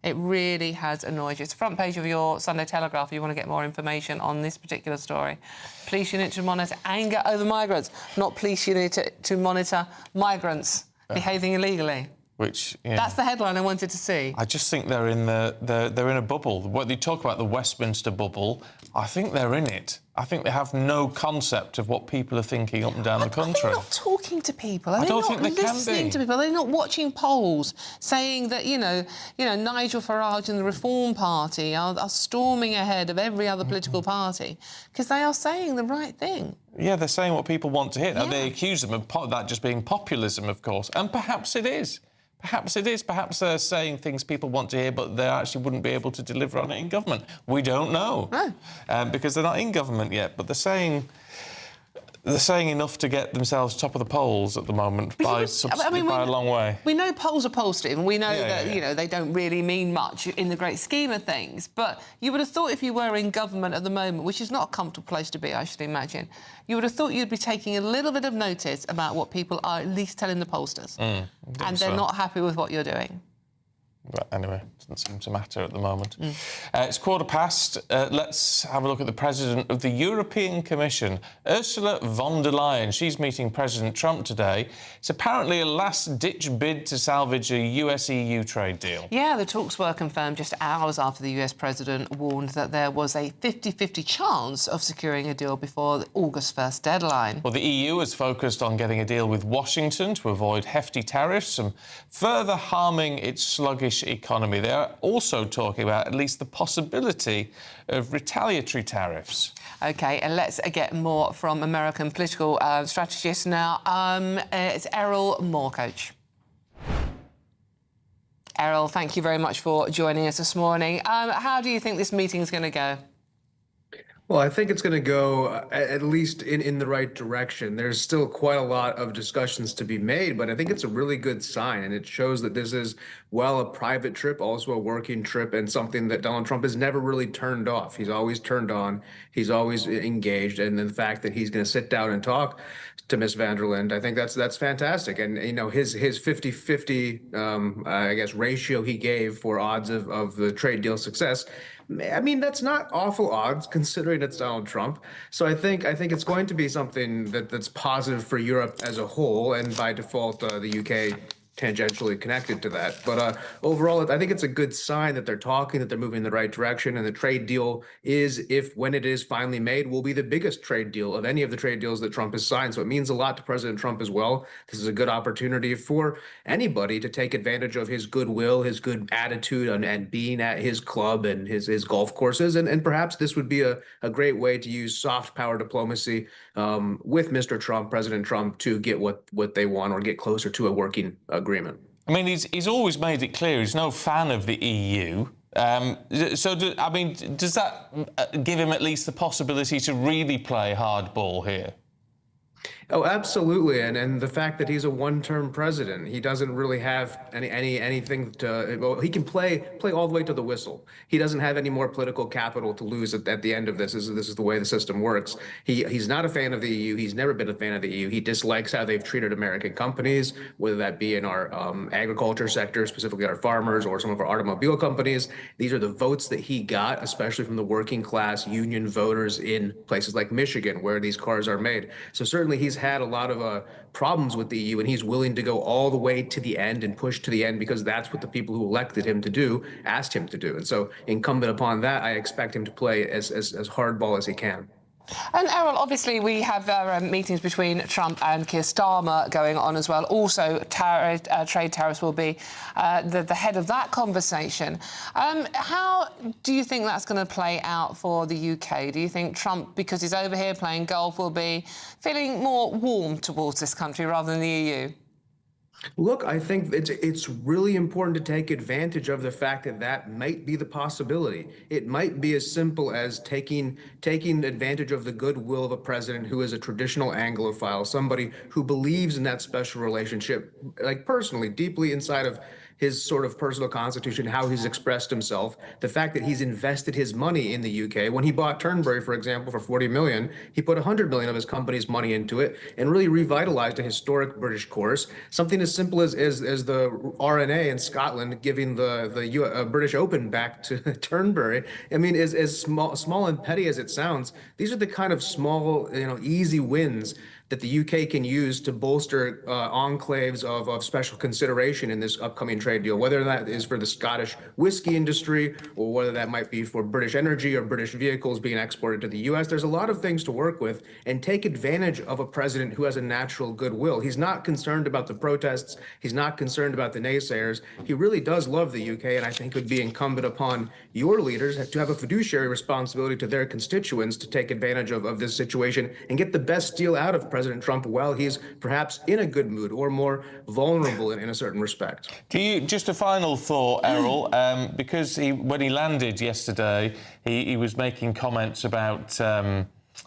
It really has annoyed you. It's the front page of your Sunday Telegraph if you want to get more information on this particular story. Police unit to monitor anger over migrants, not police unit to monitor migrants behaving illegally. Which, that's the headline I wanted to see. I just think they're in a bubble. What they talk about, the Westminster bubble, I think they're in it. I think they have no concept of what people are thinking up and down the country. They're not talking to people. I don't think they can be. Listening to people. They're not watching polls saying that, Nigel Farage and the Reform Party are storming ahead of every other political party, because they are saying the right thing. Yeah, they're saying what people want to hear. Now, they accuse them of that just being populism, of course, and perhaps it is. Perhaps it is. Perhaps they're saying things people want to hear, but they actually wouldn't be able to deliver on it in government. We don't know. No. Because they're not in government yet, but they're saying... they're saying enough to get themselves top of the polls at the moment by a long way. We know polls are polls, Steve, and we know that you know they don't really mean much in the great scheme of things. But you would have thought if you were in government at the moment, which is not a comfortable place to be, I should imagine, you would have thought you'd be taking a little bit of notice about what people are at least telling the pollsters, and they're not happy with what you're doing. But anyway, doesn't seem to matter at the moment. It's 1:15. Let's have a look at the President of the European Commission, Ursula von der Leyen. She's meeting President Trump today. It's apparently a last-ditch bid to salvage a US-EU trade deal. Yeah, the talks were confirmed just hours after the US President warned that there was a 50-50 chance of securing a deal before the August 1st deadline. Well, the EU is focused on getting a deal with Washington to avoid hefty tariffs and further harming its sluggish economy. They are also talking about at least the possibility of retaliatory tariffs. OK, and let's get more from American political strategist now. It's Errol Moorcoach. Errol, thank you very much for joining us this morning. How do you think this meeting is going to go? Well, I think it's going to go at least in the right direction. There's still quite a lot of discussions to be made, but I think it's a really good sign, and it shows that this is, well, a private trip, also a working trip, and something that Donald Trump has never really turned off. He's always turned on. He's always engaged, and the fact that he's going to sit down and talk to Ms. van der Leyen, I think that's fantastic. And you know, his 50-50, I guess, ratio he gave for odds of the trade deal success. I mean, that's not awful odds considering it's Donald Trump. So I think it's going to be something that's positive for Europe as a whole, and by default, the UK tangentially connected to that. But overall, I think it's a good sign that they're talking, that they're moving in the right direction, and the trade deal is, when it is finally made, will be the biggest trade deal of any of the trade deals that Trump has signed. So it means a lot to President Trump as well. This is a good opportunity for anybody to take advantage of his goodwill, his good attitude, and being at his club and his golf courses. And perhaps this would be a great way to use soft power diplomacy with Mr. Trump, President Trump, to get what they want or get closer to a working agreement. I mean, he's always made it clear he's no fan of the EU. Does that give him at least the possibility to really play hardball here? Oh, absolutely, and the fact that he's a one-term president, he doesn't really have anything to. Well, he can play all the way to the whistle. He doesn't have any more political capital to lose at the end of this. This is the way the system works. He's not a fan of the EU. He's never been a fan of the EU. He dislikes how they've treated American companies, whether that be in our agriculture sector, specifically our farmers, or some of our automobile companies. These are the votes that he got, especially from the working class union voters in places like Michigan, where these cars are made. So certainly he's had a lot of problems with the EU, and he's willing to go all the way to the end and push to the end because that's what the people who elected him to do asked him to do. And so incumbent upon that, I expect him to play as hardball as he can. And Errol, obviously we have meetings between Trump and Keir Starmer going on as well. Also, trade tariffs will be the head of that conversation. How do you think that's going to play out for the UK? Do you think Trump, because he's over here playing golf, will be feeling more warm towards this country rather than the EU? Look, I think it's really important to take advantage of the fact that might be the possibility. It might be as simple as taking advantage of the goodwill of a president who is a traditional Anglophile, somebody who believes in that special relationship, like personally, deeply inside of his sort of personal constitution, how he's expressed himself, the fact that he's invested his money in the UK. When he bought Turnberry, for example, for 40 million, he put 100 million of his company's money into it and really revitalized a historic British course. Something as simple as the RNA in Scotland giving the British Open back to Turnberry. I mean, as small and petty as it sounds, these are the kind of small, easy wins that the UK can use to bolster enclaves of special consideration in this upcoming trade deal, whether that is for the Scottish whiskey industry or whether that might be for British energy or British vehicles being exported to the US. There's a lot of things to work with, and take advantage of a president who has a natural goodwill. He's not concerned about the protests. He's not concerned about the naysayers. He really does love the UK, and I think it would be incumbent upon your leaders to have a fiduciary responsibility to their constituents to take advantage of this situation and get the best deal out of President Trump while he's perhaps in a good mood or more vulnerable in a certain respect. Just a final thought, Errol, because when he landed yesterday, he was making comments about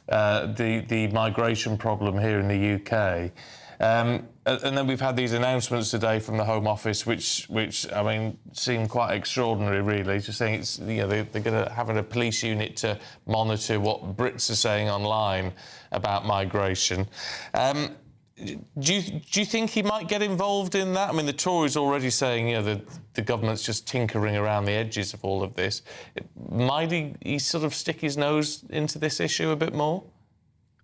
the migration problem here in the UK. And then we've had these announcements today from the Home Office, which I mean, seem quite extraordinary, really. Just saying it's, you know, they're going to have a police unit to monitor what Brits are saying online about migration. Do you think he might get involved in that? I mean, the Tories already saying, you know, the government's just tinkering around the edges of all of this. Might he sort of stick his nose into this issue a bit more?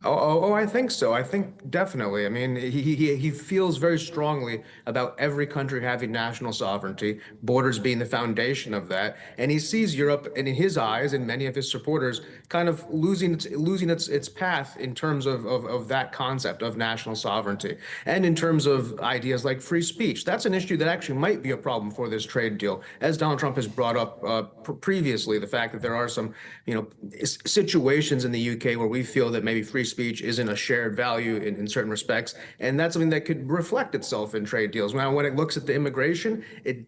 Oh, I think so. I think definitely. I mean, he feels very strongly about every country having national sovereignty, borders being the foundation of that, and he sees Europe, and in his eyes, and many of his supporters, kind of losing its path in terms of that concept of national sovereignty, and in terms of ideas like free speech. That's an issue that actually might be a problem for this trade deal, as Donald Trump has brought up previously. The fact that there are some, you know, situations in the UK where we feel that maybe free speech isn't a shared value in certain respects, and that's something that could reflect itself in trade deals. Now, when it looks at the immigration,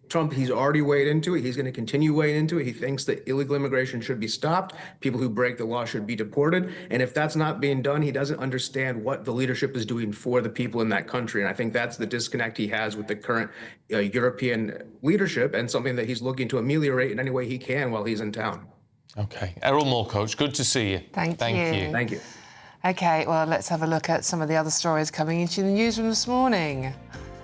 Trump, he's already weighed into it. He's going to continue weighing into it. He thinks that illegal immigration should be stopped. People who break the law should be deported. And if that's not being done, he doesn't understand what the leadership is doing for the people in that country. And I think that's the disconnect he has with the current European leadership, and something that he's looking to ameliorate in any way he can while he's in town. OK. Errol Moore, coach, good to see you. Thank you. Thank you. OK, well, let's have a look at some of the other stories coming into the newsroom this morning.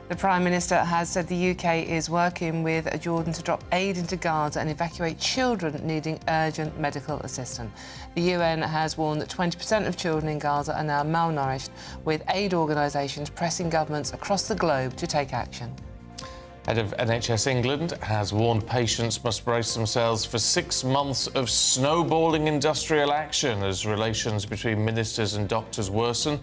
The Prime Minister has said the UK is working with Jordan to drop aid into Gaza and evacuate children needing urgent medical assistance. The UN has warned that 20% of children in Gaza are now malnourished, with aid organisations pressing governments across the globe to take action. Head of NHS England has warned patients must brace themselves for 6 months of snowballing industrial action as relations between ministers and doctors worsen.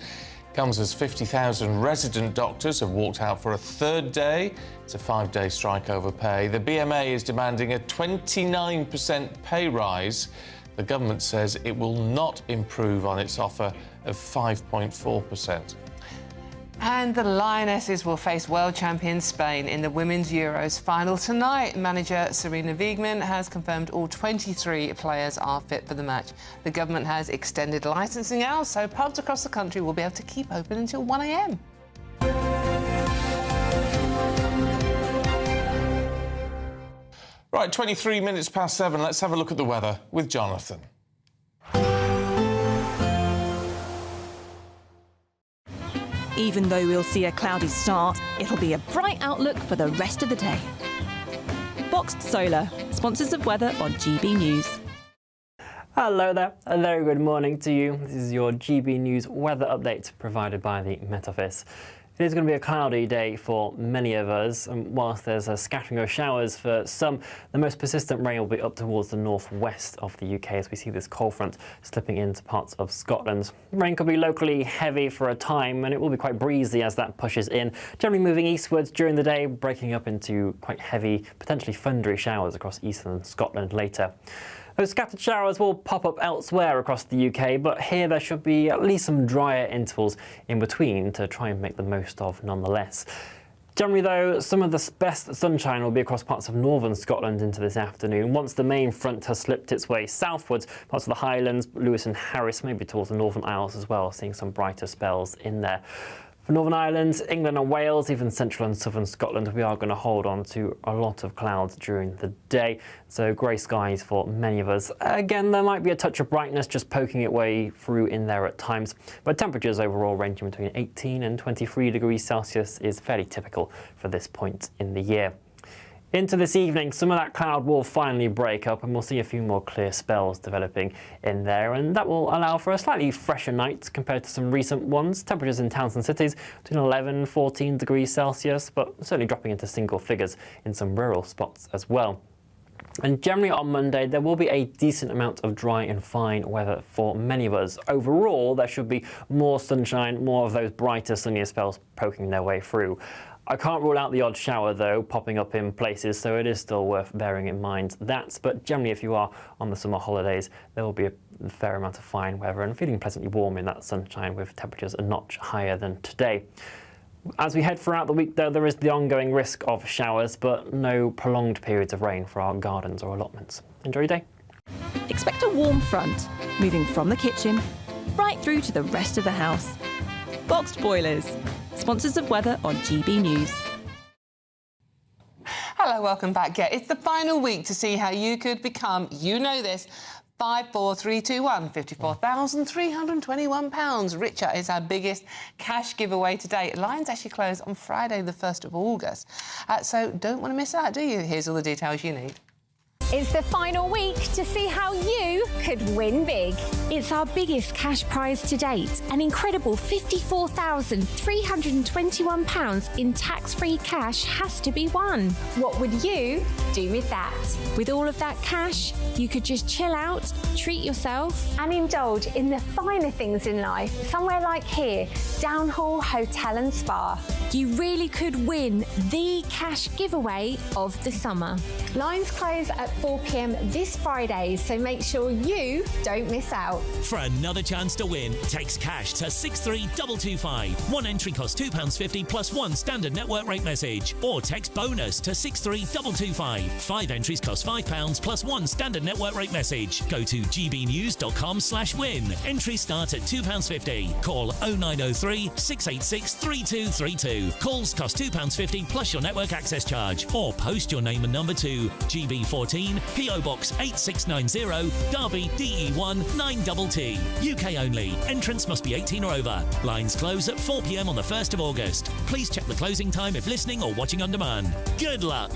Comes as 50,000 resident doctors have walked out for a third day. It's a 5-day strike over pay. The BMA is demanding a 29% pay rise. The government says it will not improve on its offer of 5.4%. And the Lionesses will face world champion Spain in the Women's Euros final tonight. Manager Sarina Wiegman has confirmed all 23 players are fit for the match. The government has extended licensing hours, so pubs across the country will be able to keep open until 1 a.m. Right, 23 minutes past 7. Let's have a look at the weather with Jonathan. Even though we'll see a cloudy start, it'll be a bright outlook for the rest of the day. Boxed Solar, sponsors of weather on GB News. Hello there, a very good morning to you. This is your GB News weather update provided by the Met Office. It is going to be a cloudy day for many of us, and whilst there's a scattering of showers for some, the most persistent rain will be up towards the northwest of the UK as we see this cold front slipping into parts of Scotland. Rain could be locally heavy for a time, and it will be quite breezy as that pushes in, generally moving eastwards during the day, breaking up into quite heavy, potentially thundery showers across eastern Scotland later. Those scattered showers will pop up elsewhere across the UK, but here there should be at least some drier intervals in between to try and make the most of nonetheless. Generally though, some of the best sunshine will be across parts of northern Scotland into this afternoon. Once the main front has slipped its way southwards, parts of the Highlands, Lewis and Harris, maybe towards the Northern Isles as well, seeing some brighter spells in there. For Northern Ireland, England and Wales, even central and southern Scotland, we are going to hold on to a lot of clouds during the day. So grey skies for many of us. Again, there might be a touch of brightness just poking its way through in there at times. But temperatures overall ranging between 18 and 23 degrees Celsius is fairly typical for this point in the year. Into this evening, some of that cloud will finally break up and we'll see a few more clear spells developing in there, and that will allow for a slightly fresher night compared to some recent ones. Temperatures in towns and cities between 11 and 14 degrees Celsius, but certainly dropping into single figures in some rural spots as well. And generally on Monday, there will be a decent amount of dry and fine weather for many of us. Overall, there should be more sunshine, more of those brighter, sunnier spells poking their way through. I can't rule out the odd shower, though, popping up in places, so it is still worth bearing in mind that. But generally, if you are on the summer holidays, there will be a fair amount of fine weather and feeling pleasantly warm in that sunshine with temperatures a notch higher than today. As we head throughout the week, though, there is the ongoing risk of showers, but no prolonged periods of rain for our gardens or allotments. Enjoy your day. Expect a warm front, moving from the kitchen right through to the rest of the house. Boxed Boilers, sponsors of weather on GB News. Hello, welcome back. Yeah, it's the final week to see how you could become, you know this, 54321, £54,321 richer is our biggest cash giveaway to date. Lines actually close on Friday, the 1st of August. So don't want to miss out, do you? Here's all the details you need. It's the final week to see how you could win big. It's our biggest cash prize to date, an incredible £54,321 in tax-free cash has to be won. What would you do with that? With all of that cash, you could just chill out, treat yourself and indulge in the finer things in life, somewhere like here, Downhall Hotel and Spa. You really could win the cash giveaway of the summer. Lines close at 4 p.m. this Friday, so make sure you don't miss out. For another chance to win, text cash to 63225. One entry costs £2.50 plus one standard network rate message. Or text bonus to 63225. 5 entries cost £5 plus one standard network rate message. Go to gbnews.com/win. Entries start at £2.50. Call 0903 686 3232. Calls cost £2.50 plus your network access charge. Or post your name and number to GB14 PO Box 8690 Derby DE1 9TT. UK only. Entrance must be 18 or over. Lines close at 4 p.m. on the 1st of August. Please check the closing time if listening or watching on demand. Good luck.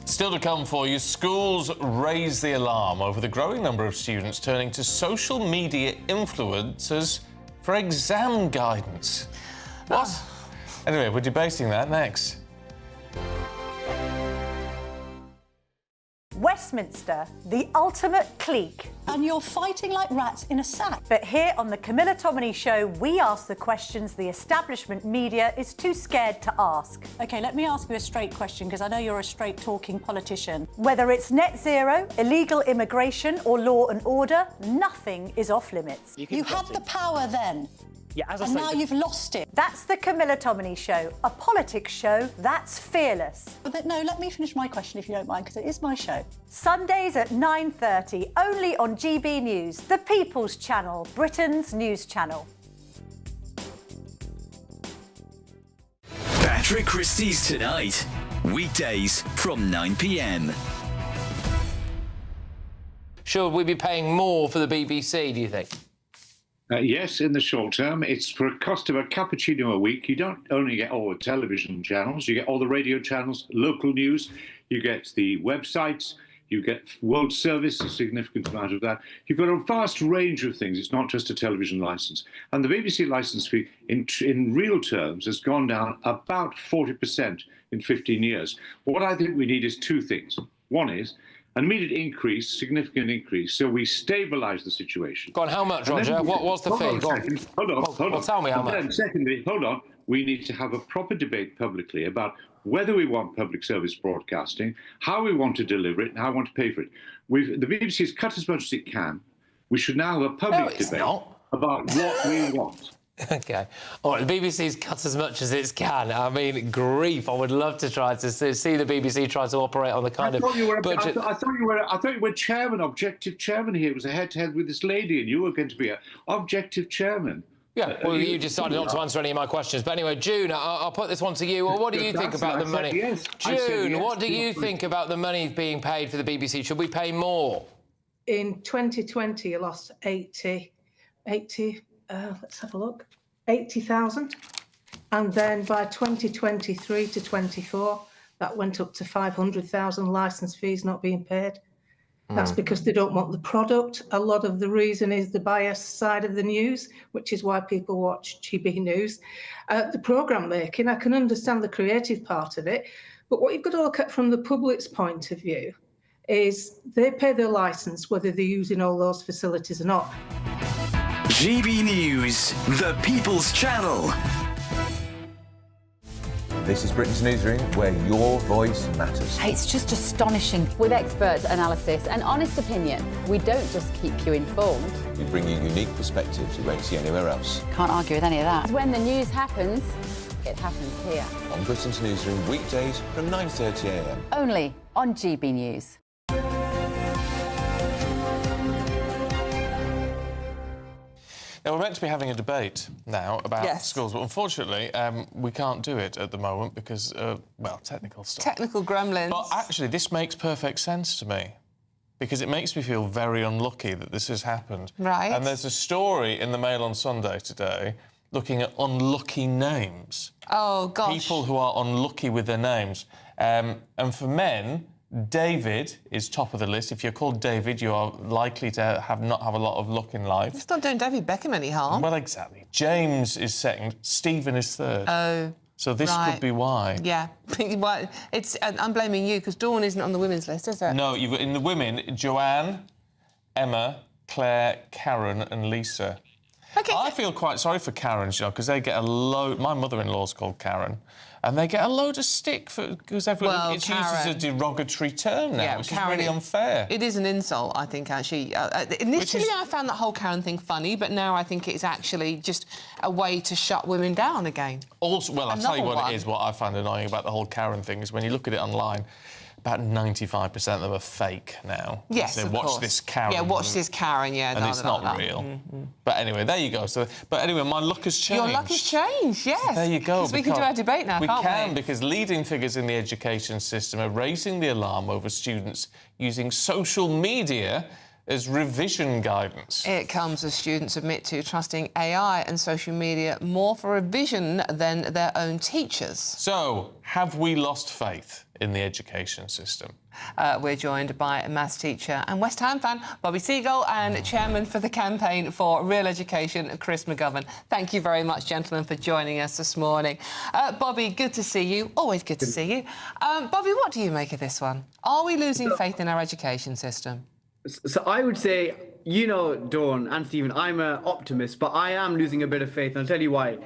Still to come for you, schools raise the alarm over the growing number of students turning to social media influencers for exam guidance. What? Anyway, we're debating that next. Westminster, the ultimate clique. And you're fighting like rats in a sack. But here on the Camila Tominey Show, we ask the questions the establishment media is too scared to ask. OK, let me ask you a straight question, because I know you're a straight-talking politician. Whether it's net zero, illegal immigration or law and order, nothing is off limits. You had the power then. Yeah, as I and say, now you've lost it. That's the Camila Tominey Show, a politics show that's fearless. But no, let me finish my question if you don't mind, because it is my show. Sundays at 9:30, only on GB News, the People's Channel, Britain's news channel. Patrick Christie's Tonight, weekdays from 9 p.m. Should we be paying more for the BBC, do you think? Yes, in the short term. It's for a cost of a cappuccino a week. You don't only get all the television channels, you get all the radio channels, local news, you get the websites, you get World Service, a significant amount of that. You've got a vast range of things. It's not just a television licence. And the BBC licence fee, in real terms, has gone down about 40% in 15 years. What I think we need is two things. One is an immediate increase, significant increase, so we stabilise the situation. Go on, how much, Roger? What's the fee? Hold on. Tell me how much. Then, secondly, hold on, we need to have a proper debate publicly about whether we want public service broadcasting, how we want to deliver it, and how we want to pay for it. The BBC has cut as much as it can. We should now have a public debate about what we want. OK. All right, the BBC's cut as much as it can. I mean, grief. I would love to try to see the BBC try to operate on the kind of budget. I thought you were chairman, objective chairman here. It was a head-to-head with this lady, and you were going to be an objective chairman. Yeah, well, you decided not to answer any of my questions. But anyway, June, I'll put this one to you. Well, what do you think about the money? Yes. June, what do you think about the money being paid for the BBC? Should we pay more? In 2020, you lost 80, let's have a look, 80,000. And then by 2023 to 24, that went up to 500,000 licence fees not being paid. That's because they don't want the product. A lot of the reason is the biased side of the news, which is why people watch GB News. The programme making, I can understand the creative part of it, but what you've got to look at from the public's point of view is they pay their licence whether they're using all those facilities or not. GB News, the People's Channel. This is Britain's Newsroom, where your voice matters. It's just astonishing. With expert analysis and honest opinion, we don't just keep you informed. We bring you unique perspectives you won't see anywhere else. Can't argue with any of that. When the news happens, it happens here. On Britain's Newsroom, weekdays from 9:30 a.m. Only on GB News. Yeah, we're meant to be having a debate now about Yes. schools, but unfortunately, we can't do it at the moment because, well, technical stuff. Technical gremlins. But actually, this makes perfect sense to me because it makes me feel very unlucky that this has happened. Right. And there's a story in the Mail on Sunday today looking at unlucky names. Oh, gosh. People who are unlucky with their names. And for men, David is top of the list. If you're called David, you are likely to not have a lot of luck in life. It's not doing David Beckham any harm. Well, exactly. James is second. Stephen is third. Oh, so this right. could be why. Yeah. Well, I'm blaming you because Dawn isn't on the women's list, is it? No, you've got in the women, Joanne, Emma, Claire, Karen and Lisa. Okay. I feel quite sorry for Karen, you know, because they get a load... My mother-in-law's called Karen. And they get a load of stick because everyone... Well, it's used as a derogatory term now, which Karen, is really unfair. It is an insult, I think, actually. Initially, I found that whole Karen thing funny, but now I think it's actually just a way to shut women down again. Also, well, I'll tell you what it is, what I find annoying about the whole Karen thing is when you look at it online, about 95% of them are fake now. Yes, so of watch course. this Karen. Yeah, watch this Karen, yeah. And it's not real. Mm-hmm. But anyway, there you go. So, but anyway, my luck has changed. Your luck has changed, yes. So there you go. Because we can do our debate now, can't we? We can, because leading figures in the education system are raising the alarm over students using social media as revision guidance. It comes as students admit to trusting AI and social media more for revision than their own teachers. So, have we lost faith in the education system? We're joined by a maths teacher and West Ham fan, Bobby Seagull, and chairman for the campaign for Real Education, Chris McGovern. Thank you very much, gentlemen, for joining us this morning. Bobby, good to see you. Always good to see you. Bobby, what do you make of this one? Are we losing faith in our education system? So I would say, you know, Dawn and Stephen, I'm an optimist, but I am losing a bit of faith, and I'll tell you why.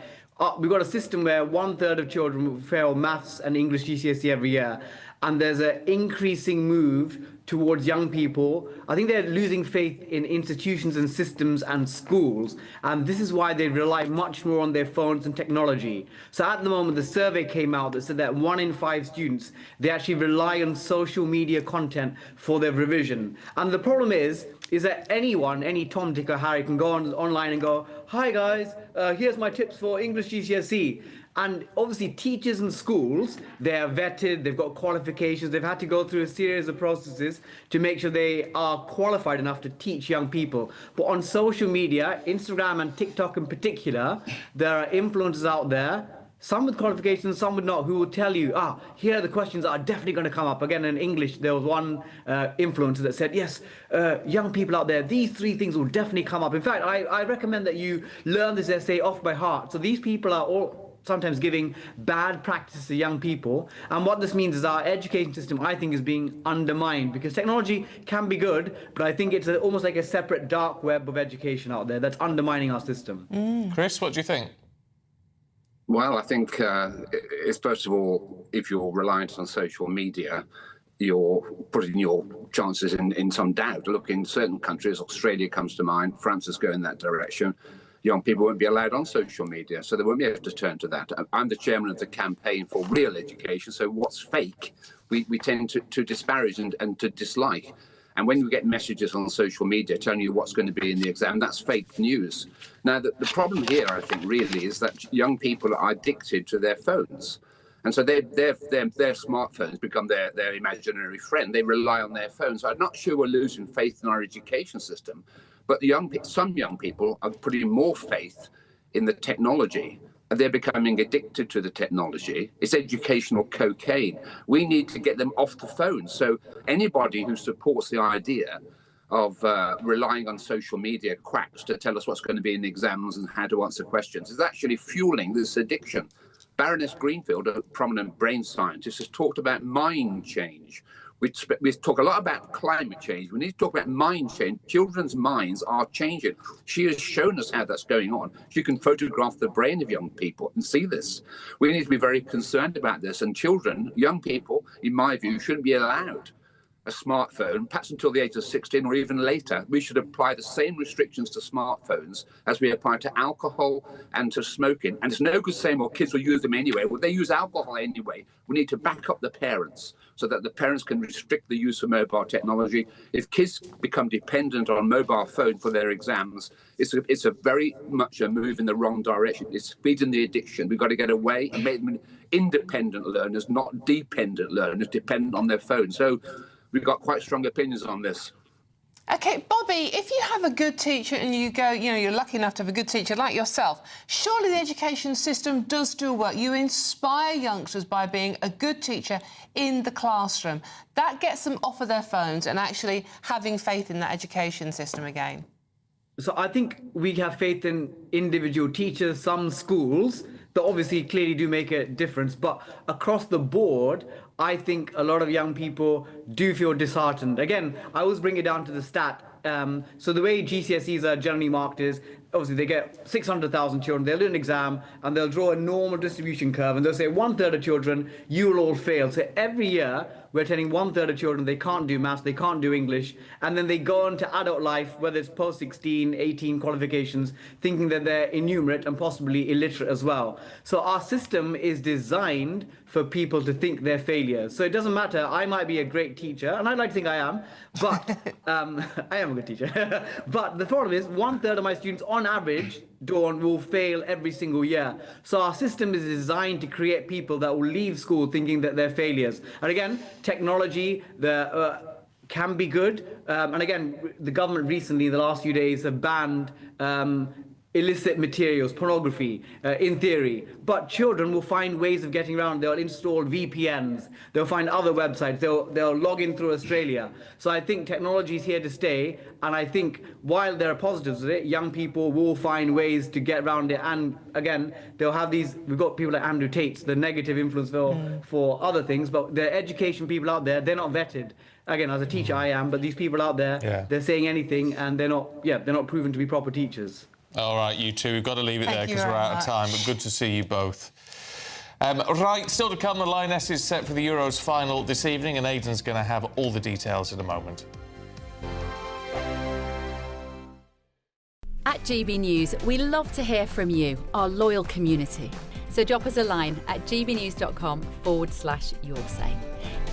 We've got a system where 1/3 of children fail maths and English GCSE every year, and there's an increasing move towards young people. I think they're losing faith in institutions and systems and schools, and this is why they rely much more on their phones and technology. So at the moment, the survey came out that said that 1 in 5 students, they actually rely on social media content for their revision. And the problem is that anyone, any Tom, Dick or Harry can go online and go, "Hi guys, here's my tips for English GCSE." And obviously teachers and schools, they're vetted, they've got qualifications, they've had to go through a series of processes to make sure they are qualified enough to teach young people. But on social media, Instagram and TikTok in particular, there are influencers out there, some with qualifications, some with not, who will tell you, here are the questions that are definitely going to come up. Again, in English, there was one influencer that said, yes, young people out there, these 3 things will definitely come up. In fact, I recommend that you learn this essay off by heart. So these people are all sometimes giving bad practices to young people. And what this means is our education system, I think, is being undermined, because technology can be good, but I think it's almost like a separate dark web of education out there that's undermining our system. Chris, what do you think? Well, I think it's, first of all, if you're reliant on social media, you're putting your chances in some doubt. Look, in certain countries, Australia comes to mind, France is going that direction. Young people won't be allowed on social media, so they won't be able to turn to that. I'm the chairman of the campaign for real education, so what's fake, we tend to disparage and to dislike. And when you get messages on social media telling you what's going to be in the exam, that's fake news. Now, the problem here, I think, really, is that young people are addicted to their phones. And so their smartphones become their imaginary friend. They rely on their phones. So I'm not sure we're losing faith in our education system. But some young people are putting more faith in the technology, and they're becoming addicted to the technology. It's educational cocaine. We need to get them off the phone. So anybody who supports the idea of relying on social media quacks to tell us what's going to be in the exams and how to answer questions is actually fueling this addiction. Baroness Greenfield, a prominent brain scientist, has talked about mind change. We talk a lot about climate change. We need to talk about mind change. Children's minds are changing. She has shown us how that's going on. She can photograph the brain of young people and see this. We need to be very concerned about this. And children, young people, in my view, shouldn't be allowed a smartphone, perhaps until the age of 16 or even later. We should apply the same restrictions to smartphones as we apply to alcohol and to smoking. And it's no good saying, well, kids will use them anyway. Well, they use alcohol anyway. We need to back up the parents so that the parents can restrict the use of mobile technology. If kids become dependent on mobile phone for their exams, it's a very much a move in the wrong direction. It's feeding the addiction. We've got to get away and make them independent learners, not dependent learners, dependent on their phone. So we've got quite strong opinions on this. OK, Bobby, if you have a good teacher and you go, you know, you're lucky enough to have a good teacher like yourself, surely the education system does do work. You inspire youngsters by being a good teacher in the classroom. That gets them off of their phones and actually having faith in that education system again. So I think we have faith in individual teachers, some schools that obviously clearly do make a difference, but across the board, I think a lot of young people do feel disheartened. Again, I always bring it down to the stat. So the way GCSEs are generally marked is, obviously they get 600,000 children, they'll do an exam and they'll draw a normal distribution curve and they'll say 1/3 of children, you will all fail. So every year we're telling 1/3 of children they can't do maths, they can't do English, and then they go on to adult life, whether it's post 16, 18 qualifications, thinking that they're innumerate and possibly illiterate as well. So our system is designed for people to think they're failures. So it doesn't matter, I might be a great teacher, and I'd like to think I am, but I am a good teacher. But the problem is 1/3 of my students on average, Dawn, will fail every single year. So our system is designed to create people that will leave school thinking that they're failures. And again, technology can be good. And again, the government recently, in the last few days, have banned illicit materials, pornography, in theory. But children will find ways of getting around. They'll install VPNs. They'll find other websites. They'll log in through Australia. So I think technology is here to stay. And I think while there are positives with it, young people will find ways to get around it. And again, they'll have these, we've got people like Andrew Tate's, the negative influence for other things. But the education people out there, they're not vetted. Again, as a teacher, I am. But these people out there, they're saying anything and they're not proven to be proper teachers. All right, you two, we've got to leave it there because we're out of time, but good to see you both. Right, still to come, the Lionesses set for the Euros final this evening, and Aidan's going to have all the details in a moment. At GB News, we love to hear from you, our loyal community. So drop us a line at gbnews.com/yoursay.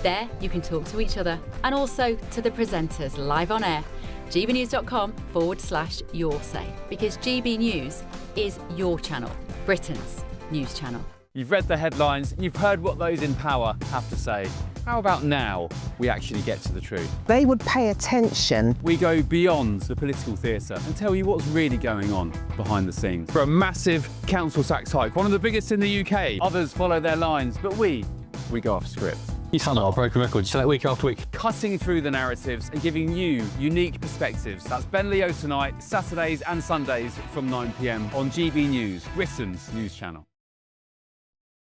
There you can talk to each other and also to the presenters live on air. gbnews.com/yoursay, because GB News is your channel, Britain's news channel. You've read the headlines, you've heard what those in power have to say. How about now we actually get to the truth? They would pay attention. We go beyond the political theatre and tell you what's really going on behind the scenes. For a massive council tax hike, one of the biggest in the UK. Others follow their lines, but we go off script. You sound like a broken record. You say that week after week. Cutting through the narratives and giving you unique perspectives. That's Ben Leo tonight, Saturdays and Sundays from 9 p.m. on GB News, Britain's news channel.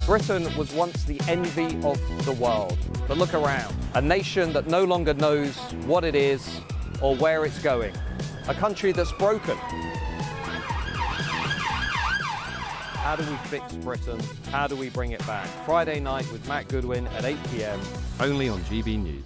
Britain was once the envy of the world. But look around. A nation that no longer knows what it is or where it's going. A country that's broken. How do we fix Britain? How do we bring it back? Friday night with Matt Goodwin at 8 p.m. only on GB News.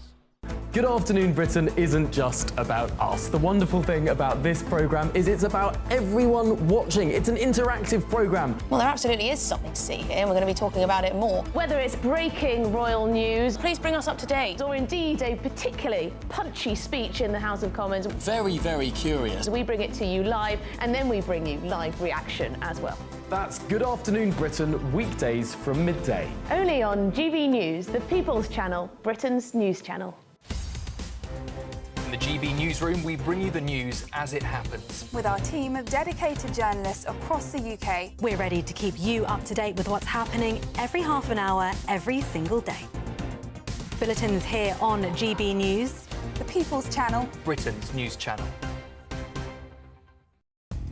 Good Afternoon Britain isn't just about us. The wonderful thing about this programme is it's about everyone watching. It's an interactive programme. Well, there absolutely is something to see here, and we're going to be talking about it more. Whether it's breaking royal news, please bring us up to date, or indeed a particularly punchy speech in the House of Commons. Very, very curious. We bring it to you live, and then we bring you live reaction as well. That's Good Afternoon Britain, weekdays from midday. Only on GB News, the People's Channel, Britain's news channel. In the GB Newsroom, we bring you the news as it happens. With our team of dedicated journalists across the UK, we're ready to keep you up to date with what's happening every half an hour, every single day. Bulletins here on GB News, the People's Channel, Britain's news channel.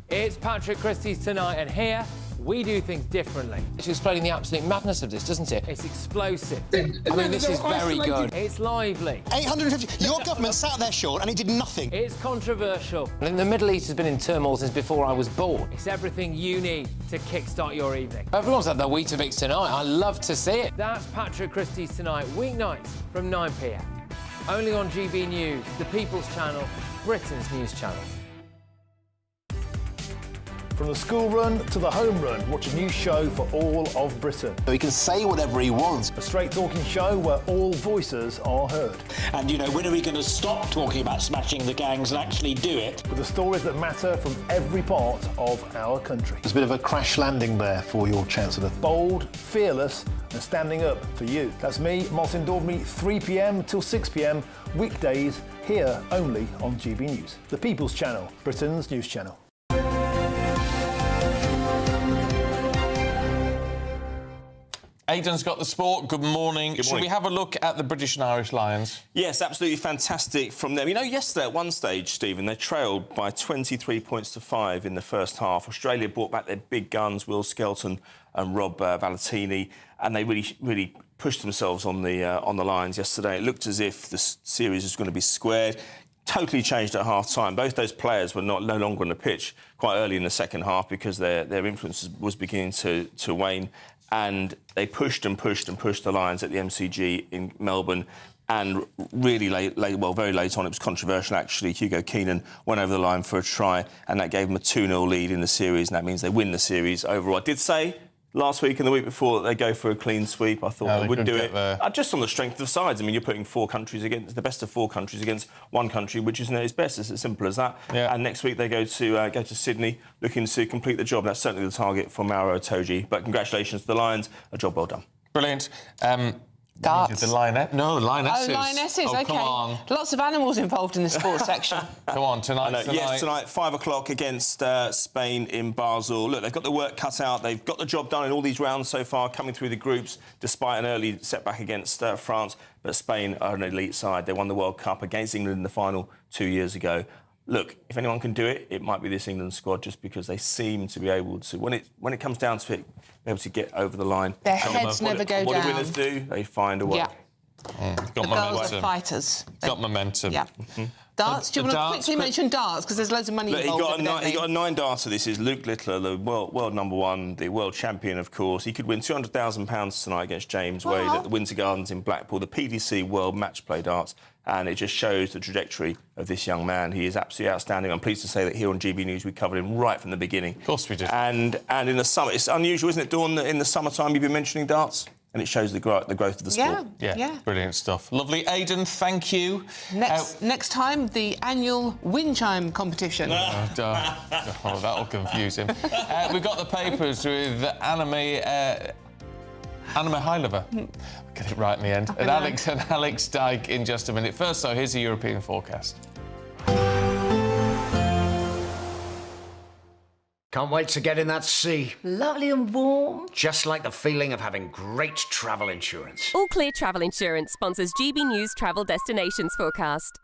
It's Patrick Christie's Tonight, and here we do things differently. It's explaining the absolute madness of this, doesn't it? It's explosive. I mean, this is very good. It's lively. 850. Your government sat there, Sean, and it did nothing. It's controversial. And the Middle East has been in turmoil since before I was born. It's everything you need to kickstart your evening. Everyone's had their Weetabix tonight. I love to see it. That's Patrick Christie's Tonight, weeknights from 9 p.m. only on GB News, the People's Channel, Britain's news channel. From the school run to the home run, watch a new show for all of Britain. He can say whatever he wants. A straight-talking show where all voices are heard. And, you know, when are we going to stop talking about smashing the gangs and actually do it? With the stories that matter from every part of our country. There's a bit of a crash landing there for your Chancellor. Bold, fearless and standing up for you. That's me, Martin Daubney, 3 p.m. till 6 p.m, weekdays, here only on GB News. The People's Channel, Britain's news channel. Aidan's got the sport. Good morning. Should we have a look at the British and Irish Lions? Yes, absolutely fantastic from them. You know, yesterday at one stage, Stephen, they trailed by 23 points to 5 in the first half. Australia brought back their big guns, Will Skelton and Rob Valentini, and they really pushed themselves on the Lions yesterday. It looked as if the series was going to be squared. Totally changed at half-time. Both those players were no longer on the pitch quite early in the second half because their influence was beginning to wane. And they pushed and pushed and pushed the Lions at the MCG in Melbourne. And really very late on, it was controversial, actually. Hugo Keenan went over the line for a try, and that gave them a 2-0 lead in the series, and that means they win the series overall. I did say last week and the week before that they go for a clean sweep. I thought they would do it. Just on the strength of the sides. I mean, you're putting 4 countries against the best of 4 countries against one country, which isn't its best. It's as simple as that. Yeah. And next week they go to Sydney, looking to complete the job. That's certainly the target for Mauro Itoje. But congratulations to the Lions. A job well done. Brilliant. Darts. The Lionesses. No, Lionesses. Oh, Lionesses, oh, OK. Come on. Lots of animals involved in the sports section. Come on, tonight. Yes, tonight, 5 o'clock against Spain in Basel. Look, they've got the work cut out. They've got the job done in all these rounds so far, coming through the groups, despite an early setback against France. But Spain are an elite side. They won the World Cup against England in the final 2 years ago. Look, if anyone can do it, it might be this England squad, just because they seem to be able to, when it comes down to it, be able to get over the line. Their heads never go down. What do winners do? They find a way. Yeah. Got the momentum. girls are fighters. Got momentum. Yeah. Darts? Do you want to quickly mention darts? Because there's loads of money involved. He got a 9-darter. This is Luke Littler, the world number 1, the world champion, of course. He could win £200,000 tonight against James Wade at the Winter Gardens in Blackpool, the PDC World Match Play Darts. And it just shows the trajectory of this young man. He is absolutely outstanding. I'm pleased to say that here on GB News we covered him right from the beginning. Of course we did. And in the summer, it's unusual, isn't it, Dawn, that in the summertime you've been mentioning darts? And it shows the growth of the sport. Yeah. Brilliant stuff. Lovely. Aidan, thank you. Next time, the annual Windchime competition. That'll confuse him. We've got the papers with Anna Highleva. Get it right in the end. And Alex Dyke in just a minute. First, though, here's the European forecast. Can't wait to get in that sea. Lovely and warm. Just like the feeling of having great travel insurance. All Clear Travel Insurance sponsors GB News Travel Destinations Forecast.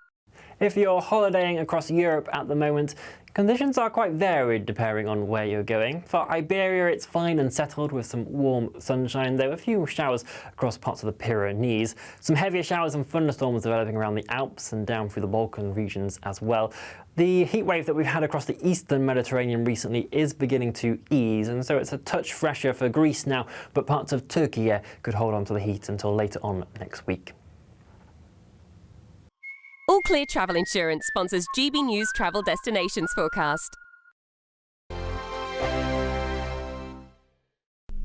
If you're holidaying across Europe at the moment, conditions are quite varied depending on where you're going. For Iberia, it's fine and settled with some warm sunshine. There were a few showers across parts of the Pyrenees. Some heavier showers and thunderstorms developing around the Alps and down through the Balkan regions as well. The heat wave that we've had across the eastern Mediterranean recently is beginning to ease, and so it's a touch fresher for Greece now, but parts of Turkey could hold on to the heat until later on next week. All Clear Travel Insurance sponsors GB News Travel Destinations Forecast.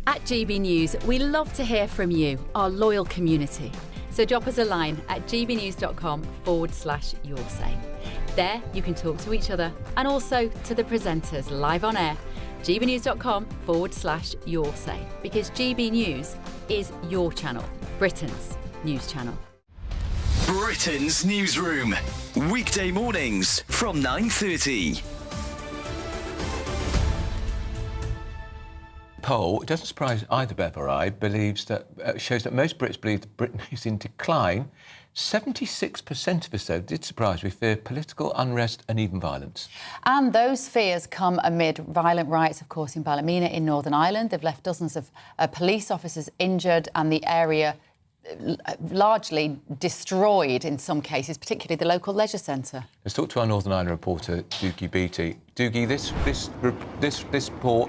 At GB News, we love to hear from you, our loyal community. So drop us a line at gbnews.com/yoursay. There you can talk to each other and also to the presenters live on air. gbnews.com/yoursay, because GB News is your channel, Britain's news channel. Britain's Newsroom, weekday mornings from 9:30. Poll, it doesn't surprise either Bev or I, shows that most Brits believe that Britain is in decline. 76% of us, though, did surprise. We fear political unrest and even violence. And those fears come amid violent riots, of course, in Ballymena in Northern Ireland. They've left dozens of police officers injured and the area largely destroyed in some cases, particularly the local leisure centre. Let's talk to our Northern Ireland reporter, Doogie Beattie. Doogie, this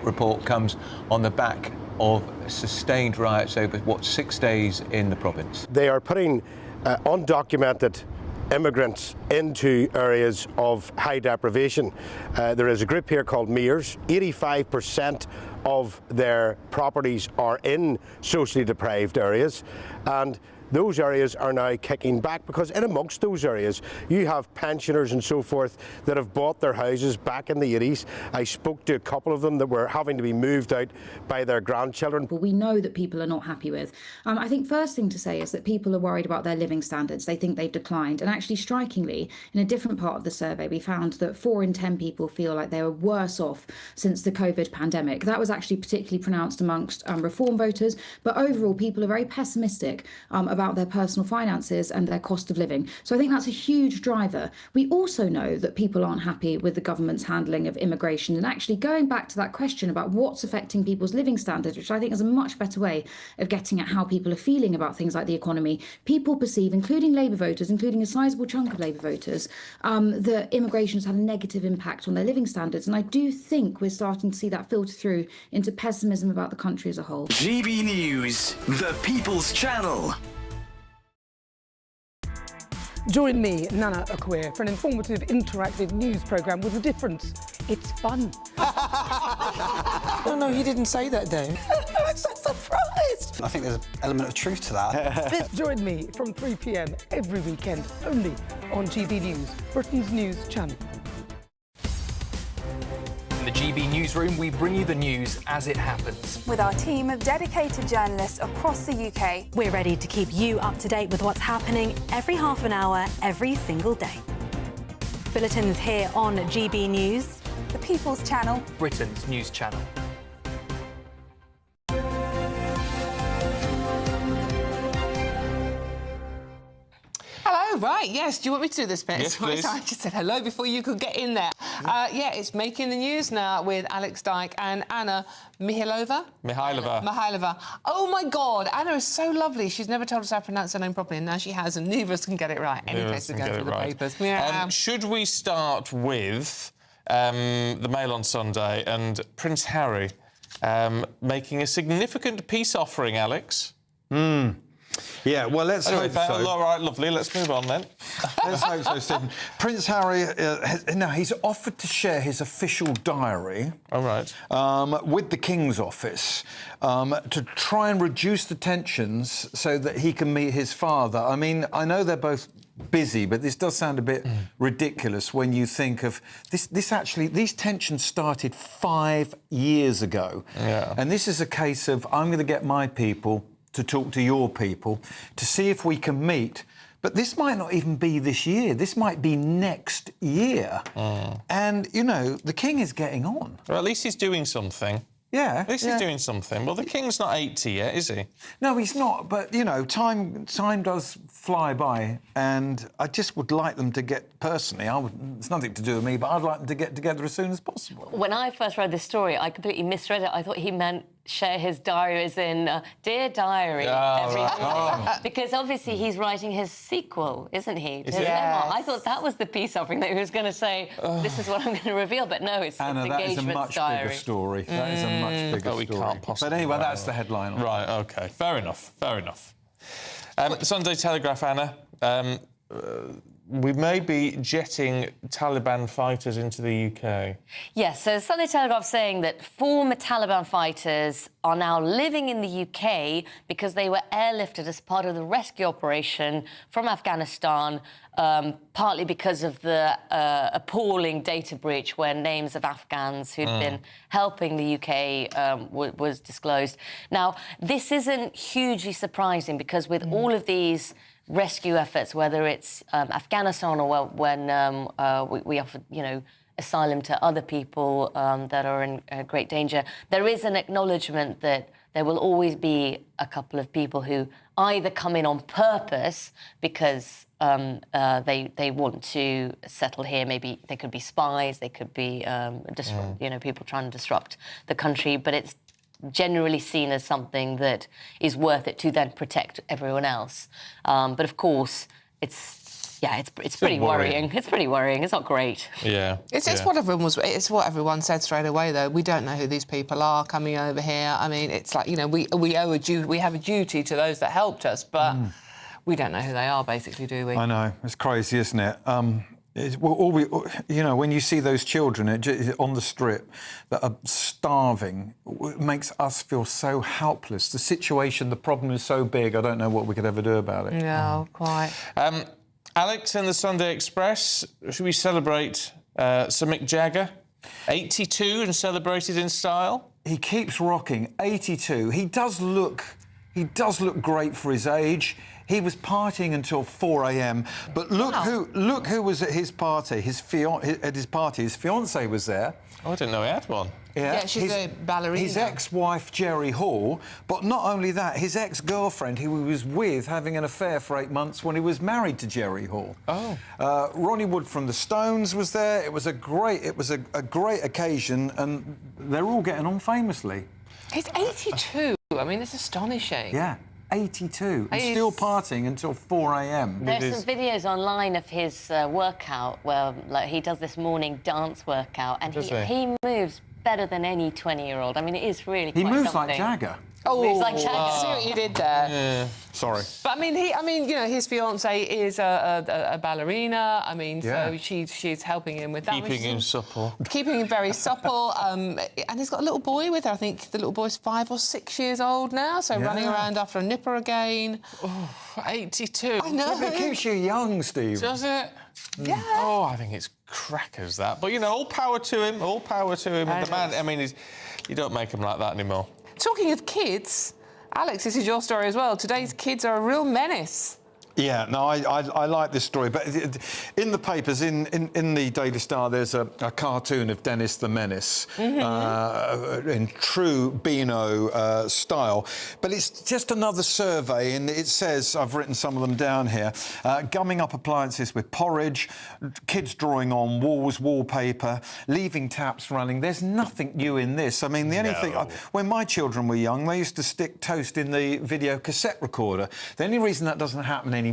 report comes on the back of sustained riots over, 6 days in the province? They are putting undocumented immigrants into areas of high deprivation. There is a group here called MERS. 85% of their properties are in socially deprived areas, and those areas are now kicking back because in amongst those areas you have pensioners and so forth that have bought their houses back in the 80s. I spoke to a couple of them that were having to be moved out by their grandchildren. We know that people are not happy with. I think first thing to say is that people are worried about their living standards. They think they've declined. And actually, strikingly, in a different part of the survey, we found that 4 in 10 people feel like they were worse off since the COVID pandemic. That was actually particularly pronounced amongst reform voters. But overall, people are very pessimistic about their personal finances and their cost of living. So I think that's a huge driver. We also know that people aren't happy with the government's handling of immigration. And actually, going back to that question about what's affecting people's living standards, which I think is a much better way of getting at how people are feeling about things like the economy, people perceive, including Labour voters, including a sizable chunk of Labour voters, that immigration has had a negative impact on their living standards. And I do think we're starting to see that filter through into pessimism about the country as a whole. GB News, the People's Channel. Join me, Nana Akwe, for an informative, interactive news programme with a difference. It's fun. No, he didn't say that, Dave. I'm so surprised. I think there's an element of truth to that. Join me from 3 p.m. every weekend, only on GB News, Britain's news channel. In the GB Newsroom, we bring you the news as it happens. With our team of dedicated journalists across the UK. We're ready to keep you up to date with what's happening every half an hour, every single day. Bulletins here on GB News, the People's Channel, Britain's news channel. Hello, right, yes. Do you want me to do this bit? Yes, please. I just said hello before you could get in there. Yeah, it's Making the News now with Alex Dyke and Anna Mihailova. Oh, my God, Anna is so lovely. She's never told us how to pronounce her name properly, and now she has, and neither of us can get it right. Any case, we go through the papers. Should we start with the Mail on Sunday and Prince Harry making a significant peace offering, Alex? Yeah, well, let's hope so. All right, lovely. Let's move on then. Let's hope so, Stephen. Prince Harry, he's offered to share his official diary with the King's office to try and reduce the tensions so that he can meet his father. I mean, I know they're both busy, but this does sound a bit ridiculous when you think of this actually, these tensions started 5 years ago. Yeah. And this is a case of, I'm going to get my people to talk to your people to see if we can meet. But this might not even be this year. This might be next year. And, you know, the King is getting on. Well, at least he's doing something. Yeah. At least he's doing something. Well, the King's not 80 yet, is he? No, he's not. But, you know, time does fly by, and I just would like them to get, personally, it's nothing to do with me, but I'd like them to get together as soon as possible. When I first read this story, I completely misread it. I thought he meant share his diary as in Dear Diary every morning. Because obviously he's writing his sequel, isn't he? To his memoir. I thought that was the peace offering, that he was going to say, this is what I'm going to reveal, but no, it's Anna, that is a much bigger story. That is a much bigger story. We can't possibly. But anyway, that's the headline. Right, OK. Fair enough. Sunday Telegraph, Anna. We may be jetting Taliban fighters into the UK. Yes, so Sunday Telegraph saying that former Taliban fighters are now living in the UK because they were airlifted as part of the rescue operation from Afghanistan, partly because of the appalling data breach where names of Afghans who'd been helping the UK was disclosed. Now, this isn't hugely surprising because with all of these rescue efforts, whether it's Afghanistan or when we offer, asylum to other people that are in great danger, there is an acknowledgement that there will always be a couple of people who either come in on purpose because they want to settle here. Maybe they could be spies, they could be people trying to disrupt the country, but it's generally seen as something that is worth it to then protect everyone else. But of course, it's pretty worrying. It's pretty worrying. It's not great. Yeah. It's what everyone said straight away, though. We don't know who these people are coming over here. I mean, it's like, we have a duty to those that helped us, but We don't know who they are, basically, do we? I know. It's crazy, isn't it? You know, when you see those children on the strip that are starving, it makes us feel so helpless. The situation, the problem is so big, I don't know what we could ever do about it. No, quite. Alex in the Sunday Express, should we celebrate Sir Mick Jagger? 82 and celebrated in style? He keeps rocking. 82. He does look great for his age. He was partying until 4 a.m. But look who was at his party. His fiancée was there. Oh, I didn't know he had one. Yeah, she's a ballerina. His ex-wife, Jerry Hall, but not only that, his ex-girlfriend, who he was with, having an affair for 8 months when he was married to Jerry Hall. Oh. Ronnie Wood from the Stones was there. It was a great occasion, and they're all getting on famously. He's 82. I mean, it's astonishing. Yeah. 82 and still partying until 4 a.m. There's some videos online of his workout where he does this morning dance workout, and he moves better than any 20-year-old. I mean, it is really quite moves something. like Jagger. Oh, moves like Jagger. I see what you did there. Yeah. Sorry. But I mean, you know, his fiancée is a ballerina. I mean, yeah. so she's helping him with that. Keeping him supple. Keeping him very supple. And he's got a little boy with her. I think the little boy's 5 or 6 years old now, so running around after a nipper again. Oh, 82. I know. Yeah, but it keeps you young, Steve. Does it? Yeah. Oh, I think it's crackers, that. But, you know, all power to him. All power to him. And the man, I mean, you don't make him like that anymore. Talking of kids, Alex, this is your story as well. Today's kids are a real menace. Yeah, no, I like this story, but in the papers, in the Daily Star, there's a cartoon of Dennis the Menace in true Beano style. But it's just another survey, and it says, I've written some of them down here, gumming up appliances with porridge, kids drawing on walls, wallpaper, leaving taps running. There's nothing new in this. I mean, when my children were young, they used to stick toast in the video cassette recorder. The only reason that doesn't happen anymore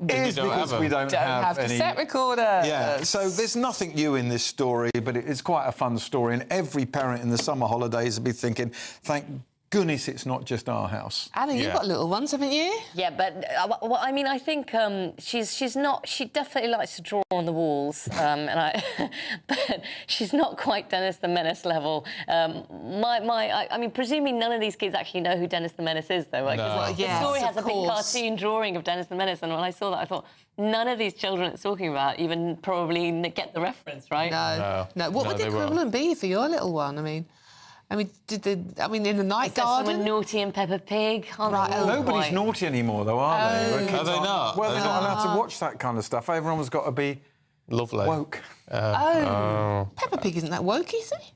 is because we don't have any cassette recorder. Yeah, so there's nothing new in this story, but it's quite a fun story, and every parent in the summer holidays will be thinking, thank goodness it's not just our house. Anna, you've got little ones, haven't you? Yeah, but well, I mean, I think she's not. She definitely likes to draw on the walls, but she's not quite Dennis the Menace level. I mean, presuming none of these kids actually know who Dennis the Menace is, though. Right? No. The story has a big cartoon drawing of Dennis the Menace, and when I saw that, I thought, none of these children it's talking about even probably get the reference, right? No. What would the equivalent be for your little one? I mean, in the night garden? Someone naughty and Peppa Pig. Nobody's naughty anymore, though, are they? Are they not? Well, they're not allowed to watch that kind of stuff. Everyone's got to be woke. Peppa Pig isn't that woke, is he?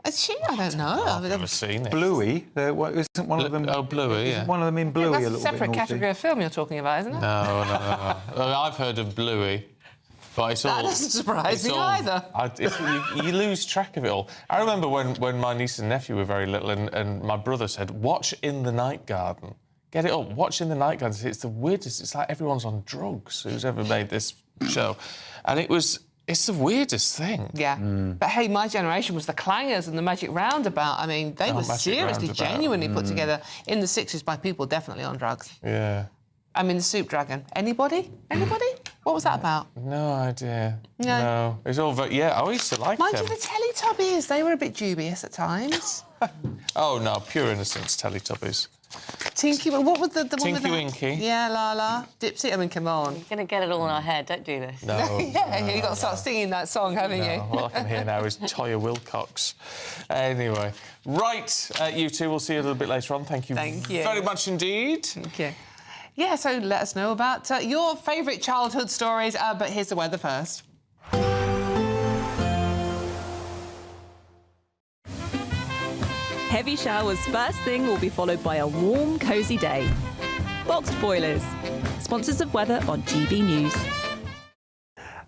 Is she? I don't know. I've never seen it. Bluey, isn't one of them? Oh, Bluey, yeah. One of them in Bluey that's a little bit separate category of film you're talking about, isn't it? No. I've heard of Bluey. But it's that doesn't surprise me either. You lose track of it all. I remember when my niece and nephew were very little and my brother said, watch In the Night Garden. Get it up, watch In the Night Garden. It's the weirdest. It's like everyone's on drugs who's ever made this show. And it's the weirdest thing. Yeah. But hey, my generation was the Clangers and the Magic Roundabout. I mean, they were seriously, genuinely put together in the 60s by people definitely on drugs. Yeah. I mean, the Soup Dragon. Anybody? What was that about? No idea. No. It's all very... Yeah, I used to like them. Mind you, the Teletubbies, they were a bit dubious at times. Oh, no, pure innocence, Teletubbies. Tinky... What was the one Tinky with the... Winky. Yeah, Lala. Dipsy. I mean, come on. You're going to get it all in our head. Don't do this. No. Yeah, you've got to start singing that song, haven't you? All I can hear now is Toya Wilcox. Anyway. Right, you two, we'll see you a little bit later on. Thank you very much indeed. Thank you. Yeah, so let us know about your favourite childhood stories, but here's the weather first. Heavy showers first thing will be followed by a warm, cosy day. Boxed Boilers, sponsors of weather on GB News.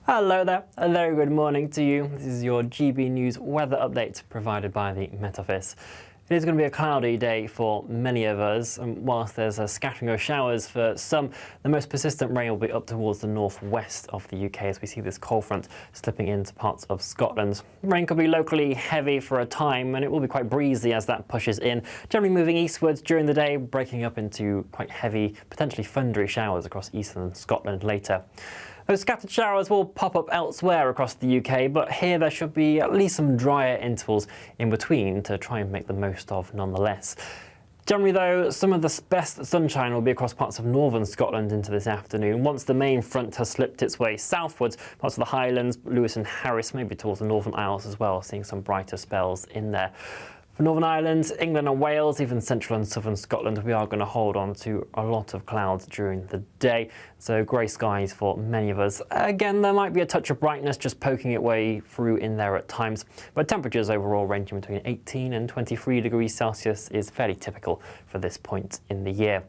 Hello there, a very good morning to you. This is your GB News weather update provided by the Met Office. It is going to be a cloudy day for many of us, and whilst there's a scattering of showers for some, the most persistent rain will be up towards the northwest of the UK as we see this cold front slipping into parts of Scotland. Rain could be locally heavy for a time, and it will be quite breezy as that pushes in, generally moving eastwards during the day, breaking up into quite heavy, potentially thundery showers across eastern Scotland later. Those scattered showers will pop up elsewhere across the UK, but here there should be at least some drier intervals in between to try and make the most of nonetheless. Generally though, some of the best sunshine will be across parts of northern Scotland into this afternoon. Once the main front has slipped its way southwards, parts of the Highlands, Lewis and Harris, maybe towards the Northern Isles as well, seeing some brighter spells in there. For Northern Ireland, England and Wales, even central and southern Scotland, we are going to hold on to a lot of clouds during the day. So grey skies for many of us. Again, there might be a touch of brightness just poking its way through in there at times, but temperatures overall ranging between 18 and 23 degrees Celsius is fairly typical for this point in the year.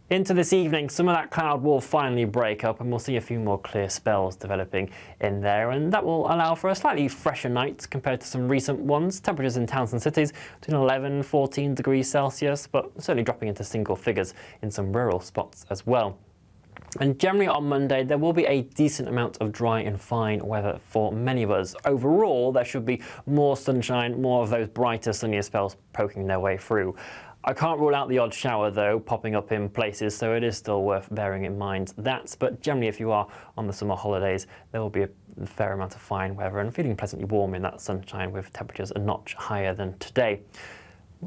Into this evening, some of that cloud will finally break up and we'll see a few more clear spells developing in there, and that will allow for a slightly fresher night compared to some recent ones. Temperatures in towns and cities between 11 and 14 degrees Celsius, but certainly dropping into single figures in some rural spots as well. And generally on Monday, there will be a decent amount of dry and fine weather for many of us. Overall, there should be more sunshine, more of those brighter, sunnier spells poking their way through. I can't rule out the odd shower, though, popping up in places, so it is still worth bearing in mind that. But generally, if you are on the summer holidays, there will be a fair amount of fine weather and feeling pleasantly warm in that sunshine with temperatures a notch higher than today.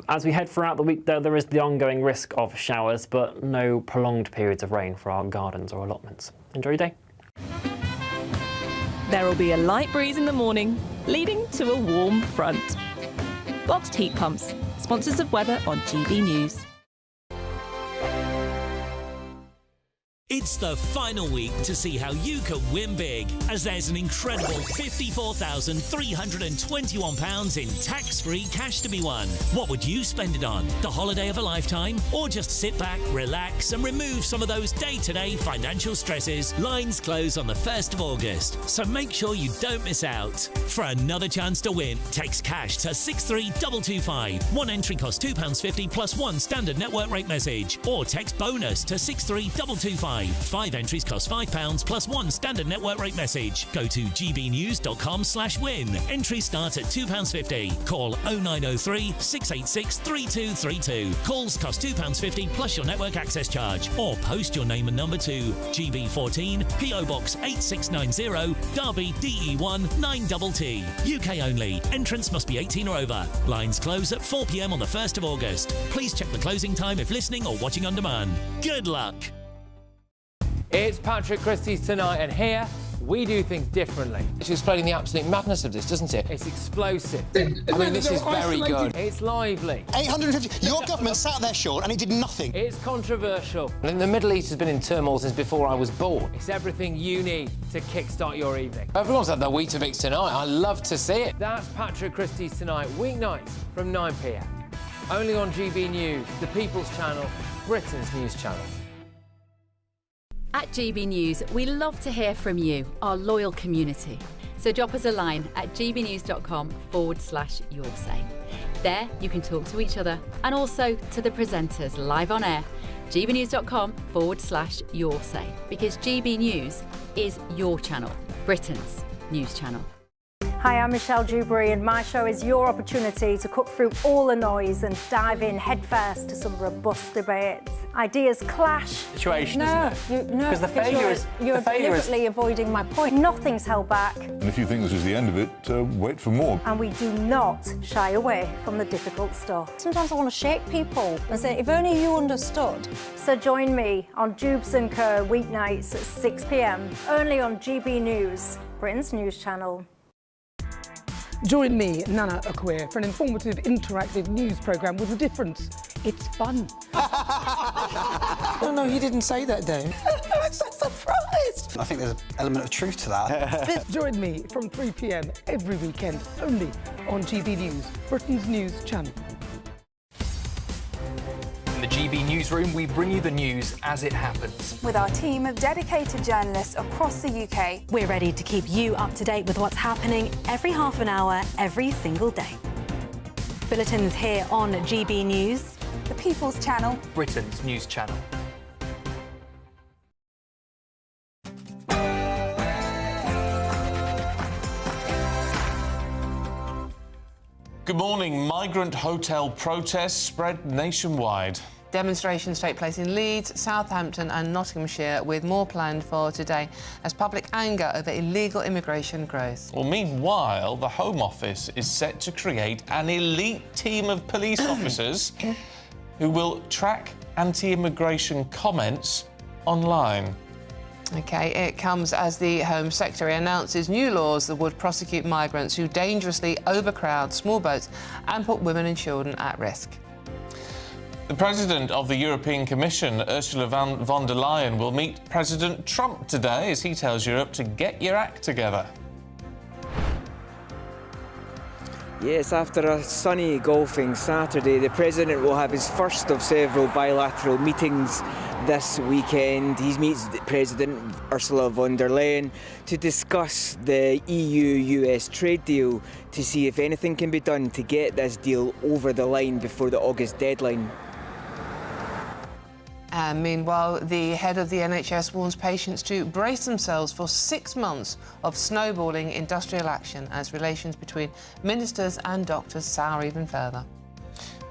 As we head throughout the week, though, there is the ongoing risk of showers, but no prolonged periods of rain for our gardens or allotments. Enjoy your day. There will be a light breeze in the morning, leading to a warm front. Boxed heat pumps, sponsors of weather on GB News. It's the final week to see how you can win big, as there's an incredible £54,321 in tax-free cash to be won. What would you spend it on? The holiday of a lifetime? Or just sit back, relax and remove some of those day-to-day financial stresses? Lines close on the 1st of August, so make sure you don't miss out. For another chance to win, text cash to 63225. One entry costs £2.50 plus one standard network rate message, or text bonus to 63225. 5 entries cost £5 plus one standard network rate message. Go to gbnews.com/win. Entries start at £2.50. Call 0903 686 3232. Calls cost £2.50 plus your network access charge. Or post your name and number to GB14 PO Box 8690 Derby DE1 9TT. UK only. Entrance must be 18 or over. Lines close at 4 p.m. on the 1st of August. Please check the closing time if listening or watching on demand. Good luck. It's Patrick Christie's Tonight, and here we do things differently. It's explaining the absolute madness of this, doesn't it? It's explosive. I mean, this is very good. It's lively. 850. Your government sat there, Sean, and it did nothing. It's controversial. And the Middle East has been in turmoil since before I was born. It's everything you need to kickstart your evening. Everyone's had their Weetabix tonight. I love to see it. That's Patrick Christie's Tonight, weeknights from 9 p.m. Only on GB News, the People's Channel, Britain's news channel. At GB News, we love to hear from you, our loyal community. So drop us a line at gbnews.com/yoursay. There you can talk to each other and also to the presenters live on air. gbnews.com/yoursay, because GB News is your channel, Britain's news channel. Hi, I'm Michelle Dewberry, and my show is your opportunity to cut through all the noise and dive in headfirst to some robust debates. Ideas clash. Situation, no, Because the failure is... You're deliberately avoiding my point. Nothing's held back. And if you think this is the end of it, wait for more. And we do not shy away from the difficult stuff. Sometimes I want to shake people and say, if only you understood. So join me on Jubes & Co. weeknights at 6 p.m, only on GB News, Britain's news channel. Join me, Nana Akweer, for an informative, interactive news programme with a difference. It's fun. No, he didn't say that, though. I'm so surprised. I think there's an element of truth to that. Join me from 3 p.m. every weekend, only on GB News, Britain's news channel. In the GB Newsroom, we bring you the news as it happens. With our team of dedicated journalists across the UK, we're ready to keep you up to date with what's happening every half an hour, every single day. Bulletins here on GB News. The People's Channel. Britain's news channel. Good morning. Migrant hotel protests spread nationwide. Demonstrations take place in Leeds, Southampton and Nottinghamshire, with more planned for today as public anger over illegal immigration grows. Well, meanwhile, the Home Office is set to create an elite team of police officers who will track anti-immigration comments online. OK, it comes as the Home Secretary announces new laws that would prosecute migrants who dangerously overcrowd small boats and put women and children at risk. The President of the European Commission, Ursula von der Leyen, will meet President Trump today as he tells Europe to get your act together. Yes, after a sunny golfing Saturday, the President will have his first of several bilateral meetings this weekend. He meets President Ursula von der Leyen to discuss the EU-US trade deal to see if anything can be done to get this deal over the line before the August deadline. And meanwhile, the head of the NHS warns patients to brace themselves for 6 months of snowballing industrial action as relations between ministers and doctors sour even further.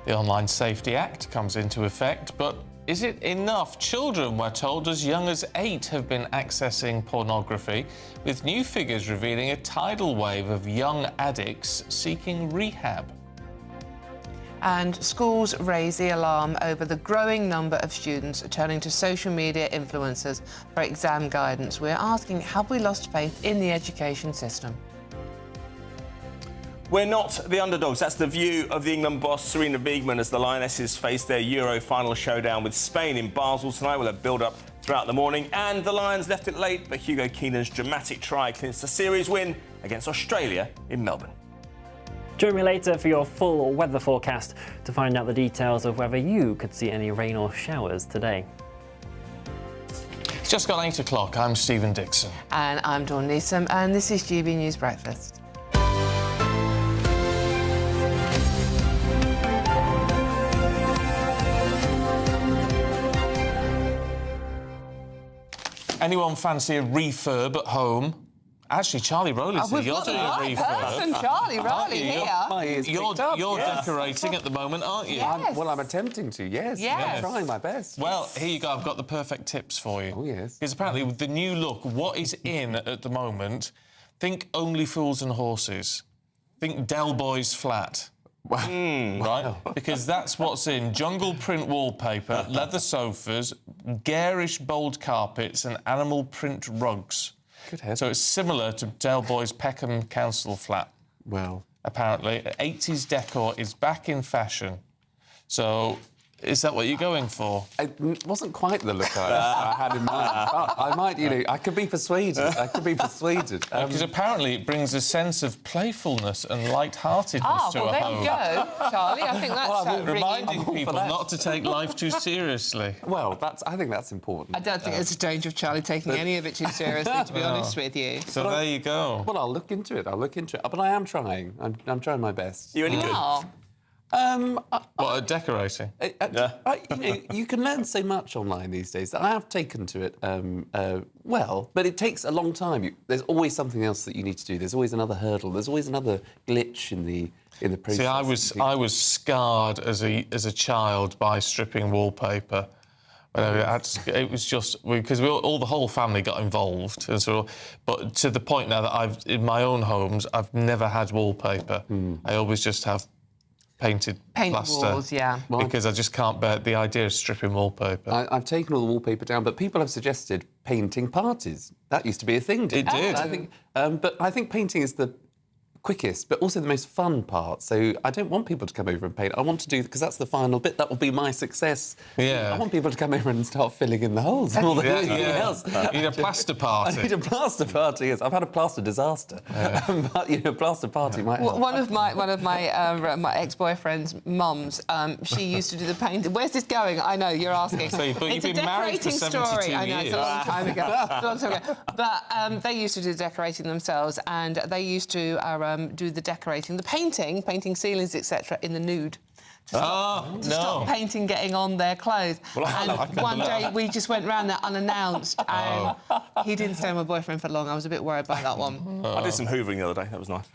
The Online Safety Act comes into effect, but is it enough? Children, we're told, as young as 8 have been accessing pornography, with new figures revealing a tidal wave of young addicts seeking rehab. And schools raise the alarm over the growing number of students turning to social media influencers for exam guidance. We're asking, have we lost faith in the education system? We're not the underdogs. That's the view of the England boss, Serena Wiegmann, as the Lionesses face their Euro final showdown with Spain in Basel tonight. We'll have build-up throughout the morning. And the Lions left it late, but Hugo Keenan's dramatic try clinched a series win against Australia in Melbourne. Join me later for your full weather forecast to find out the details of whether you could see any rain or showers today. It's just gone 8 o'clock. I'm Stephen Dixon. And I'm Dawn Neeson, and this is GB News Breakfast. Anyone fancy a refurb at home? Actually, Charlie Rowley's here. You're doing a refurb. Charlie Rowley here. You're decorating at the moment, aren't you? Yes. I'm attempting to, yes. Yes. I'm trying my best. Well, here you go. I've got the perfect tips for you. Oh, yes. Because apparently with the new look, what is in at the moment, think Only Fools and Horses. Think Del Boy's flat. Right? Because that's what's in. Jungle print wallpaper, leather sofas, garish bold carpets and animal print rugs. Good head. So it's similar to Del Boy's Peckham Council flat. Well, apparently, 80s decor is back in fashion. So, is that what you're going for? It wasn't quite the look I had in mind. But I might, I could be persuaded. Because apparently it brings a sense of playfulness and light-heartedness to a home. Oh, well, there you go, Charlie. I think that's reminding people not to take life too seriously. Well, I think that's important. I don't think there's a danger of Charlie taking any of it too seriously, to be honest with you. So there you go. Well, I'll look into it. But I am trying. I'm trying my best. You're any good? What, at decorating? You can learn so much online these days. I have taken to it well, but it takes a long time. There's always something else that you need to do. There's always another hurdle. There's always another glitch in the process. See, I was scarred as a child by stripping wallpaper. It was just because the whole family got involved, and so. But to the point now that in my own homes, I've never had wallpaper. I always just have painted plaster. Walls, yeah. Because I just can't bear the idea of stripping wallpaper. I've taken all the wallpaper down, but people have suggested painting parties. That used to be a thing. It did. I think, but I think painting is the quickest, but also the most fun part. So I don't want people to come over and paint. I want to do, because that's the final bit. That will be my success. Yeah. I want people to come over and start filling in the holes. Else. You need a plaster party. I need a plaster party. Yes, I've had a plaster disaster. But a plaster party might help. One of my my ex-boyfriend's mums, she used to do the painting. Where's this going? I know you're asking. But you've been married for 72 years. I know, it's a long time ago. But they used to do the decorating themselves, and they used to do the decorating, the painting ceilings, etc., in the nude. To stop painting getting on their clothes. Well, and one day we just went round there unannounced and he didn't stay with my boyfriend for long. I was a bit worried about that one. I did some hoovering the other day. That was nice.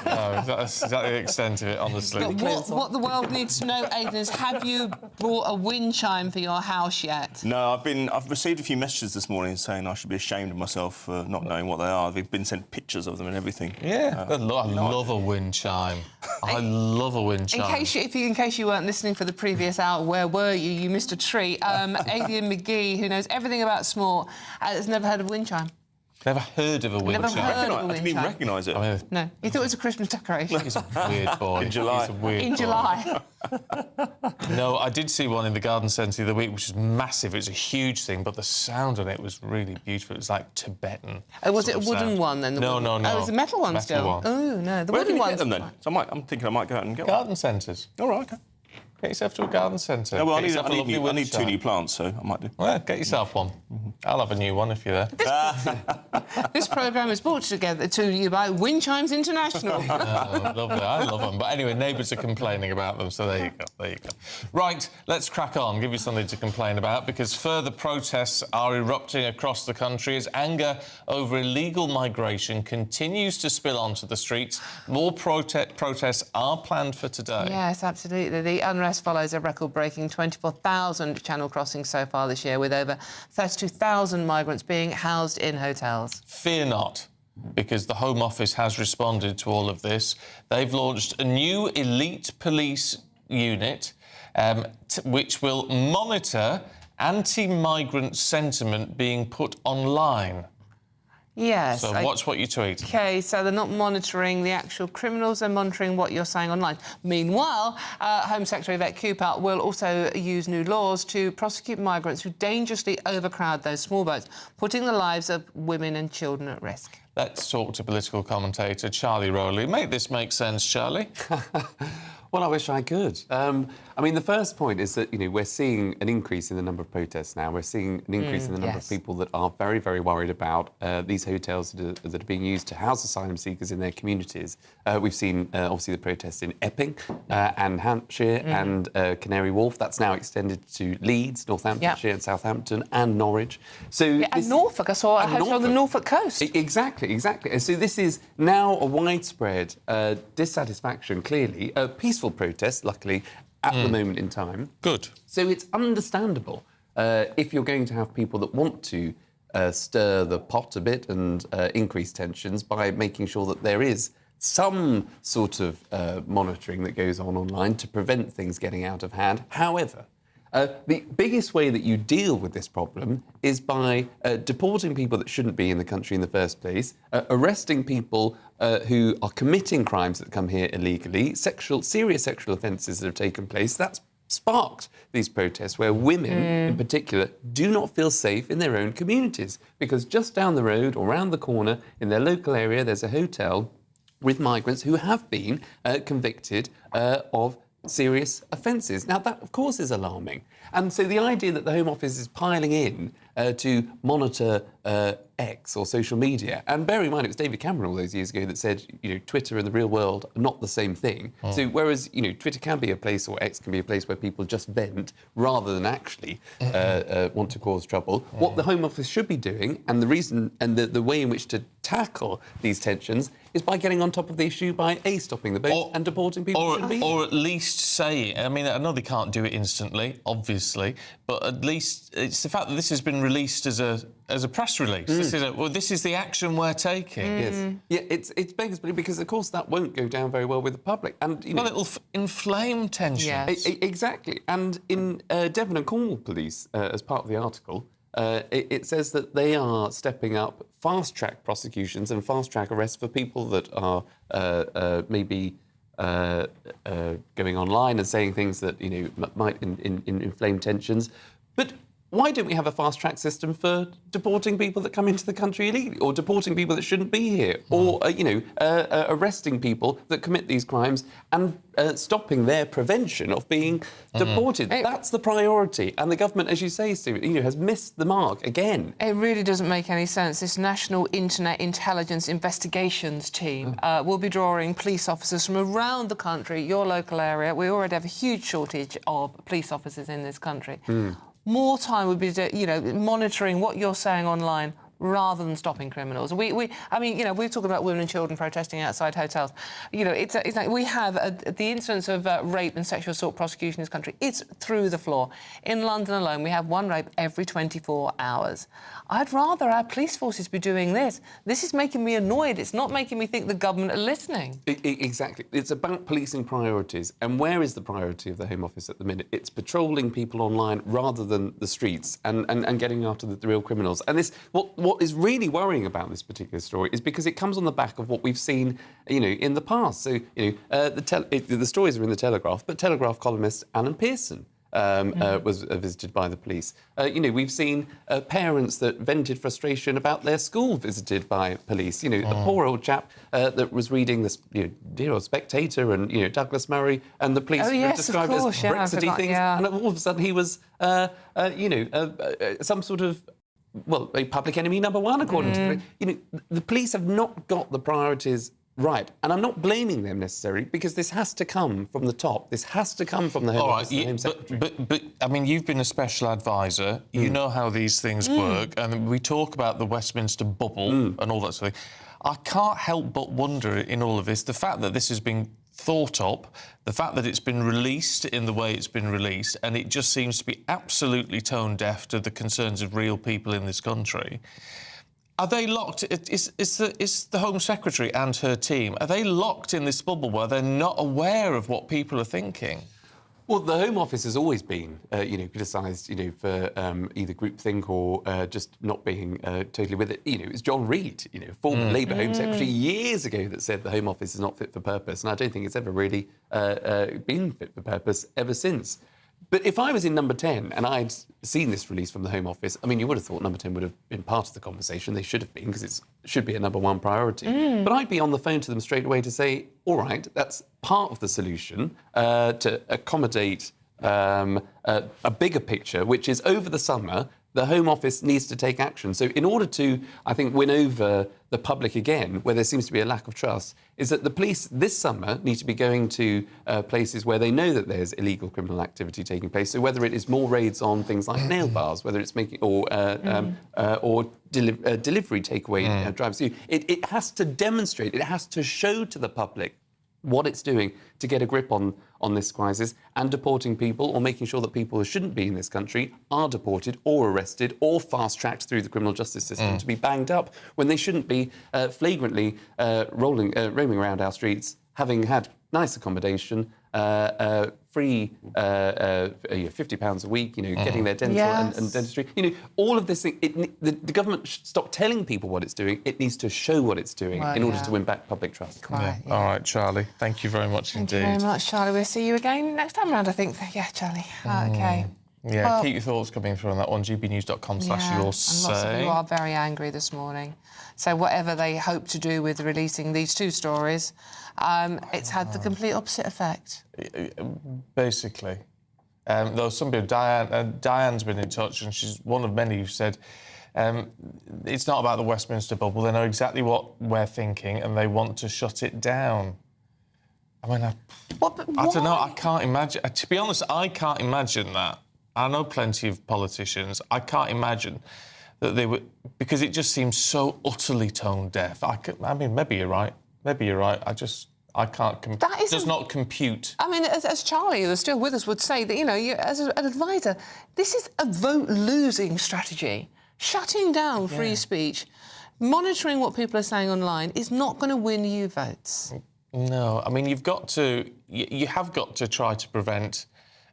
No, that's exactly the extent of it, honestly. But what the world needs to know, Aidan, is have you bought a wind chime for your house yet? No, I've received a few messages this morning saying I should be ashamed of myself for not knowing what they are. They've been sent pictures of them and everything. Yeah, I love a wind chime. I love a wind chime. In case you weren't listening for the previous hour, where were you? You missed a treat. Adrian McGee, who knows everything about sport, has never heard of wind chime. Never heard of a wind chime? I didn't even recognise it. No, he thought it was a Christmas decoration. He's a weird boy. In July. He's a weird In boy. July. No, I did see one in the garden centre the other week, which was massive. It was a huge thing, but the sound on it was really beautiful. It was like Tibetan. Was it a wooden one then? No. Oh, it was a metal one still. Oh no, the Where wooden can you one. get them then? So I'm thinking I might go out and get Garden centres. All right, okay. Get yourself to a garden centre. Yeah, well, I Get need yourself a lovely 2 new plants, so I might do. Well, get yourself one. I'll have a new one if you're there. This programme is brought to you by Windchimes International. Lovely, I love them. But anyway, neighbours are complaining about them, so there you go. Right, let's crack on, give you something to complain about, because further protests are erupting across the country as anger over illegal migration continues to spill onto the streets. More protests are planned for today. Yes, absolutely. The unrest follows a record-breaking 24,000 channel crossings so far this year, with over 32,000 migrants being housed in hotels. Fear not, because the Home Office has responded to all of this. They've launched a new elite police unit which will monitor anti-migrant sentiment being put online. Yes. So watch what you tweet. OK, so they're not monitoring the actual criminals, they're monitoring what you're saying online. Meanwhile, Home Secretary Yvette Cooper will also use new laws to prosecute migrants who dangerously overcrowd those small boats, putting the lives of women and children at risk. Let's talk to political commentator Charlie Rowley. Make this make sense, Charlie. Well, I wish I could. I mean, the first point is that, we're seeing an increase in the number of protests now. We're seeing an increase in the number of people that are very, very worried about these hotels that are being used to house asylum seekers in their communities. We've seen, obviously, the protests in Epping and Hampshire and Canary Wharf. That's now extended to Leeds, Northamptonshire and Southampton and Norwich. So and Norfolk. I saw a hotel on the Norfolk coast. Exactly. And so this is now a widespread dissatisfaction, clearly. Peaceful protest, luckily, at the moment in time. Good. So it's understandable if you're going to have people that want to stir the pot a bit and increase tensions by making sure that there is some sort of monitoring that goes on online to prevent things getting out of hand. However, the biggest way that you deal with this problem is by deporting people that shouldn't be in the country in the first place, arresting people who are committing crimes that come here illegally, serious sexual offences that have taken place. That's sparked these protests where women, in particular, do not feel safe in their own communities because just down the road or round the corner in their local area, there's a hotel with migrants who have been convicted of serious offences. Now, that, of course, is alarming. And so the idea that the Home Office is piling in to monitor X or social media, and bear in mind it was David Cameron all those years ago that said, Twitter and the real world are not the same thing. So whereas, Twitter can be a place or X can be a place where people just vent rather than actually want to cause trouble, what the Home Office should be doing, and the reason and the way in which to tackle these tensions is by getting on top of the issue by stopping the boat and deporting people who shouldn't be. Or at least saying, I mean, I know they can't do it instantly, obviously, but at least it's the fact that this has been released as a press release. This is the action we're taking. Yes. Yeah, it's beggars belief because, of course, that won't go down very well with the public. And well, it'll inflame tensions. Yes. Exactly. And in Devon and Cornwall Police, as part of the article, it says that they are stepping up fast-track prosecutions and fast-track arrests for people that are maybe going online and saying things that might inflame tensions. But why don't we have a fast-track system for deporting people that come into the country illegally, or deporting people that shouldn't be here, or, arresting people that commit these crimes and stopping their prevention of being deported? That's the priority. And the government, as you say, Stephen, has missed the mark again. It really doesn't make any sense. This National Internet Intelligence Investigations Team will be drawing police officers from around the country, your local area. We already have a huge shortage of police officers in this country. More time would be, monitoring what you're saying online rather than stopping criminals. We're talking about women and children protesting outside hotels. It's like we have the incidence of rape and sexual assault prosecution in this country. It's through the floor. In London alone, we have one rape every 24 hours. I'd rather our police forces be doing this. This is making me annoyed. It's not making me think the government are listening. Exactly. It's about policing priorities. And where is the priority of the Home Office at the minute? It's patrolling people online rather than the streets and getting after the real criminals. And this, what is really worrying about this particular story is because it comes on the back of what we've seen, in the past. So, the stories are in the Telegraph, but Telegraph columnist Alan Pearson was visited by the police. We've seen parents that vented frustration about their school visited by police. The poor old chap that was reading this, dear old Spectator and, Douglas Murray, and the police were described as Brexity things. And all of a sudden he was, some sort of, a public enemy number one, according to the police have not got the priorities right. And I'm not blaming them necessarily, because this has to come from the top. This has to come from the Home Office and the Home Secretary. But, I mean, you've been a special advisor. You know how these things work. And we talk about the Westminster bubble and all that sort of thing. I can't help but wonder in all of this, the fact that this has been thought up, the fact that it's been released in the way it's been released, and it just seems to be absolutely tone deaf to the concerns of real people in this country. Are they locked? Is the Home Secretary and her team, are they locked in this bubble where they're not aware of what people are thinking? Well, the Home Office has always been, criticised, for either groupthink or just not being totally with it. It was John Reid, former Labour Home Secretary years ago, that said the Home Office is not fit for purpose, and I don't think it's ever really been fit for purpose ever since. But if I was in Number 10 and I'd seen this release from the Home Office, I mean, you would have thought Number 10 would have been part of the conversation. They should have been, because it should be a number one priority. But I'd be on the phone to them straight away to say, all right, that's part of the solution to accommodate a bigger picture, which is over the summer, the Home Office needs to take action. So in order to, I think, win over the public again, where there seems to be a lack of trust, is that the police this summer need to be going to places where they know that there's illegal criminal activity taking place. So whether it is more raids on things like nail bars, whether it's making or delivery takeaway drives. So it has to demonstrate, it has to show to the public what it's doing to get a grip on this crisis, and deporting people, or making sure that people who shouldn't be in this country are deported or arrested or fast-tracked through the criminal justice system to be banged up when they shouldn't be flagrantly roaming around our streets, having had nice accommodation, free £50 a week, getting their dental and dentistry. All of this thing, the government should stop telling people what it's doing. It needs to show what it's doing in order to win back public trust. All right, Charlie, thank you very much indeed. Thank you very much, Charlie. We'll see you again next time round, I think. Yeah, Charlie. OK. Yeah, well, keep your thoughts coming through on that one, gbnews.com/you'll say. Lots of people are very angry this morning. So whatever they hope to do with releasing these two stories, it's had the complete opposite effect. Basically. Though somebody, Diane's been in touch, and she's one of many who said it's not about the Westminster bubble. They know exactly what we're thinking, and they want to shut it down. I mean, I don't know. I can't imagine. To be honest, I can't imagine that. I know plenty of politicians. I can't imagine that they would, because it just seems so utterly tone deaf. I mean, maybe you're right. Maybe you're right. I can't. That does not compute. I mean, as Charlie, who's still with us, would say that, you, as an advisor, this is a vote-losing strategy. Shutting down free speech, monitoring what people are saying online is not going to win you votes. No, I mean, you have got to try to prevent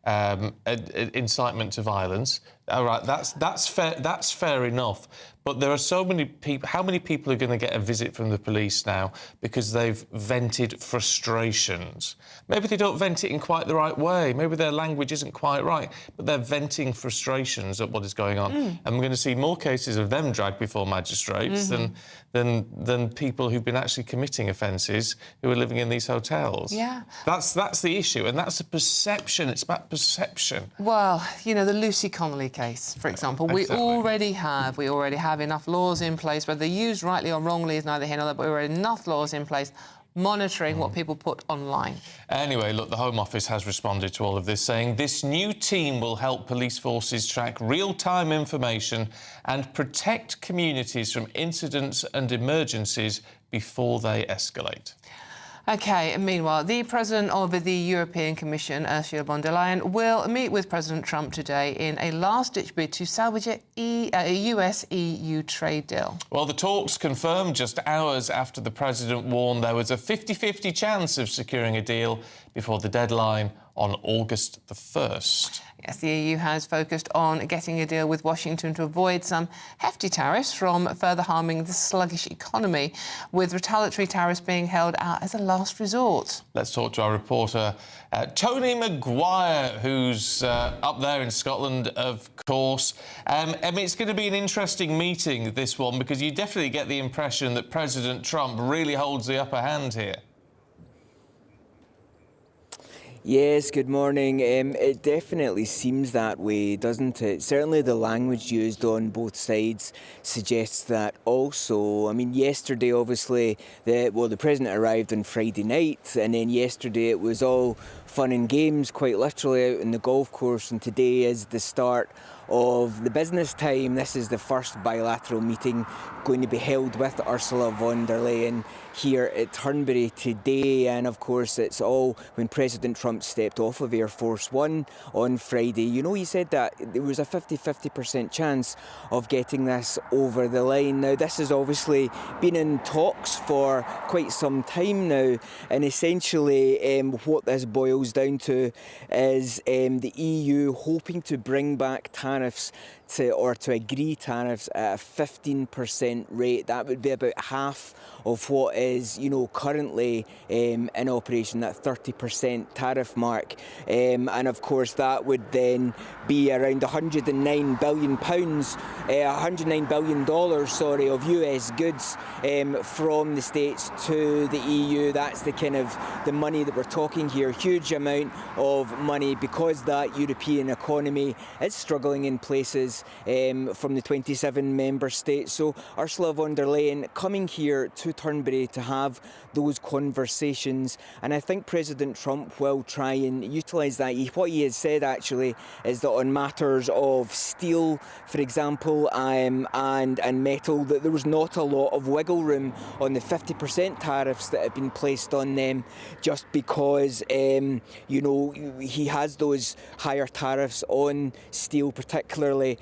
incitement to violence. All right, that's fair. That's fair enough. But there are so many people. How many people are going to get a visit from the police now because they've vented frustrations? Maybe they don't vent it in quite the right way. Maybe their language isn't quite right, but they're venting frustrations at what is going on. And we're going to see more cases of them dragged before magistrates than people who've been actually committing offences who are living in these hotels. Yeah. That's the issue, and that's a perception. It's about perception. Well, you know, the Lucy Connolly case, for example, we already have enough laws in place, whether used rightly or wrongly is neither here nor there, but we already have enough laws in place monitoring what people put online. Anyway, look, the Home Office has responded to all of this, saying this new team will help police forces track real-time information and protect communities from incidents and emergencies before they escalate. OK, and meanwhile, the President of the European Commission, Ursula von der Leyen, will meet with President Trump today in a last-ditch bid to salvage a US-EU trade deal. Well, the talks confirmed just hours after the President warned there was a 50-50 chance of securing a deal before the deadline on August the 1st. Yes, the EU has focused on getting a deal with Washington to avoid some hefty tariffs from further harming the sluggish economy, with retaliatory tariffs being held out as a last resort. Let's talk to our reporter, Tony Maguire, who's up there in Scotland, of course. I mean, it's going to be an interesting meeting, this one, because you definitely get the impression that President Trump really holds the upper hand here. Yes, good morning. It definitely seems that way, doesn't it? Certainly the language used on both sides suggests that also. I mean, yesterday, obviously, the President arrived on Friday night, and then yesterday it was all fun and games, quite literally, out in the golf course, and today is the start of the business time. This is the first bilateral meeting going to be held with Ursula von der Leyen here at Turnberry today, and of course it's all when President Trump stepped off of Air Force One on Friday. You know, he said that there was a 50% chance of getting this over the line. Now, this has obviously been in talks for quite some time now, and essentially what this boils down to is the EU hoping to bring back tariffs to agree tariffs at a 15% rate. That would be about half of what is, you know, currently in operation, that 30% tariff mark. And of course that would then be around £109 billion, $109 billion, sorry, of US goods from the States to the EU. That's the kind of the money that we're talking here. Huge amount of money, because that European economy is struggling in places from the 27 member states. So Ursula von der Leyen coming here to Turnberry to have those conversations, and I think President Trump will try and utilise that. What he has said actually is that on matters of steel, for example, and metal, that there was not a lot of wiggle room on the 50% tariffs that have been placed on them, just because you know, he has those higher tariffs on steel, particularly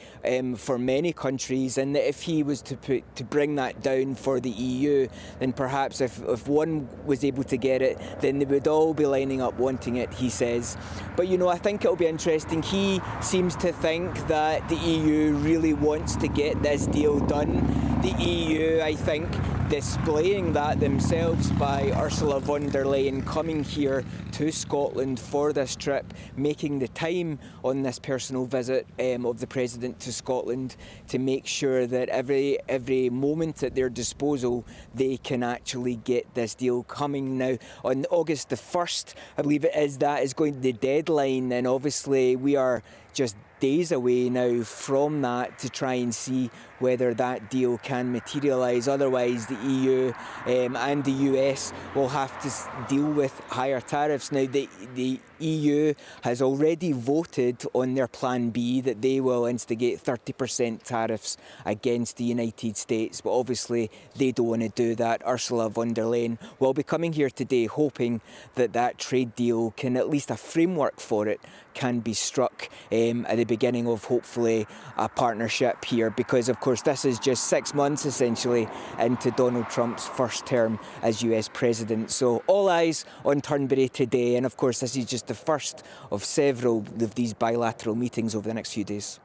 for many countries, and that if he was to bring that down for the EU, then perhaps if one was able to get it, then they would all be lining up wanting it, he says. But you know, I think it'll be interesting. He seems to think that the EU really wants to get this deal done. The EU, I think, displaying that themselves by Ursula von der Leyen coming here to Scotland for this trip, making the time on this personal visit of the President to Scotland to make sure that every moment at their disposal they can actually get this deal coming. Now, on August the 1st, I believe it is, that is going to be the deadline, and obviously we are just days away now from that to try and see whether that deal can materialise. Otherwise, the EU and the US will have to deal with higher tariffs. Now, the EU has already voted on their Plan B that they will instigate 30% tariffs against the United States, but obviously they don't want to do that. Ursula von der Leyen will be coming here today hoping that that trade deal can, at least a framework for it, can be struck at the beginning of hopefully a partnership here, because of course this is just 6 months essentially into Donald Trump's first term as US President. So all eyes on Turnberry today, and of course this is just the first of several of these bilateral meetings over the next few days.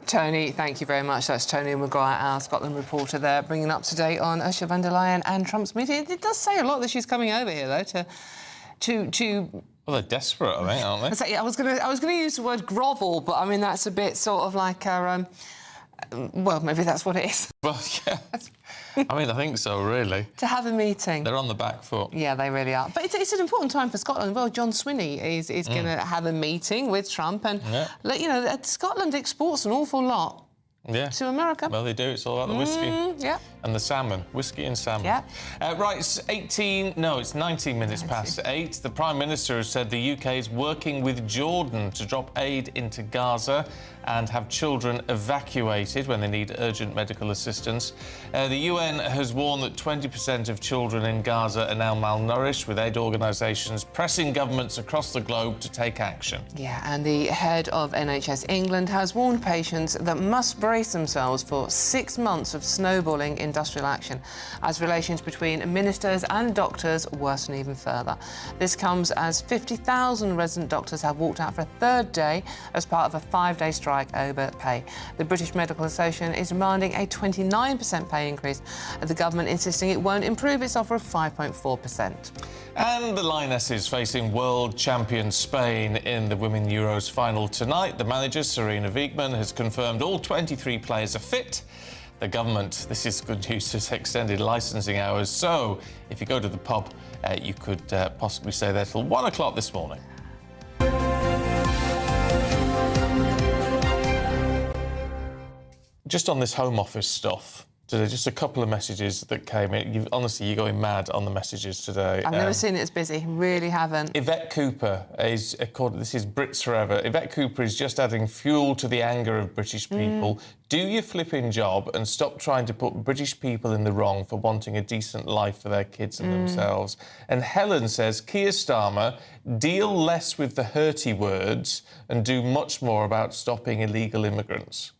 Tony, thank you very much. That's Tony Maguire, our Scotland reporter there, bringing up to date on Ursula von der Leyen and Trump's meeting. It does say a lot that she's coming over here, though, to Well, they're desperate, I think, aren't they? I was gonna use the word grovel, but I mean that's a bit sort of like well, maybe that's what it is. Well, yeah. I mean, I think so, really. To have a meeting. They're on the back foot. Yeah, they really are. But it's an important time for Scotland. Well, John Swinney is going to have a meeting with Trump, and you know, Scotland exports an awful lot. Yeah. To America. Well, they do. It's all about the whiskey. Yeah. And the salmon. Whiskey and salmon. Yeah. Right, it's 19 minutes past 8. The Prime Minister has said the UK is working with Jordan to drop aid into Gaza and have children evacuated when they need urgent medical assistance. The UN has warned that 20% of children in Gaza are now malnourished, with aid organisations pressing governments across the globe to take action. Yeah, and the head of NHS England has warned patients that must brace themselves for 6 months of snowballing industrial action as relations between ministers and doctors worsen even further. This comes as 50,000 resident doctors have walked out for a third day as part of a 5-day strike over pay. The British Medical Association is demanding a 29% pay increase, the government insisting it won't improve its offer of 5.4%. And the Lionesses facing world champion Spain in the Women Euros final tonight. The manager, Sarina Wiegman, has confirmed all 23 players are fit. The government, this is good news, has extended licensing hours. So if you go to the pub, you could possibly stay there till 1 o'clock this morning. Just on this Home Office stuff, today, just a couple of messages that came in. Honestly, you're going mad on the messages today. I've never seen it as busy, really haven't. Yvette Cooper is, this is Brits Forever. Yvette Cooper is just adding fuel to the anger of British people. Do your flipping job and stop trying to put British people in the wrong for wanting a decent life for their kids and themselves. And Helen says, Keir Starmer, deal less with the hurty words and do much more about stopping illegal immigrants.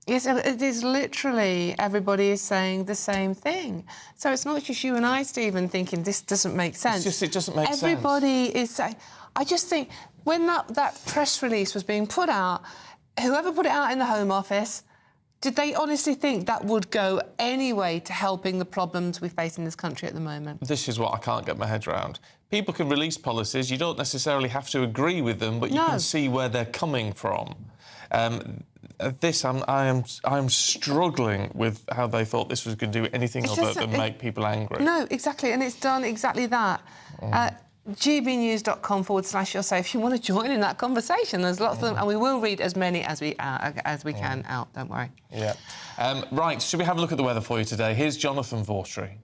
Yes, it is literally everybody is saying the same thing. So it's not just you and I, Stephen, thinking this doesn't make sense. It's just, it doesn't make sense. Everybody is saying... I just think when that press release was being put out, whoever put it out in the Home Office, did they honestly think that would go any way to helping the problems we face in this country at the moment? This is what I can't get my head around. People can release policies, you don't necessarily have to agree with them, but you can see where they're coming from. I am struggling with how they thought this was going to do anything other than make people angry. No, exactly, and it's done exactly that. gbnews.com/yourself if you want to join in that conversation. There's lots of them, and we will read as many as we can out, don't worry. Yeah. Right, should we have a look at the weather for you today? Here's Jonathan Vautry.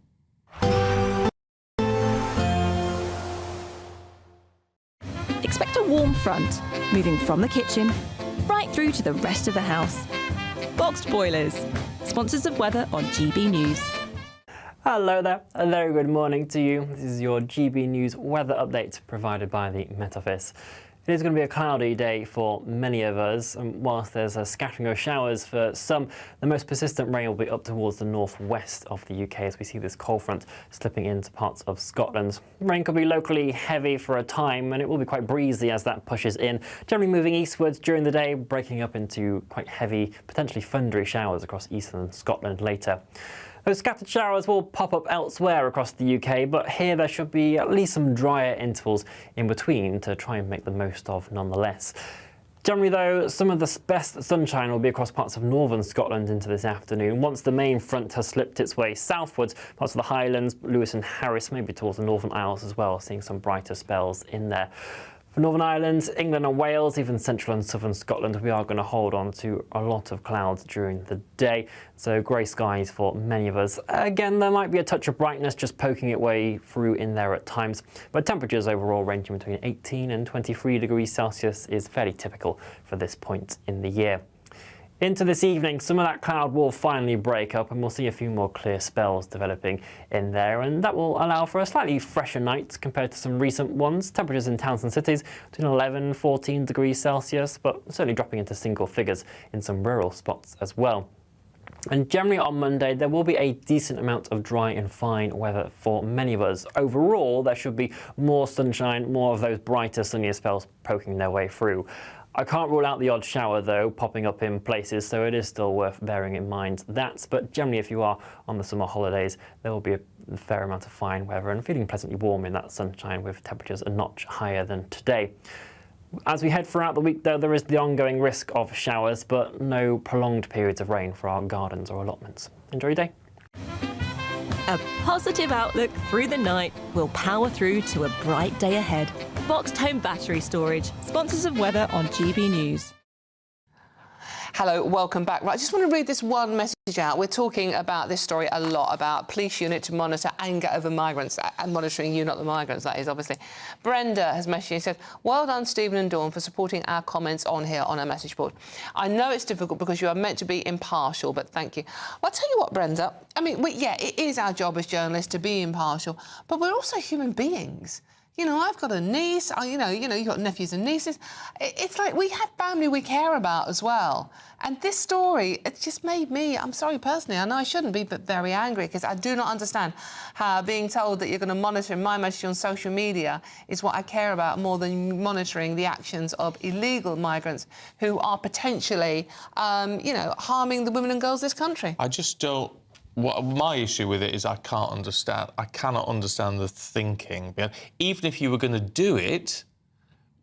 Expect a warm front, moving from the kitchen right through to the rest of the house. Boxed Boilers, sponsors of weather on GB News. Hello there, a very good morning to you. This is your GB News weather update provided by the Met Office. It is going to be a cloudy day for many of us, and whilst there's a scattering of showers for some, the most persistent rain will be up towards the northwest of the UK as we see this cold front slipping into parts of Scotland. Rain could be locally heavy for a time, and it will be quite breezy as that pushes in, generally moving eastwards during the day, breaking up into quite heavy, potentially thundery showers across eastern Scotland later. Those scattered showers will pop up elsewhere across the UK, but here there should be at least some drier intervals in between to try and make the most of nonetheless. Generally though, some of the best sunshine will be across parts of northern Scotland into this afternoon, once the main front has slipped its way southwards, parts of the Highlands, Lewis and Harris, maybe towards the Northern Isles as well, seeing some brighter spells in there. For Northern Ireland, England and Wales, even central and southern Scotland, we are going to hold on to a lot of clouds during the day. So grey skies for many of us. Again, there might be a touch of brightness just poking its way through in there at times, but temperatures overall ranging between 18 and 23 degrees Celsius is fairly typical for this point in the year. Into this evening, some of that cloud will finally break up and we'll see a few more clear spells developing in there, and that will allow for a slightly fresher night compared to some recent ones. Temperatures in towns and cities between 11 and 14 degrees Celsius, but certainly dropping into single figures in some rural spots as well. And generally on Monday, there will be a decent amount of dry and fine weather for many of us. Overall, there should be more sunshine, more of those brighter, sunnier spells poking their way through. I can't rule out the odd shower, though, popping up in places, so it is still worth bearing in mind that. But generally, if you are on the summer holidays, there will be a fair amount of fine weather and feeling pleasantly warm in that sunshine with temperatures a notch higher than today. As we head throughout the week, though, there is the ongoing risk of showers, but no prolonged periods of rain for our gardens or allotments. Enjoy your day. A positive outlook through the night will power through to a bright day ahead. Boxed Home Battery Storage, sponsors of weather on GB News. Hello, welcome back. Right, I just want to read this one message out. We're talking about this story a lot, about police unit to monitor anger over migrants, and monitoring you, not the migrants, that is, obviously. Brenda has messaged and said, well done, Stephen and Dawn, for supporting our comments on here on our message board. I know it's difficult because you are meant to be impartial, but thank you. Well, I'll tell you what, Brenda, I mean, yeah, it is our job as journalists to be impartial, but we're also human beings. You know, I've got a niece, you know, you've got nephews and nieces. It's like we have family we care about as well. And this story, it just made me, I'm sorry personally, I know I shouldn't be, but very angry, because I do not understand how being told that you're going to monitor my message on social media is what I care about more than monitoring the actions of illegal migrants who are potentially, you know, harming the women and girls of this country. I just don't... my issue with it is I cannot understand the thinking. Even if you were going to do it,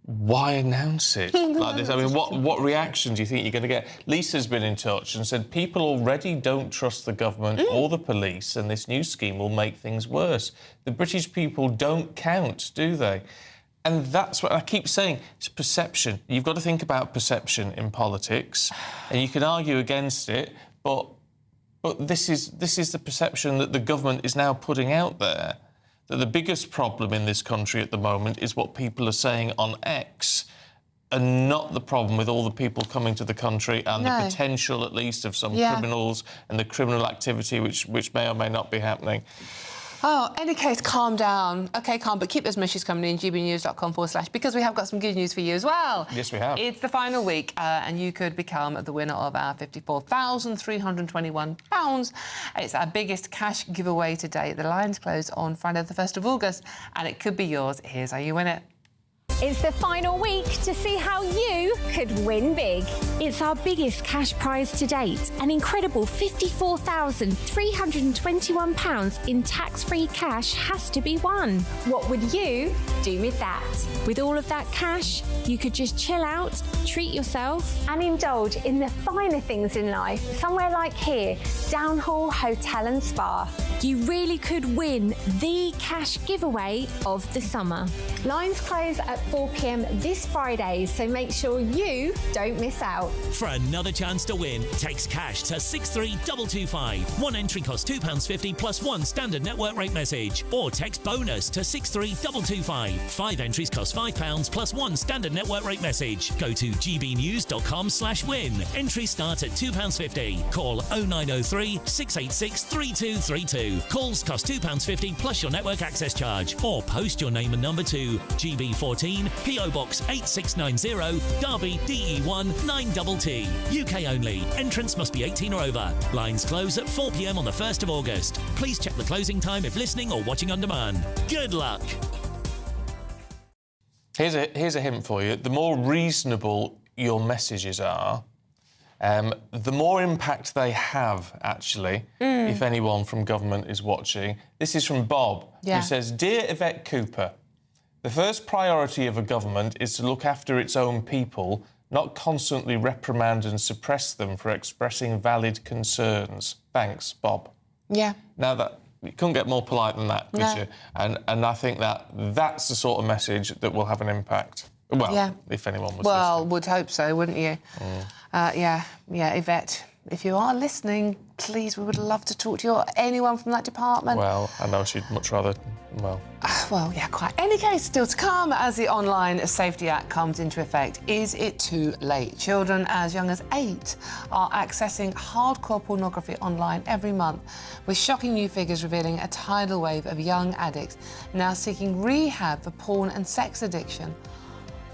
why announce it like this? I mean, what reaction do you think you're going to get? Lisa's been in touch and said people already don't trust the government or the police, and this new scheme will make things worse. The British people don't count, do they? And that's what I keep saying. It's perception. You've got to think about perception in politics, and you can argue against it, but this is the perception that the government is now putting out there, that the biggest problem in this country at the moment is what people are saying on X, and not the problem with all the people coming to the country and the potential, at least, of some criminals and the criminal activity which may or may not be happening. Oh, any case, calm down. OK, calm, but keep those messages coming in, gbnews.com/, because we have got some good news for you as well. Yes, we have. It's the final week, and you could become the winner of our £54,321. It's our biggest cash giveaway to date. The lines close on Friday the 1st of August, and it could be yours. Here's how you win it. It's the final week to see how you could win big. It's our biggest cash prize to date, an incredible £54,321 in tax-free cash has to be won. What would you do with that? With all of that cash, you could just chill out, treat yourself, and indulge in the finer things in life, somewhere like here, Downhall Hotel and Spa. You really could win the cash giveaway of the summer. Lines close at 4 p.m. this Friday, so make sure you don't miss out. For another chance to win, text cash to 63225. One entry costs £2.50 plus one standard network rate message. Or text bonus to 63225. 5 entries cost £5 plus one standard network rate message. Go to gbnews.com/win. Entries start at £2.50. Call 0903 686 3232. Calls cost £2.50 plus your network access charge. Or post your name and number to GB14 PO Box 8690 Derby DE1 9TT. UK only. Entrance must be 18 or over. Lines close at 4 p.m. on the 1st of August. Please check the closing time if listening or watching on demand. Good luck. Here's a hint for you. The more reasonable your messages are, the more impact they have, actually, if anyone from government is watching. This is from Bob, who says, Dear Yvette Cooper, the first priority of a government is to look after its own people, not constantly reprimand and suppress them for expressing valid concerns. Thanks, Bob. Yeah. Now, that you couldn't get more polite than that, could you? And I think that's the sort of message that will have an impact. Well, if anyone was listening. Would hope so, wouldn't you? Yeah, Yvette, if you are listening, please, we would love to talk to you or anyone from that department. Well, I know she'd much rather, Well, yeah, quite. Any case, still to come as the Online Safety Act comes into effect. Is it too late? Children as young as 8 are accessing hardcore pornography online every month, with shocking new figures revealing a tidal wave of young addicts now seeking rehab for porn and sex addiction.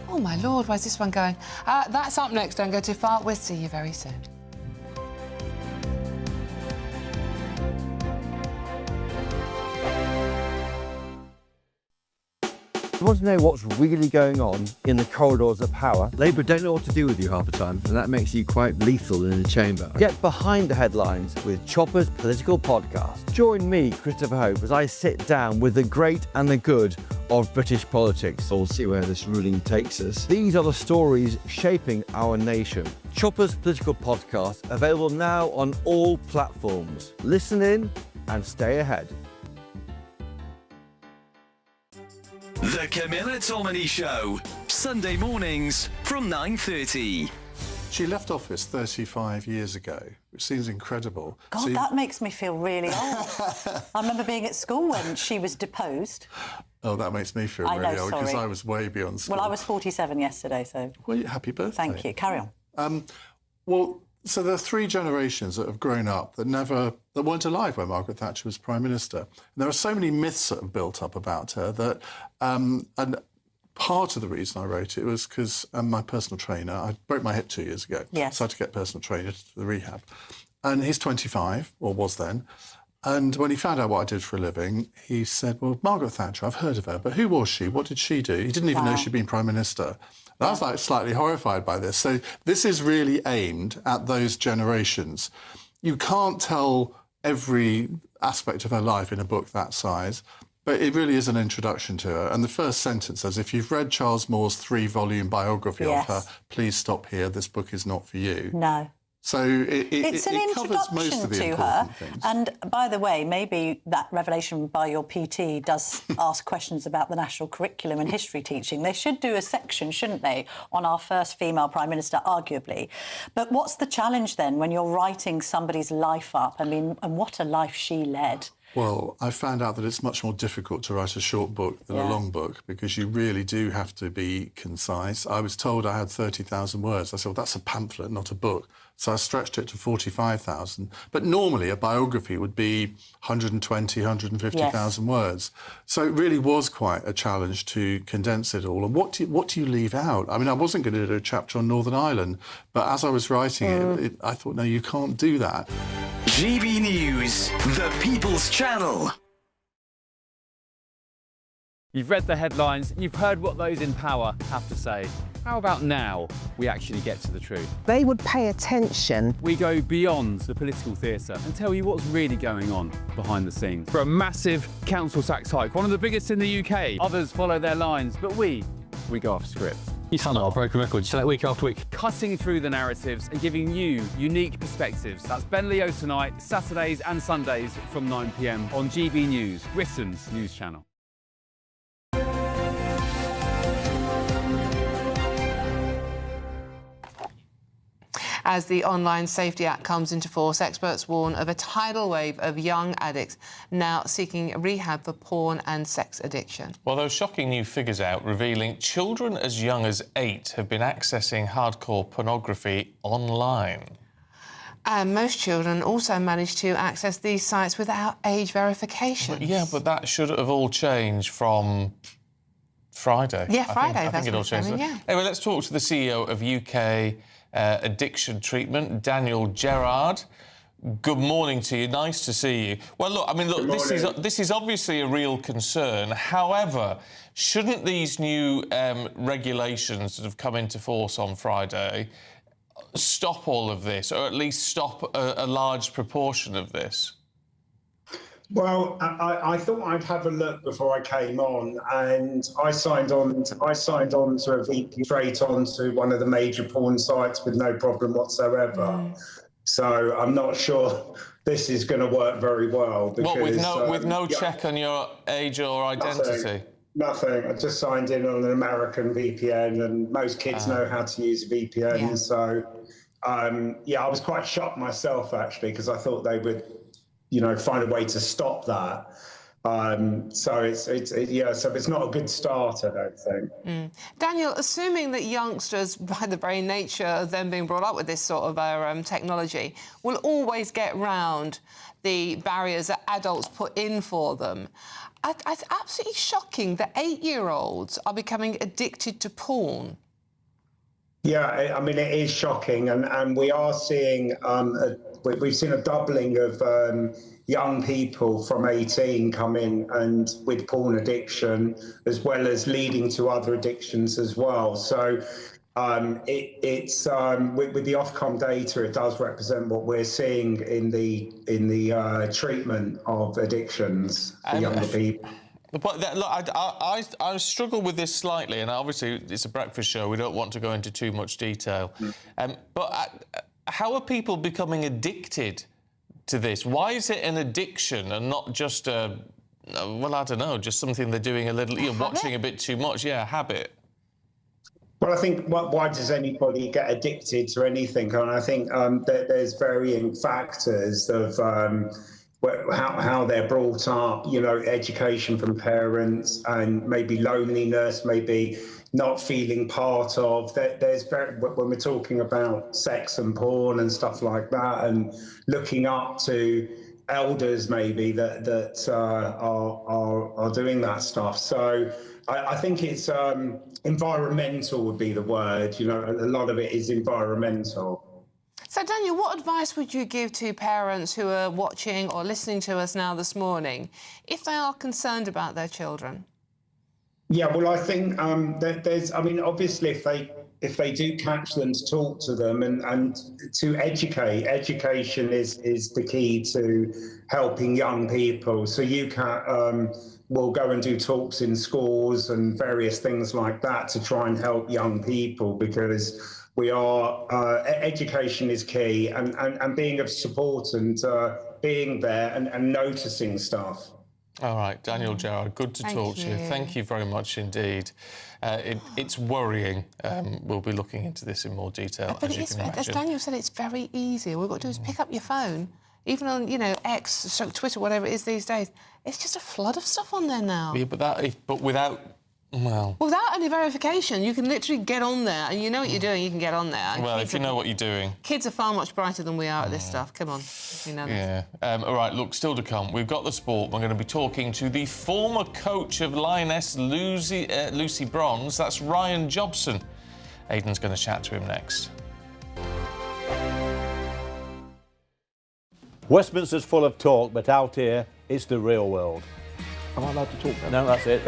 Oh, my Lord, where's this one going? That's up next. Don't go too far. We'll see you very soon. You want to know what's really going on in the corridors of power? Labour don't know what to do with you half the time, and that makes you quite lethal in the chamber. Get behind the headlines with Chopper's Political Podcast. Join me, Christopher Hope, as I sit down with the great and the good of British politics. We'll see where this ruling takes us. These are the stories shaping our nation. Chopper's Political Podcast, available now on all platforms. Listen in and stay ahead. The Camila Tominey Show, Sunday mornings from 9:30. She left office 35 years ago, which seems incredible. God, that makes me feel really old. I remember being at school when she was deposed. Oh, that makes me feel really old, because I was way beyond school. Well, I was 47 yesterday, so... Well, happy birthday. Thank you. Carry on. So there are three generations that have grown up that weren't alive when Margaret Thatcher was Prime Minister. And there are so many myths that have built up about her that... and part of the reason I wrote it was because my personal trainer, I broke my hip 2 years ago. Yes. So I had to get a personal trainer to the rehab. And he's 25, or was then. And when he found out what I did for a living, he said, well, Margaret Thatcher, I've heard of her, but who was she? What did she do? He didn't even know she'd been Prime Minister. And I was like slightly horrified by this. So this is really aimed at those generations. You can't tell every aspect of her life in a book that size, but it really is an introduction to her. And the first sentence says, if you've read Charles Moore's 3-volume biography of her, please stop here. This book is not for you. No. So it's an it covers most of the introduction to her. things. And by the way, maybe that revelation by your PT does ask questions about the national curriculum and history teaching. They should do a section, shouldn't they, on our first female Prime Minister, arguably. But what's the challenge then when you're writing somebody's life up? I mean, and what a life she led. Well, I found out that it's much more difficult to write a short book than a long book, because you really do have to be concise. I was told I had 30,000 words. I said, well, that's a pamphlet, not a book. So I stretched it to 45,000. But normally a biography would be 120, 150,000 words. So it really was quite a challenge to condense it all. And what do you leave out? I mean, I wasn't going to do a chapter on Northern Ireland, but as I was writing it, I thought, no, you can't do that. GB News, the People's Channel. You've read the headlines, you've heard what those in power have to say. How about now we actually get to the truth? They would pay attention. We go beyond the political theatre and tell you what's really going on behind the scenes. For a massive council tax hike, one of the biggest in the UK. Others follow their lines, but we go off script. You sound like a broken record. You say that week after week. Cutting through the narratives and giving you unique perspectives. That's Ben Leo tonight, Saturdays and Sundays from 9 p.m. on GB News, Britain's news channel. As the Online Safety Act comes into force, experts warn of a tidal wave of young addicts now seeking rehab for porn and sex addiction. Well, those shocking new figures out revealing children as young as 8 have been accessing hardcore pornography online. And most children also manage to access these sites without age verification. But that should have all changed from Friday. Yeah, Friday. I think it all changed. Yeah. Anyway, let's talk to the CEO of UK Addiction Treatment, Daniel Gerard. Good morning to you. Nice to see you. Well, look, this is obviously a real concern. However, shouldn't these new regulations that have come into force on Friday stop all of this, or at least stop a large proportion of this? Well, I thought I'd have a look before I came on, and I signed on to a VP straight onto one of the major porn sites with no problem whatsoever. So I'm not sure this is going to work very well. Because, with no check on your age or identity? Nothing. I just signed in on an American VPN, and most kids know how to use VPN. Yeah. So, I was quite shocked myself, actually, because I thought they would, find a way to stop that. So it's not a good start, I don't think. Daniel, assuming that youngsters, by the very nature of them being brought up with this sort of technology, will always get round the barriers that adults put in for them, it's absolutely shocking that 8-year-olds are becoming addicted to porn. Yeah, I mean, it is shocking, and we are seeing we've seen a doubling of young people from 18 come in and with porn addiction, as well as leading to other addictions as well. So with the Ofcom data, it does represent what we're seeing in the treatment of addictions for younger people. But look, I struggle with this slightly, and obviously it's a breakfast show. We don't want to go into too much detail. But how are people becoming addicted to this? Why is it an addiction and not just well, I don't know, just something they're doing a little, watching a bit too much? Yeah, a habit. Well, I think why does anybody get addicted to anything? And I think that there's varying factors of how they're brought up, education from parents, and maybe loneliness, maybe not feeling part of. When we're talking about sex and porn and stuff like that, and looking up to elders maybe that are doing that stuff. So I think it's environmental would be the word. A lot of it is environmental. So, Daniel, what advice would you give to parents who are watching or listening to us now this morning if they are concerned about their children? Yeah, well, I think obviously if they do catch them, to talk to them and to educate. Education is the key to helping young people. So you can we'll go and do talks in schools and various things like that to try and help young people, because education is key, and being of support and being there and noticing stuff. All right, Daniel Gerard, good to talk to you. Thank you very much indeed. It's worrying. We'll be looking into this in more detail, But as you can imagine. as Daniel said, it's very easy. All we've got to do is pick up your phone, even on, X, Twitter, whatever it is these days. It's just a flood of stuff on there now. Yeah, but without... Well... Without any verification, you can literally get on there, and you know what you're doing, you can get on there. And well, if you know what you're doing. Kids are far much brighter than we are at this stuff. Come on, you know this. Yeah. All right, look, still to come. We've got the sport. We're going to be talking to the former coach of Lioness, Lucy Bronze. That's Ryan Jobson. Aidan's going to chat to him next. Westminster's full of talk, but out here, it's the real world. Am I allowed to talk then? No, that's it.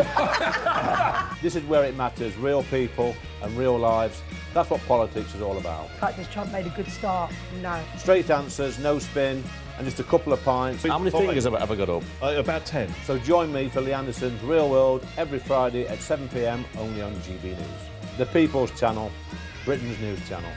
This is where it matters. Real people and real lives. That's what politics is all about. The fact that Trump made a good start, no. Straight answers, no spin, and just a couple of pints. How many fingers have I got up? About 10. So join me for Lionesses Real World every Friday at 7 p.m, only on GB News. The People's Channel, Britain's news channel.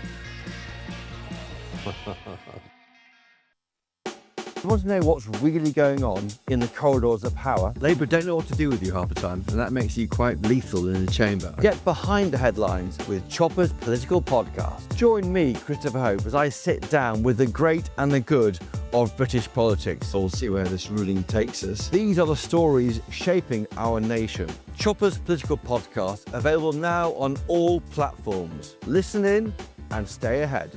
You want to know what's really going on in the corridors of power? Labour don't know what to do with you half the time, and that makes you quite lethal in the chamber. Get behind the headlines with Chopper's political podcast. Join me, Christopher Hope, as I sit down with the great and the good of British politics. We'll see where this ruling takes us. These are the stories shaping our nation. Chopper's political podcast, available now on all platforms. Listen in and stay ahead.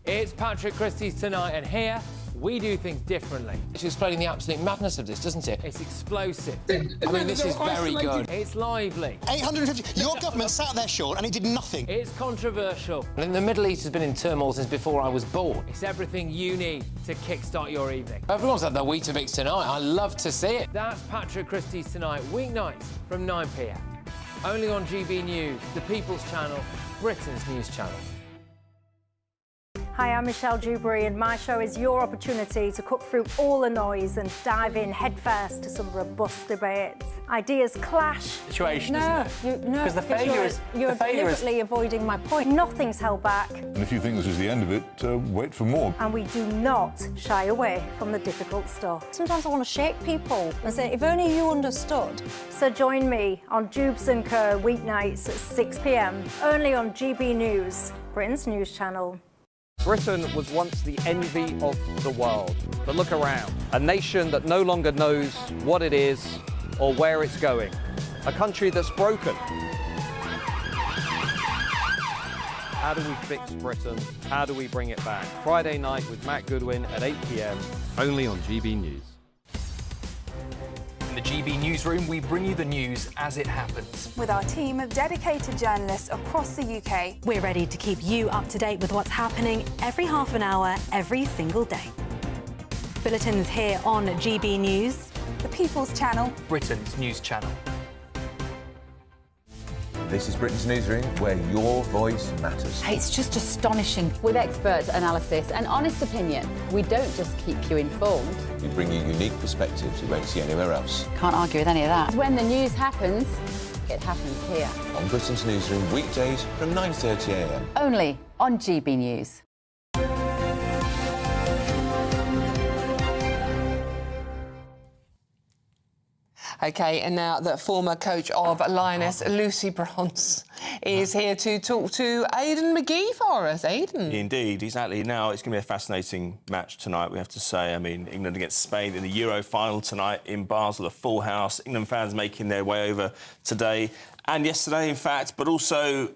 It's Patrick Christie's Tonight, and here we do things differently. It's explaining the absolute madness of this, doesn't it? It's explosive. I mean, this is very good. It's lively. 850. Your government sat there short and it did nothing. It's controversial. And the Middle East has been in turmoil since before I was born. It's everything you need to kickstart your evening. Everyone's had their Weetabix tonight. I love to see it. That's Patrick Christie's Tonight, weeknights from 9 p.m. Only on GB News, the People's Channel, Britain's news channel. Hi, I'm Michelle Dewberry, and my show is your opportunity to cut through all the noise and dive in headfirst to some robust debates. Ideas clash. Situation, isn't it? No, because the failure is you're deliberately avoiding my point. Nothing's held back. And if you think this is the end of it, wait for more. And we do not shy away from the difficult stuff. Sometimes I want to shake people and say, if only you understood. So join me on Jubes & Co. weeknights at 6 p.m, only on GB News, Britain's news channel. Britain was once the envy of the world, but look around. A nation that no longer knows what it is or where it's going. A country that's broken. How do we fix Britain? How do we bring it back? Friday night with Matt Goodwin at 8 p.m, only on GB News. the GB Newsroom, we bring you the news as it happens. With our team of dedicated journalists across the UK, We're ready to keep you up to date with what's happening every half an hour, every single day. Bulletins here on GB News, the People's Channel, Britain's news channel. This is Britain's Newsroom, where your voice matters. It's just astonishing. With expert analysis and honest opinion, we don't just keep you informed. We bring you unique perspectives you won't see anywhere else. Can't argue with any of that. When the news happens, it happens here. On Britain's Newsroom, weekdays from 9:30 a.m. Only on GB News. OK, and now the former coach of Lioness, Lucy Bronze, is here to talk to Aidan McGee for us. Aidan. Indeed, exactly. Now, it's going to be a fascinating match tonight, we have to say. I mean, England against Spain in the Euro final tonight in Basel, a full house. England fans making their way over today and yesterday, in fact, but also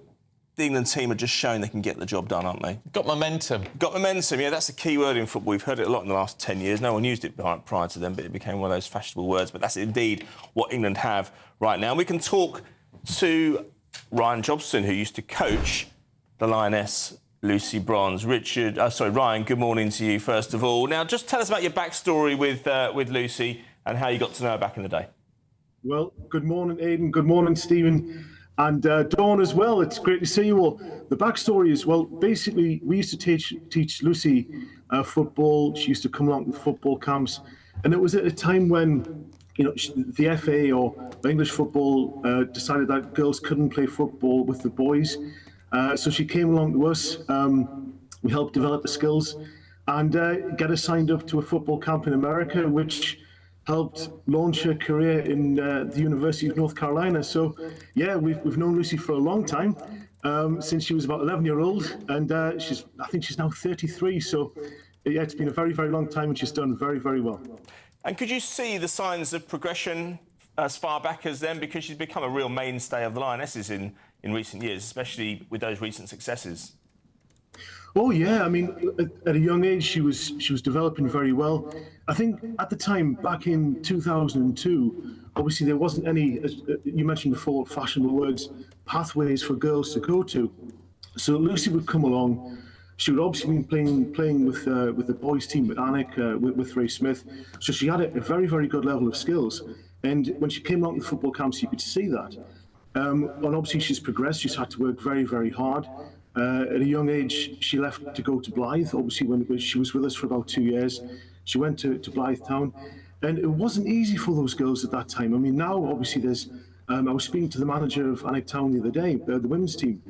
the England team are just showing they can get the job done, aren't they? Got momentum. Got momentum, yeah, that's the key word in football. We've heard it a lot in the last 10 years. No one used it prior to them, but it became one of those fashionable words. But that's indeed what England have right now. And we can talk to Ryan Jobson, who used to coach the Lioness Lucy Bronze. Ryan, good morning to you, first of all. Now, just tell us about your backstory with Lucy and how you got to know her back in the day. Well, good morning, Aidan. Good morning, Stephen. And Dawn as well. It's great to see you all. The backstory is, well, basically, we used to teach Lucy football. She used to come along to football camps. And it was at a time when, you know, the FA or English football decided that girls couldn't play football with the boys. So she came along to us. We helped develop the skills and get her signed up to a football camp in America, which helped launch her career in the University of North Carolina. So, yeah, we've known Lucy for a long time, since she was about 11-year-old, and I think she's now 33. So, yeah, it's been a very, very long time, and she's done very, very well. And could you see the signs of progression as far back as then? Because she's become a real mainstay of the Lionesses in recent years, especially with those recent successes. Oh yeah, I mean, at a young age, she was developing very well. I think at the time, back in 2002, obviously there wasn't any, as you mentioned before, fashionable words, pathways for girls to go to. So Lucy would come along. She would obviously be playing with the boys' team, with Anik, with Ray Smith. So she had a very, very good level of skills. And when she came out in football camps, you could see that. And obviously she's progressed. She's had to work very, very hard. At a young age, she left to go to Blyth. Obviously, when she was with us for about 2 years, she went to Blyth Town. And it wasn't easy for those girls at that time. I mean, now, obviously, there's... I was speaking to the manager of Anik Town the other day, the women's team.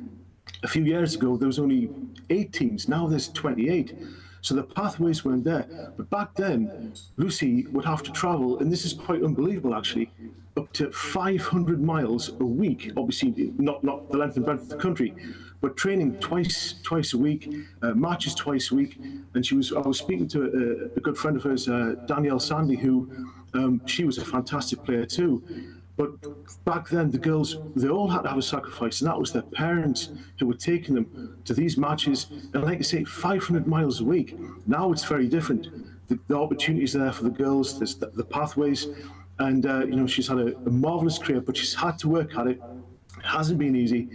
A few years ago, there was only 8 teams. Now there's 28. So the pathways weren't there. But back then, Lucy would have to travel, and this is quite unbelievable, actually, up to 500 miles a week. Obviously, not the length and breadth of the country, but training twice a week, matches twice a week. And I was speaking to a good friend of hers, Danielle Sandy, who she was a fantastic player too. But back then, the girls, they all had to have a sacrifice, and that was their parents who were taking them to these matches. And like I say, 500 miles a week. Now it's very different. The opportunities there for the girls, there's the pathways, and you know, she's had a marvellous career, but she's had to work at it. It hasn't been easy.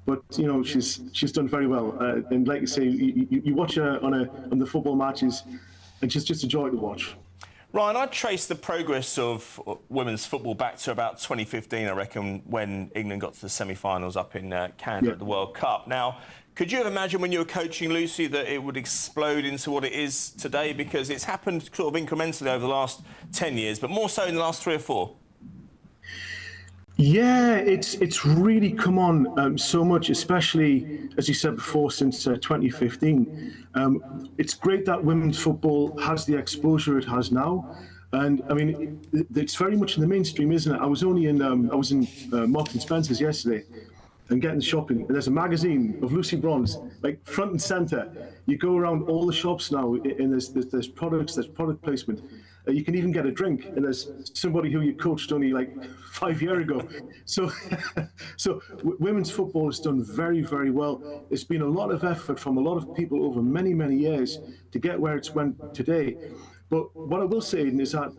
But you know, she's done very well, and like you say, you watch her on the football matches, and she's just a joy to watch. Ryan, I'd trace the progress of women's football back to about 2015, I reckon, when England got to the semi-finals up in Canada at the World Cup. Now, could you have imagined when you were coaching Lucy that it would explode into what it is today? Because it's happened sort of incrementally over the last 10 years, but more so in the last 3 or 4. Yeah, it's really come on so much, especially, as you said before, since 2015. It's great that women's football has the exposure it has now. And, I mean, it's very much in the mainstream, isn't it? I was in Marks and Spencer's yesterday and getting shopping. And there's a magazine of Lucy Bronze, like front and centre. You go around all the shops now, and there's products, there's product placement. You can even get a drink, and there's somebody who you coached only like 5 years ago. So, women's football has done very, very well. It's been a lot of effort from a lot of people over many, many years to get where it's went today. But what I will say, Aidan, is that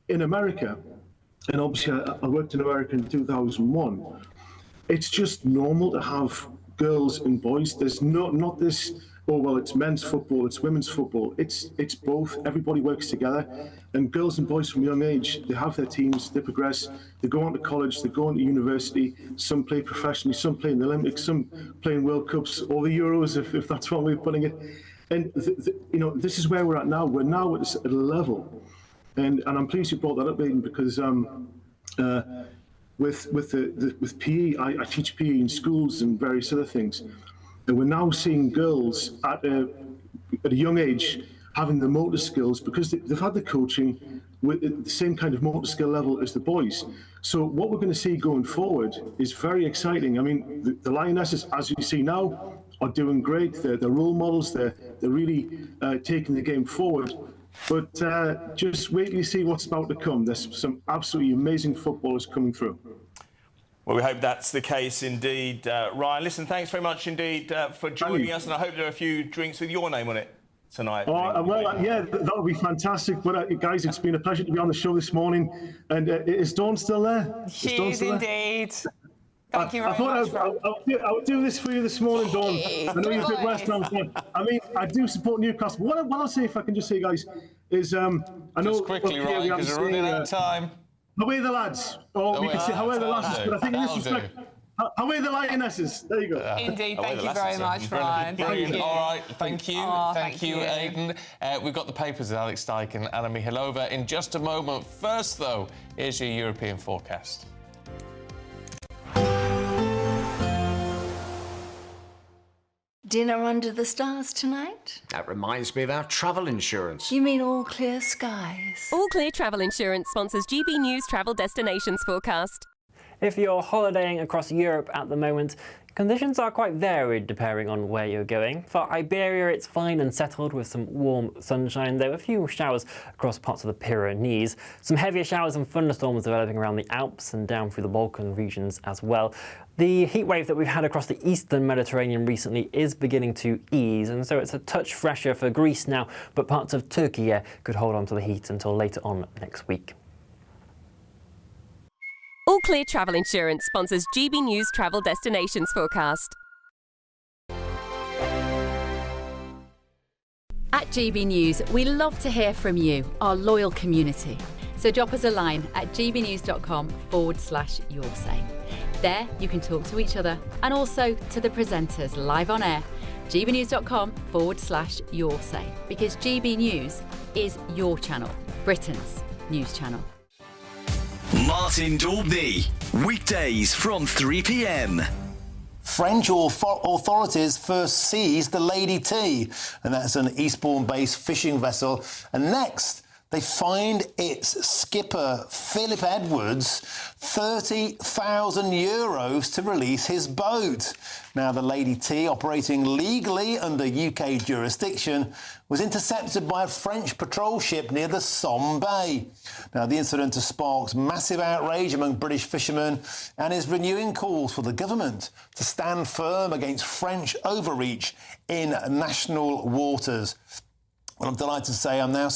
in America, and obviously I worked in America in 2001. It's just normal to have girls and boys. There's not this, oh, well, it's men's football, it's women's football. It's both. Everybody works together. And girls and boys from a young age, they have their teams, they progress, they go on to college, they go on to university. Some play professionally, some play in the Olympics, some play in World Cups, or the Euros, if that's one way of putting it. And, this is where we're at now. We're now at a level. And I'm pleased you brought that up, Aidan, because with PE, I teach PE in schools and various other things. And we're now seeing girls at a young age having the motor skills because they've had the coaching with the same kind of motor skill level as the boys. So what we're going to see going forward is very exciting. I mean, the Lionesses, as you see now, are doing great. They're role models. They're really taking the game forward. But just wait till you see what's about to come. There's some absolutely amazing footballers coming through. Well, we hope that's the case indeed. Ryan, listen, thanks very much indeed for joining us, and I hope there are a few drinks with your name on it tonight. Oh, well, yeah, that would be fantastic. But guys, it's been a pleasure to be on the show this morning. And is Dawn still there? She is indeed. Thank you very much. I would do this for you this morning, Dawn. I know you're a big West Ham fan. I mean, I do support Newcastle. What I'll say, if I can just say, guys, is I know... Just quickly, Ryan, because we're running out of time. Away the lads. Or we could say, away the lasses. But I think in this respect, away the Lionesses. There you go. Indeed. Thank you very much, Ryan. Brilliant. All right. Thank you. Thank you, Aidan. We've got the papers with Alex Dyke and Anna Mihajlova in just a moment. First, though, here's your European forecast. Dinner under the stars tonight? That reminds me of our travel insurance. You mean All Clear Skies? All Clear Travel Insurance sponsors GB News Travel Destinations Forecast. If you're holidaying across Europe at the moment, conditions are quite varied depending on where you're going. For Iberia, it's fine and settled with some warm sunshine. There were a few showers across parts of the Pyrenees. Some heavier showers and thunderstorms developing around the Alps and down through the Balkan regions as well. The heat wave that we've had across the eastern Mediterranean recently is beginning to ease, and so it's a touch fresher for Greece now, but parts of Turkey could hold on to the heat until later on next week. All Clear Travel Insurance sponsors GB News Travel Destinations Forecast. At GB News, we love to hear from you, our loyal community. So drop us a line at gbnews.com/yoursay. There you can talk to each other and also to the presenters live on air. gbnews.com/yoursay, because GB News is your channel, Britain's news channel. Martin Daubney, weekdays from 3 p.m. French authorities first seized the Lady T, and that's an Eastbourne-based fishing vessel. And next, they fined its skipper, Philip Edwards, €30,000 to release his boat. Now, the Lady T, operating legally under UK jurisdiction, was intercepted by a French patrol ship near the Somme Bay. Now, the incident has sparked massive outrage among British fishermen and is renewing calls for the government to stand firm against French overreach in national waters. Well, I'm delighted to say I'm now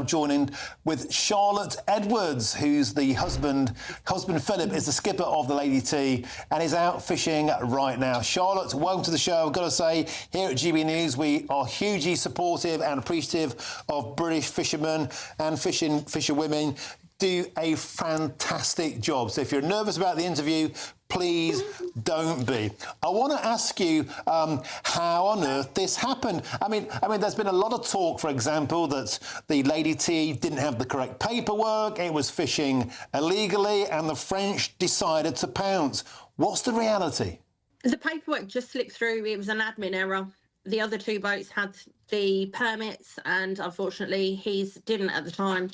joining with Charlotte Edwards, who's the husband. Husband Philip is the skipper of the Lady T and is out fishing right now. Charlotte, welcome to the show. I've got to say, here at GB News, we are hugely supportive and appreciative of British fishermen and fisherwomen. Do a fantastic job. So if you're nervous about the interview, please don't be. I want to ask you how on earth this happened. I mean, there's been a lot of talk, for example, that the Lady T didn't have the correct paperwork, it was fishing illegally, and the French decided to pounce. What's the reality? The paperwork just slipped through. It was an admin error. The other two boats had the permits, and unfortunately, his didn't at the time.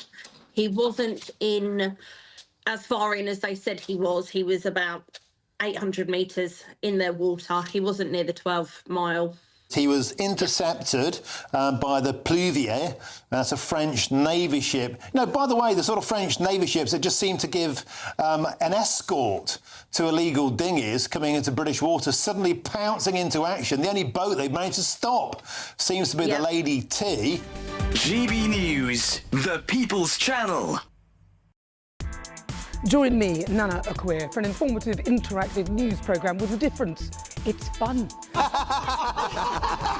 He wasn't in as far in as they said he was. He was about 800 metres in their water. He wasn't near the 12-mile. He was intercepted by the Pluvier. That's a French Navy ship. No, by the way, the sort of French Navy ships that just seem to give an escort to illegal dinghies coming into British waters, suddenly pouncing into action. The only boat they've managed to stop seems to be the Lady T. GB News, the People's Channel. Join me, Nana Akweer, for an informative, interactive news programme with a difference. It's fun.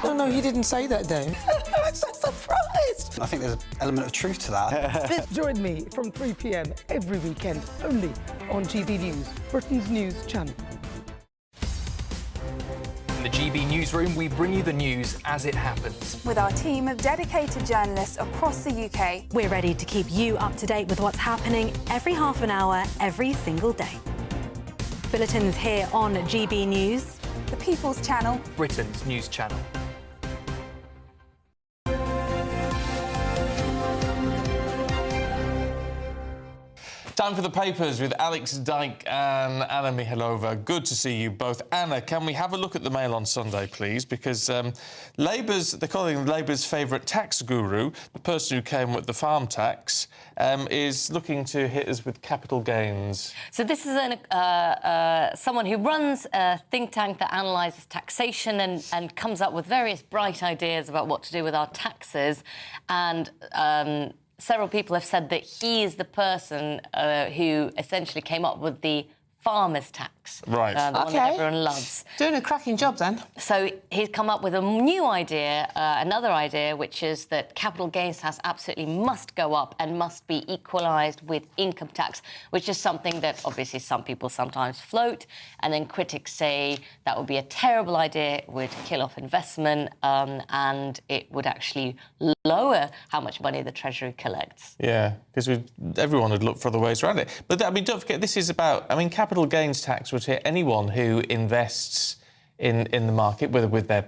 No, you didn't say that, Dave. I'm so surprised. I think there's an element of truth to that. Join me from 3 p.m. every weekend, only on GB News, Britain's news channel. In the GB Newsroom, we bring you the news as it happens. With our team of dedicated journalists across the UK. We're ready to keep you up to date with what's happening every half an hour, every single day. Bulletins here on GB News. The People's Channel. Britain's news channel. Time for the papers with Alex Dyke and Anna Mihalova. Good to see you both. Anna, can we have a look at the Mail on Sunday, please? Because Labour's, they're calling him Labour's favourite tax guru, the person who came with the farm tax, is looking to hit us with capital gains. So this is someone who runs a think tank that analyses taxation and comes up with various bright ideas about what to do with our taxes. And several people have said that he is the person who essentially came up with the farmer's tax. Right. The one that everyone loves. Doing a cracking job, then. So he's come up with a new idea, another idea, which is that capital gains tax absolutely must go up and must be equalised with income tax, which is something that obviously some people sometimes float, and then critics say that would be a terrible idea, it would kill off investment, and it would actually lower how much money the Treasury collects. Yeah, because everyone would look for other ways around it. But, I mean, don't forget, this is about... I mean, capital gains tax would hit anyone who invests in the market, whether with their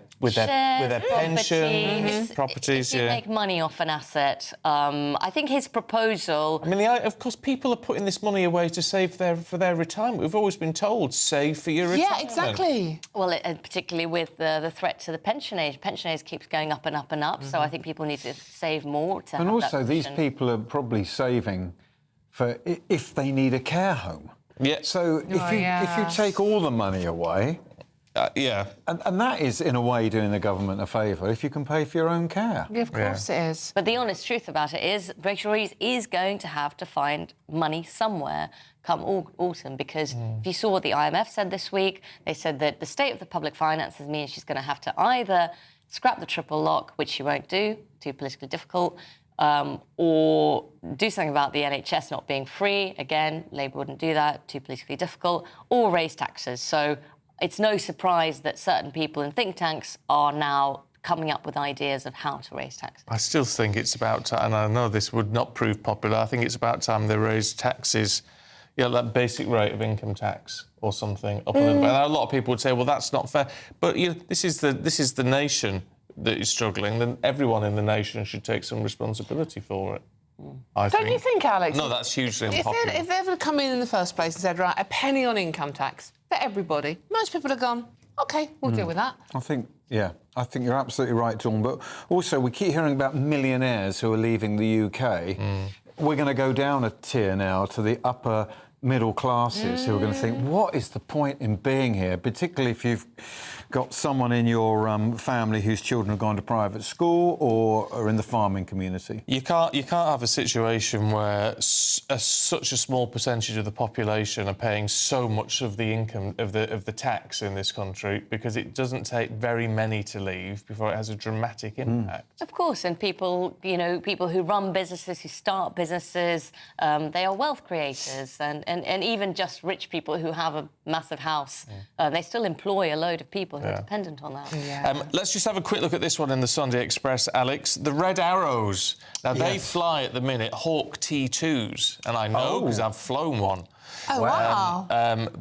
pension, properties. If you make money off an asset, I think his proposal. I mean, of course, people are putting this money away to save for their retirement. We've always been told save for your retirement. Yeah, exactly. Well, particularly with the threat to the pension age. Pension age keeps going up and up and up. So I think people need to save more to. And have also, that these pension. people are probably saving for if they need a care home. Yeah. So if you take all the money away, yeah, and that is in a way doing the government a favour if you can pay for your own care. Yeah, of course it is. But the honest truth about it is, Rachel Reeves is going to have to find money somewhere come autumn, because if you saw what the IMF said this week, they said that the state of the public finances means she's going to have to either scrap the triple lock, which she won't do, too politically difficult, or do something about the NHS not being free. Again, Labour wouldn't do that, too politically difficult, or raise taxes. So it's no surprise that certain people in think tanks are now coming up with ideas of how to raise taxes. I still think it's about time, and I know this would not prove popular, I think it's about time they raise taxes, that basic rate of income tax or something up a little bit. And a lot of people would say, well, that's not fair. But this is the nation that is struggling, then everyone in the nation should take some responsibility for it. Don't you think, Alex? No, that's hugely unpopular. If they ever come in the first place and said, right, a penny on income tax for everybody, most people have gone, OK, we'll deal with that. I think you're absolutely right, Dawn. But also, we keep hearing about millionaires who are leaving the UK. We're going to go down a tier now to the upper middle classes who are going to think, what is the point in being here, particularly if you've got someone in your family whose children have gone to private school or are in the farming community? You can't have a situation where such a small percentage of the population are paying so much of the income of the tax in this country, because it doesn't take very many to leave before it has a dramatic impact. Of course, and people who run businesses, who start businesses, they are wealth creators, and even just rich people who have a massive house, they still employ a load of people who are dependent on that. Let's just have a quick look at this one in the Sunday Express, Alex. The Red Arrows. Now, they fly at the minute Hawk T2s, and I know because I've flown one. Oh, wow.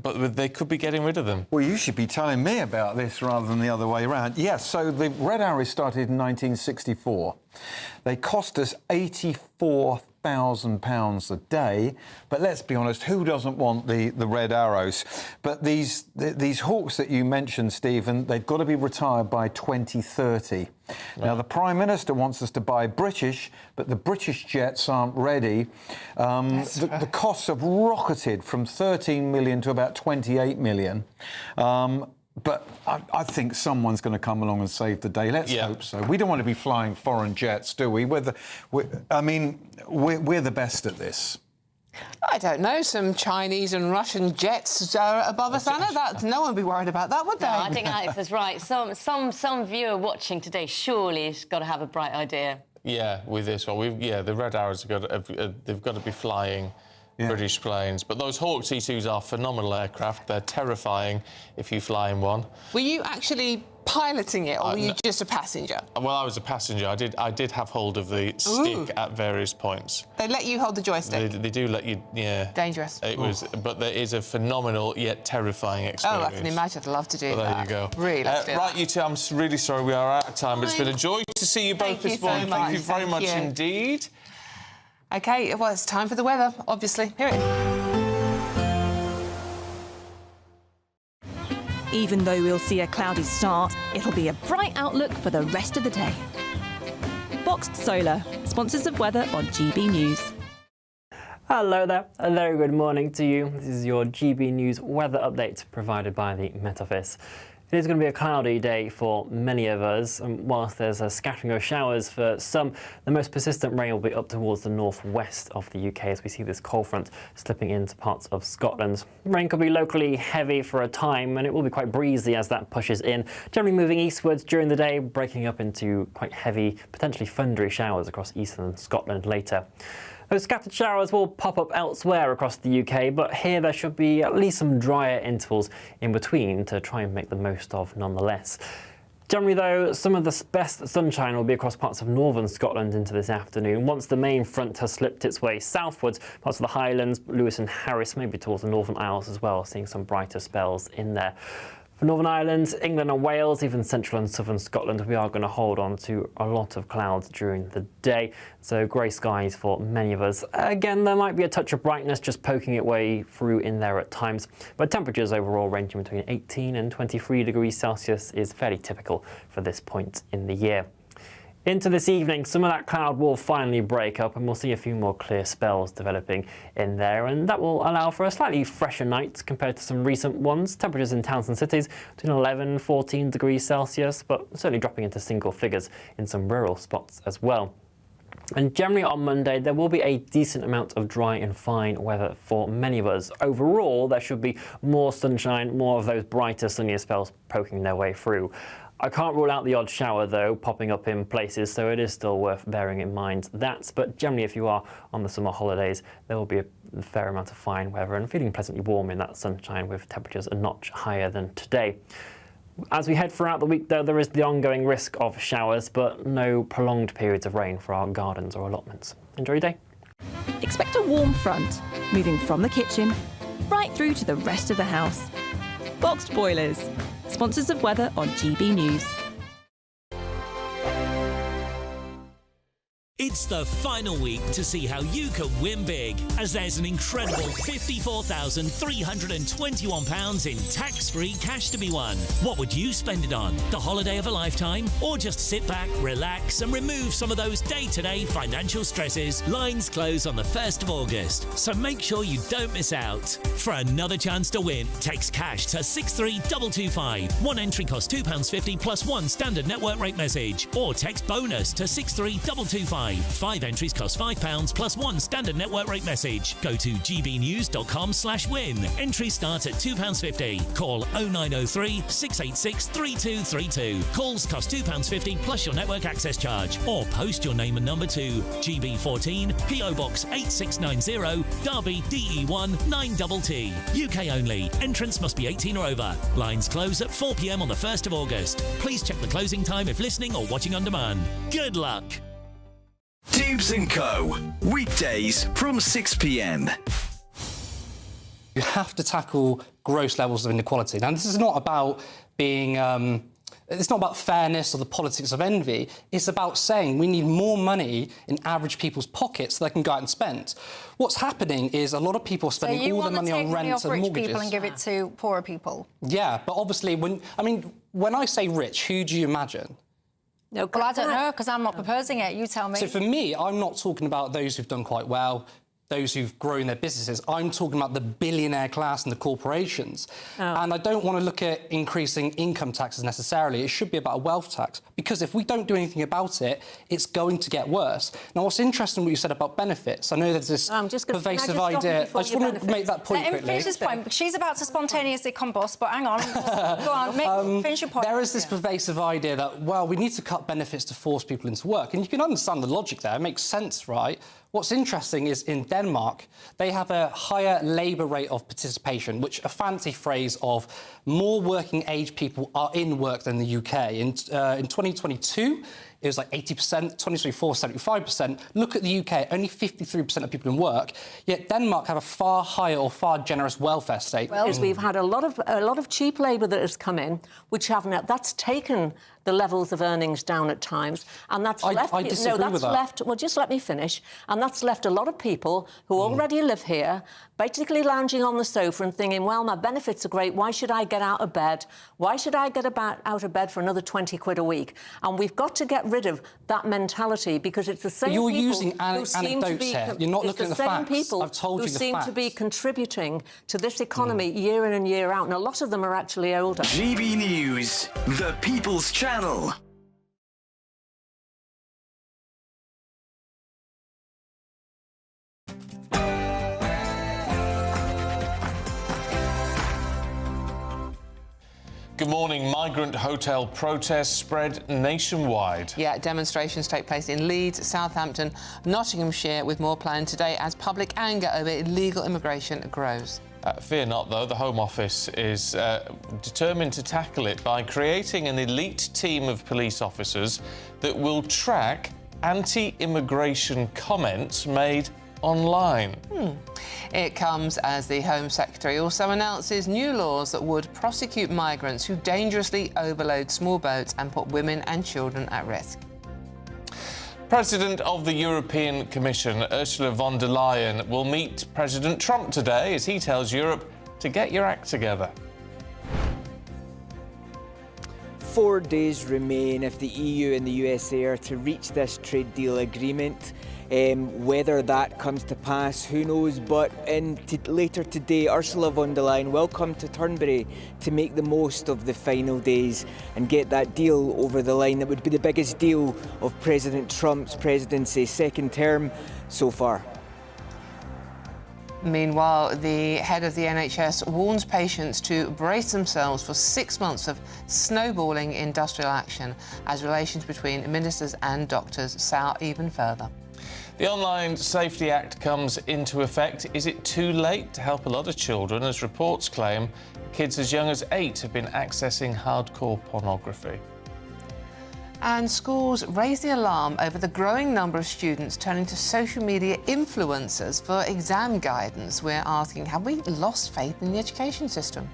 But they could be getting rid of them. Well, you should be telling me about this rather than the other way around. Yes, so the Red Arrows started in 1964. They cost us £84,000 a day, but let's be honest, who doesn't want the Red Arrows? But these Hawks that you mentioned, Stephen, they've got to be retired by 2030. Now, the Prime Minister wants us to buy British, but the British jets aren't ready. The costs have rocketed from 13 million to about 28 million. But I think someone's going to come along and save the day. Let's hope so. We don't want to be flying foreign jets, do we? We're the best at this. I don't know, some Chinese and Russian jets above us, Anna. No one would be worried about that, would they? No, I think Alex is right. Some viewer watching today surely has got to have a bright idea. Yeah, with this one, the Red Arrows they've got to be flying British planes. But those Hawk T2s are phenomenal aircraft. They're terrifying if you fly in one. Were you actually piloting it, or were you just a passenger? Well, I was a passenger. I did have hold of the stick at various points. They let you hold the joystick? They do let you, yeah. Dangerous. But there is a phenomenal yet terrifying experience. Oh, I can imagine. I'd love to do that. There you go. Really love to do right, you two, I'm really sorry we are out of time, but it's been a joy to see you both this morning. Thank you very much indeed. OK, well, it's time for the weather, obviously. Here it is. Even though we'll see a cloudy start, it'll be a bright outlook for the rest of the day. Boxed Solar, sponsors of weather on GB News. Hello there, a very good morning to you. This is your GB News weather update provided by the Met Office. It is going to be a cloudy day for many of us, and whilst there's a scattering of showers for some, the most persistent rain will be up towards the northwest of the UK as we see this cold front slipping into parts of Scotland. Rain could be locally heavy for a time, and it will be quite breezy as that pushes in, generally moving eastwards during the day, breaking up into quite heavy, potentially thundery showers across eastern Scotland later. Those scattered showers will pop up elsewhere across the UK, but here there should be at least some drier intervals in between to try and make the most of nonetheless. Generally, though, some of the best sunshine will be across parts of northern Scotland into this afternoon. Once the main front has slipped its way southwards, parts of the Highlands, Lewis and Harris, maybe towards the Northern Isles as well, seeing some brighter spells in there. For Northern Ireland, England and Wales, even central and southern Scotland, we are going to hold on to a lot of clouds during the day. So grey skies for many of us. Again, there might be a touch of brightness just poking its way through in there at times. But temperatures overall ranging between 18 and 23 degrees Celsius is fairly typical for this point in the year. Into this evening, some of that cloud will finally break up and we'll see a few more clear spells developing in there, and that will allow for a slightly fresher night compared to some recent ones. Temperatures in towns and cities between 11 and 14 degrees Celsius, but certainly dropping into single figures in some rural spots as well. And generally on Monday, there will be a decent amount of dry and fine weather for many of us. Overall, there should be more sunshine, more of those brighter, sunnier spells poking their way through. I can't rule out the odd shower, though, popping up in places, so it is still worth bearing in mind that. But generally, if you are on the summer holidays, there will be a fair amount of fine weather and feeling pleasantly warm in that sunshine with temperatures a notch higher than today. As we head throughout the week, though, there is the ongoing risk of showers, but no prolonged periods of rain for our gardens or allotments. Enjoy your day. Expect a warm front, moving from the kitchen right through to the rest of the house. Boxed Boilers, sponsors of weather on GB News. It's the final week to see how you can win big, as there's an incredible £54,321 in tax-free cash to be won. What would you spend it on? The holiday of a lifetime? Or just sit back, relax and remove some of those day-to-day financial stresses? Lines close on the 1st of August, so make sure you don't miss out. For another chance to win, text cash to 63225. One entry costs £2.50 plus one standard network rate message, or text bonus to 63225. 5 entries cost £5 plus one standard network rate message. Go to gbnews.com/win. Entries start at £2.50. Call 0903 686 3232. Calls cost £2.50 plus your network access charge. Or post your name and number to GB14 PO Box 8690 Derby DE1 9TT. UK only. Entrance must be 18 or over. Lines close at 4 p.m. on the 1st of August. Please check the closing time if listening or watching on demand. Good luck. Dubes & Co. Weekdays from 6 p.m. You have to tackle gross levels of inequality. Now, this is not about being... it's not about fairness or the politics of envy. It's about saying we need more money in average people's pockets so they can go out and spend. What's happening is a lot of people are spending all their money on rent and mortgages. So you want to take money off rich people and give it to poorer people? Yeah, but obviously, when I say rich, who do you imagine? No, well, I don't know, because I'm not proposing it. You tell me. So for me, I'm not talking about those who've done quite well. those who've grown their businesses. I'm talking about the billionaire class and the corporations. And I don't want to look at increasing income taxes necessarily. It should be about a wealth tax, because if we don't do anything about it, it's going to get worse. Now, what's interesting what you said about benefits, I know there's this pervasive idea. I just want to make that point quickly. Finish this point. She's about to spontaneously combust, but hang on. Go on, finish your point. There is this pervasive idea that, well, we need to cut benefits to force people into work. And you can understand the logic there. It makes sense, right? What's interesting is in Denmark, they have a higher labour rate of participation, which a fancy phrase of more working age people are in work than the UK. In 2022, it was like 80%, 2024, 75%. Look at the UK, only 53% of people in work, yet Denmark have a far higher or far generous welfare state. Well, we've had a lot of cheap labour that has come in, which that's taken the levels of earnings down at times, and that's left... I disagree with that. Left, well, just let me finish. And that's left a lot of people who already live here, basically lounging on the sofa and thinking, well, my benefits are great, why should I get out of bed? Why should I get out of bed for another 20 quid a week? And we've got to get rid of that mentality, because it's the same people... You're using anecdotes here. You're not looking at the facts. I've told you the facts. Who seem to be contributing to this economy year in and year out, and a lot of them are actually older. GB News, the People's Channel. Good morning. Migrant hotel protests spread nationwide. Yeah, demonstrations take place in Leeds, Southampton, Nottinghamshire, with more planned today as public anger over illegal immigration grows. Fear not, though, the Home Office is determined to tackle it by creating an elite team of police officers that will track anti-immigration comments made online. It comes as the Home Secretary also announces new laws that would prosecute migrants who dangerously overload small boats and put women and children at risk. President of the European Commission, Ursula von der Leyen, will meet President Trump today as he tells Europe to get your act together. 4 days remain if the EU and the USA are to reach this trade deal agreement. Whether that comes to pass, who knows, but later today, Ursula von der Leyen will come to Turnberry to make the most of the final days and get that deal over the line. That would be the biggest deal of President Trump's presidency, second term so far. Meanwhile, the head of the NHS warns patients to brace themselves for 6 months of snowballing industrial action as relations between ministers and doctors sour even further. The Online Safety Act comes into effect. Is it too late to help a lot of children, as reports claim kids as young as 8 have been accessing hardcore pornography? And schools raise the alarm over the growing number of students turning to social media influencers for exam guidance. We're asking, have we lost faith in the education system?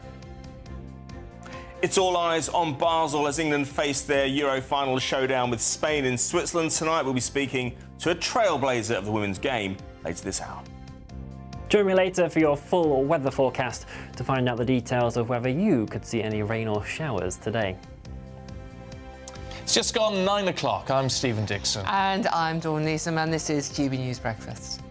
It's all eyes on Basel as England face their Euro final showdown with Spain in Switzerland. Tonight we'll be speaking to a trailblazer of the women's game later this hour. Join me later for your full weather forecast to find out the details of whether you could see any rain or showers today. It's just gone 9 o'clock. I'm Stephen Dixon. And I'm Dawn Neeson, and this is GB News Breakfast.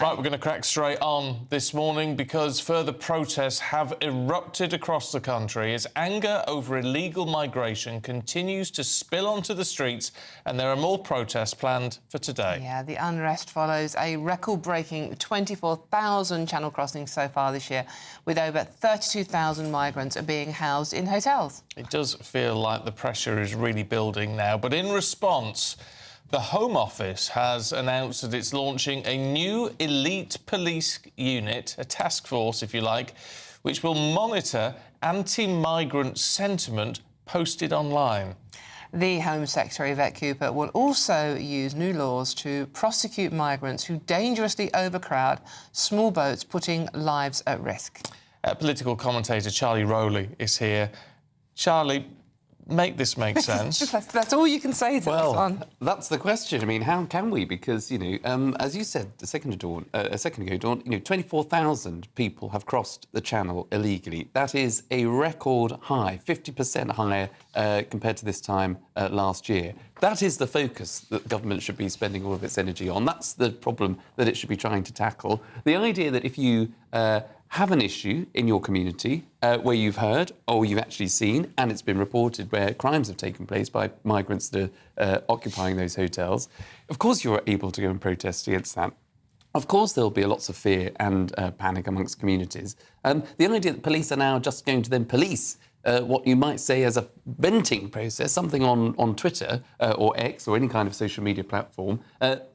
Right, we're going to crack straight on this morning because further protests have erupted across the country as anger over illegal migration continues to spill onto the streets, and there are more protests planned for today. Yeah, the unrest follows a record-breaking 24,000 channel crossings so far this year, with over 32,000 migrants being housed in hotels. It does feel like the pressure is really building now, but in response, the Home Office has announced that it's launching a new elite police unit, a task force, if you like, which will monitor anti-migrant sentiment posted online. The Home Secretary, Yvette Cooper, will also use new laws to prosecute migrants who dangerously overcrowd small boats, putting lives at risk. Political commentator Charlie Rowley is here. Charlie, make this make sense? That's all you can say to us on. That's the question. I mean, how can we? Because, as you said a second ago, Dawn, 24,000 people have crossed the channel illegally. That is a record high, 50% higher compared to this time last year. That is the focus that government should be spending all of its energy on. That's the problem that it should be trying to tackle. The idea that if you have an issue in your community where you've heard or you've actually seen and it's been reported where crimes have taken place by migrants that are occupying those hotels, of course you're able to go and protest against that. Of course there'll be lots of fear and panic amongst communities. The idea that police are now just going to then police what you might say as a venting process, something on Twitter or X or any kind of social media platform,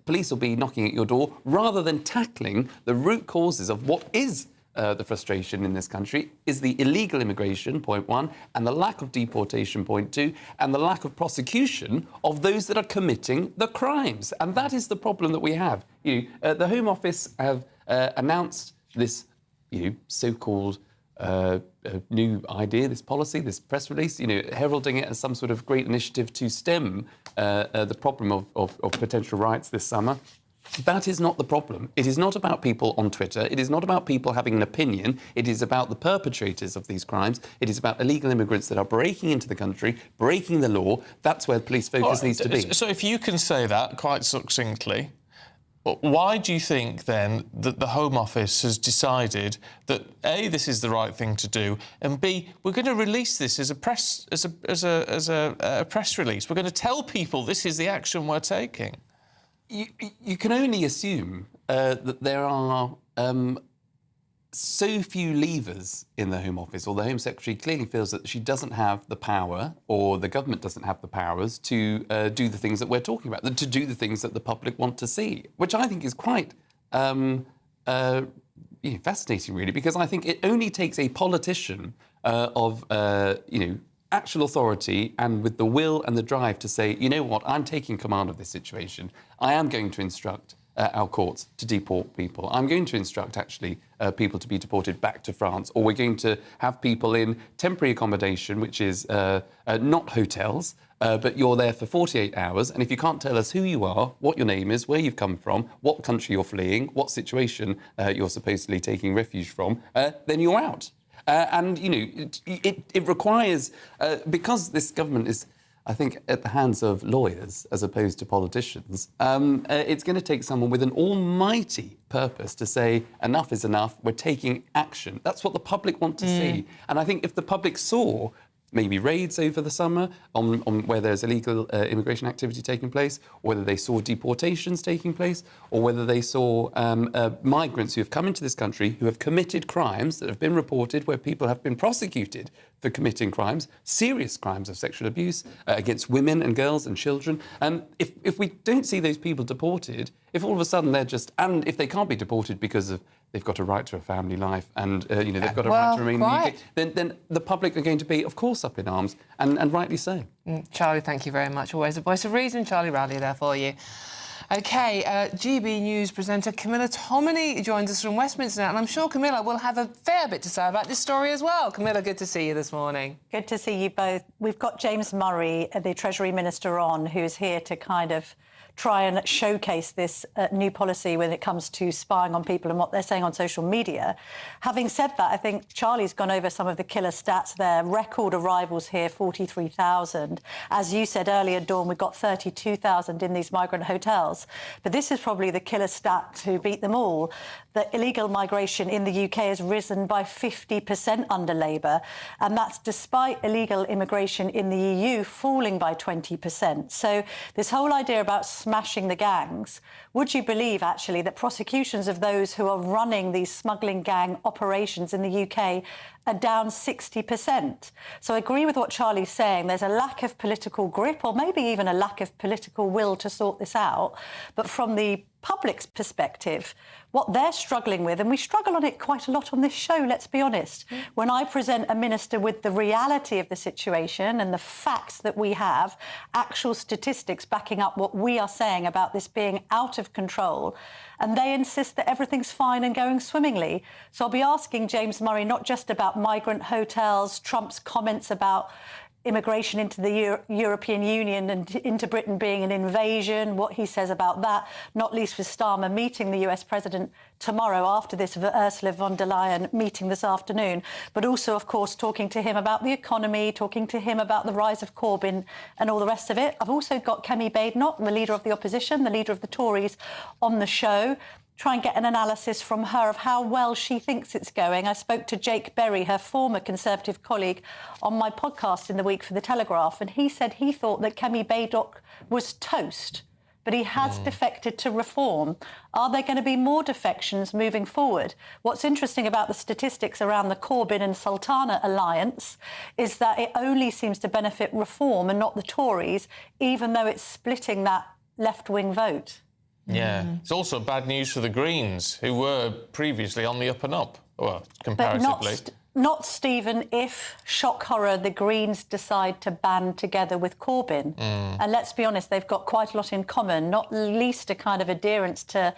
police will be knocking at your door rather than tackling the root causes of what is the frustration in this country, is the illegal immigration, point one, and the lack of deportation, point two, and the lack of prosecution of those that are committing the crimes. And that is the problem that we have. The Home Office have announced this so-called new idea, this policy, this press release, heralding it as some sort of great initiative to stem the problem of potential riots this summer. That is not the problem. It is not about people on Twitter. It is not about people having an opinion. It is about the perpetrators of these crimes. It is about illegal immigrants that are breaking into the country, breaking the law. That's where police focus needs to be. So if you can say that quite succinctly, why do you think then that the Home Office has decided that A, this is the right thing to do, and B, we're going to release this as a press press release? We're going to tell people this is the action we're taking. You can only assume that there are so few levers in the Home Office, or the Home Secretary clearly feels that she doesn't have the power, or the government doesn't have the powers to do the things that we're talking about, to do the things that the public want to see, which I think is quite fascinating, really, because I think it only takes a politician of actual authority and with the will and the drive to say, you know what, I'm taking command of this situation. I am going to instruct our courts to deport people. I'm going to instruct, actually, people to be deported back to France, or we're going to have people in temporary accommodation, which is not hotels, but you're there for 48 hours, and if you can't tell us who you are, what your name is, where you've come from, what country you're fleeing, what situation you're supposedly taking refuge from, then you're out. It requires, because this government is, I think, at the hands of lawyers as opposed to politicians, it's going to take someone with an almighty purpose to say, enough is enough, we're taking action. That's what the public want to see. And I think if the public saw maybe raids over the summer on where there's illegal immigration activity taking place, or whether they saw deportations taking place, or whether they saw migrants who have come into this country who have committed crimes that have been reported, where people have been prosecuted for committing crimes, serious crimes of sexual abuse against women and girls and children. If we don't see those people deported, if all of a sudden they're just, and if they can't be deported because of they've got a right to a family life and they've got a right to remain in the UK, then the public are going to be, of course, up in arms, and rightly so. Charlie, thank you very much. Always a voice of reason. Charlie Rowley there for you. OK, GB News presenter Camila Tominey joins us from Westminster now, and I'm sure Camila will have a fair bit to say about this story as well. Camila, good to see you this morning. Good to see you both. We've got James Murray, the Treasury Minister, on, who's here to kind of try and showcase this new policy when it comes to spying on people and what they're saying on social media. Having said that, I think Charlie's gone over some of the killer stats there. Record arrivals here, 43,000. As you said earlier, Dawn, we've got 32,000 in these migrant hotels. But this is probably the killer stat to beat them all. The illegal migration in the UK has risen by 50% under Labour, and that's despite illegal immigration in the EU falling by 20%. So this whole idea about smashing the gangs, would you believe, actually, that prosecutions of those who are running these smuggling gang operations in the UK are down 60%? So I agree with what Charlie's saying. There's a lack of political grip, or maybe even a lack of political will to sort this out. But from the public's perspective, what they're struggling with, and we struggle on it quite a lot on this show, let's be honest. When I present a minister with the reality of the situation and the facts that we have, actual statistics backing up what we are saying about this being out of control, and they insist that everything's fine and going swimmingly. So I'll be asking James Murray not just about migrant hotels, Trump's comments about immigration into the European Union and into Britain being an invasion, what he says about that, not least with Starmer meeting the US President tomorrow after this, Ursula von der Leyen meeting this afternoon, but also, of course, talking to him about the economy, talking to him about the rise of Corbyn and all the rest of it. I've also got Kemi Badenoch, the leader of the opposition, the leader of the Tories, on the show. Try and get an analysis from her of how well she thinks it's going. I spoke to Jake Berry, her former Conservative colleague, on my podcast in the week for The Telegraph, and he said he thought that Kemi Badenoch was toast, but he has defected to Reform. Are there going to be more defections moving forward? What's interesting about the statistics around the Corbyn and Sultana alliance is that it only seems to benefit Reform and not the Tories, even though it's splitting that left-wing vote. Yeah. It's also bad news for the Greens, who were previously on the up and up, well, comparatively. But not Stephen, if, shock horror, the Greens decide to band together with Corbyn. And let's be honest, they've got quite a lot in common, not least a kind of adherence to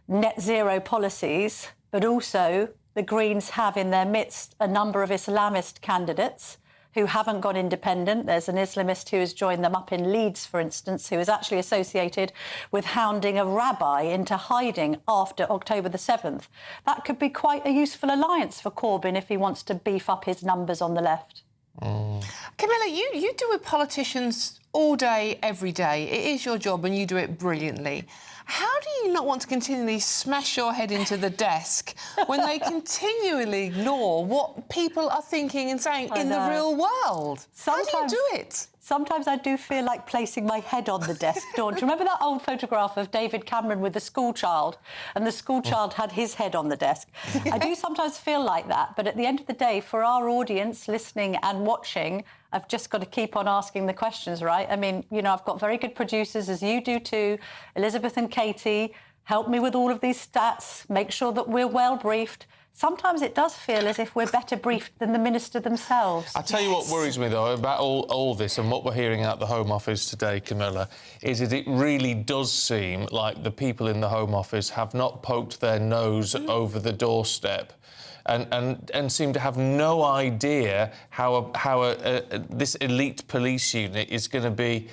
net zero policies, but also the Greens have in their midst a number of Islamist candidates who haven't gone independent. There's an Islamist who has joined them up in Leeds, for instance, who is actually associated with hounding a rabbi into hiding after October the 7th. That could be quite a useful alliance for Corbyn if he wants to beef up his numbers on the left. Camilla, you deal with politicians all day, every day. It is your job and you do it brilliantly. How do you not want to continually smash your head into the desk when they continually ignore what people are thinking and saying in the real world? How do you do it? Sometimes I do feel like placing my head on the desk, Dawn. Do you remember that old photograph of David Cameron with the schoolchild, and the schoolchild had his head on the desk? I do sometimes feel like that, but at the end of the day, for our audience listening and watching, I've just got to keep on asking the questions, right? I mean, you know, I've got very good producers, as you do too, Elizabeth and Katie, help me with all of these stats, make sure that we're well briefed. Sometimes it does feel as if we're better briefed than the minister themselves. I tell you what worries me, though, about all this and what we're hearing out the Home Office today, Camilla, is that it really does seem like the people in the Home Office have not poked their nose over the doorstep and seem to have no idea how this elite police unit is going to be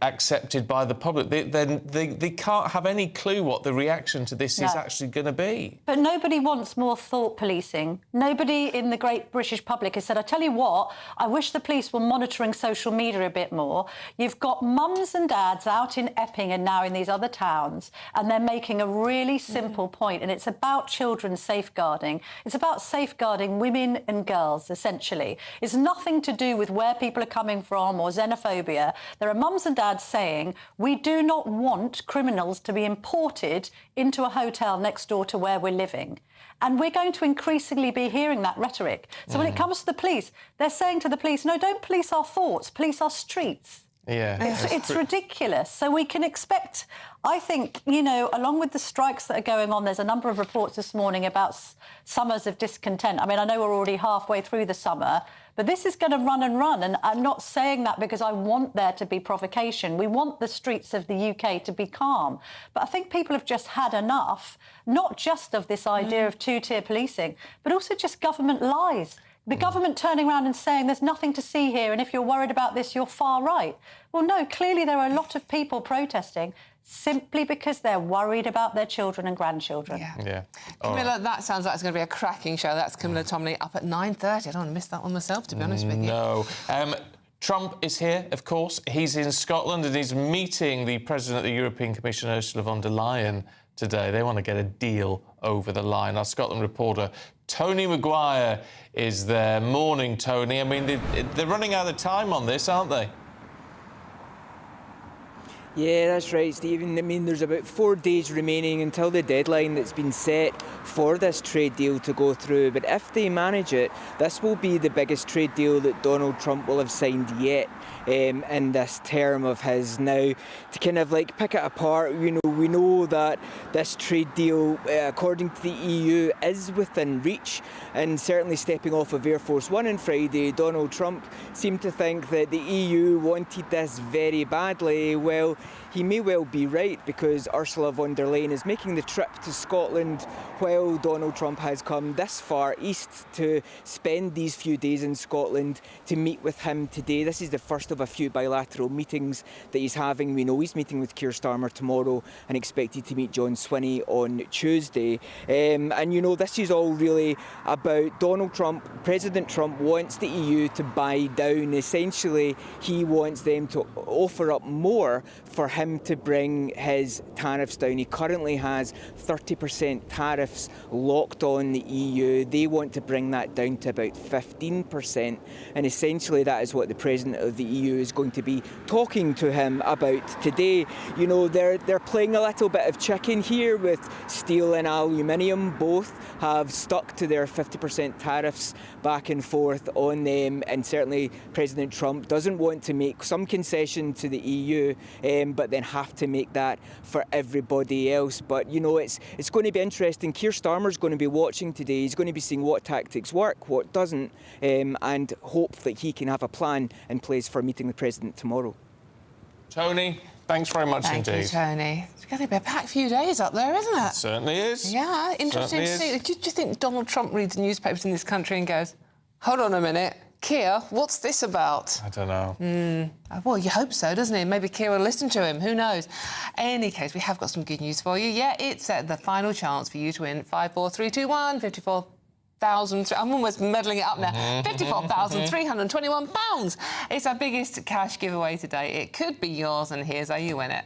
accepted by the public. They can't have any clue what the reaction to this is actually going to be. But nobody wants more thought policing. Nobody in the great British public has said, I tell you what, I wish the police were monitoring social media a bit more. You've got mums and dads out in Epping and now in these other towns, and they're making a really simple point, and it's about children's safeguarding. It's about safeguarding women and girls, essentially. It's nothing to do with where people are coming from or xenophobia. There are mums and dads saying, we do not want criminals to be imported into a hotel next door to where we're living. And we're going to increasingly be hearing that rhetoric. So when it comes to the police, they're saying to the police, no, don't police our thoughts, police our streets. Yeah. It's ridiculous. So we can expect, I think, you know, along with the strikes that are going on, there's a number of reports this morning about summers of discontent. I mean, I know we're already halfway through the summer, but this is going to run and run. And I'm not saying that because I want there to be provocation. We want the streets of the UK to be calm. But I think people have just had enough, not just of this idea of two-tier policing, but also just government lies. The government turning around and saying there's nothing to see here, and if you're worried about this, you're far right. Well, no, clearly there are a lot of people protesting simply because they're worried about their children and grandchildren. Yeah. Camilla, that sounds like it's going to be a cracking show. That's Camilla Tominey up at 9:30. I don't want to miss that one myself, to be honest with you. No. Trump is here, of course. He's in Scotland and he's meeting the President of the European Commission, Ursula von der Leyen, today. They want to get a deal over the line. Our Scotland reporter, Tony Maguire, is there. Morning, Tony. I mean, they're running out of time on this, aren't they? Yeah, that's right, Stephen. I mean, there's about 4 days remaining until the deadline that's been set for this trade deal to go through. But if they manage it, this will be the biggest trade deal that Donald Trump will have signed yet in this term of his. Now, to kind of like pick it apart, you know, we know that this trade deal, according to the EU, is within reach. And certainly stepping off of Air Force One on Friday, Donald Trump seemed to think that the EU wanted this very badly. Well, he may well be right, because Ursula von der Leyen is making the trip to Scotland while Donald Trump has come this far east to spend these few days in Scotland to meet with him today. This is the first of a few bilateral meetings that he's having. We know he's meeting with Keir Starmer tomorrow and expected to meet John Swinney on Tuesday. And you know, this is all really about Donald Trump. President Trump wants the EU to buy down. Essentially, he wants them to offer up more for him to bring his tariffs down. He currently has 30% tariffs locked on the EU. They want to bring that down to about 15%. And essentially, that is what the President of the EU is going to be talking to him about today. You know, they're playing a little bit of chicken here with steel and aluminium. Both have stuck to their 50% tariffs back and forth on them, and certainly President Trump doesn't want to make some concession to the EU, but then have to make that for everybody else. But you know, it's going to be interesting. Keir Starmer's going to be watching today. He's going to be seeing what tactics work, what doesn't, and hope that he can have a plan in place for meeting the President tomorrow. Tony, thanks very much indeed. Thank you, Tony. It's going to be a packed few days up there, isn't it? Certainly is. Yeah, interesting to see. Do you think Donald Trump reads newspapers in this country and goes, hold on a minute, Keir, what's this about? I don't know. Well, you hope so, doesn't he? Maybe Keir will listen to him. Who knows? Any case, we have got some good news for you. Yeah, it's the final chance for you to win 5, 4, 3, 2, 1, 54,000. I'm almost muddling it up now. £54,321. It's our biggest cash giveaway today. It could be yours, and here's how you win it.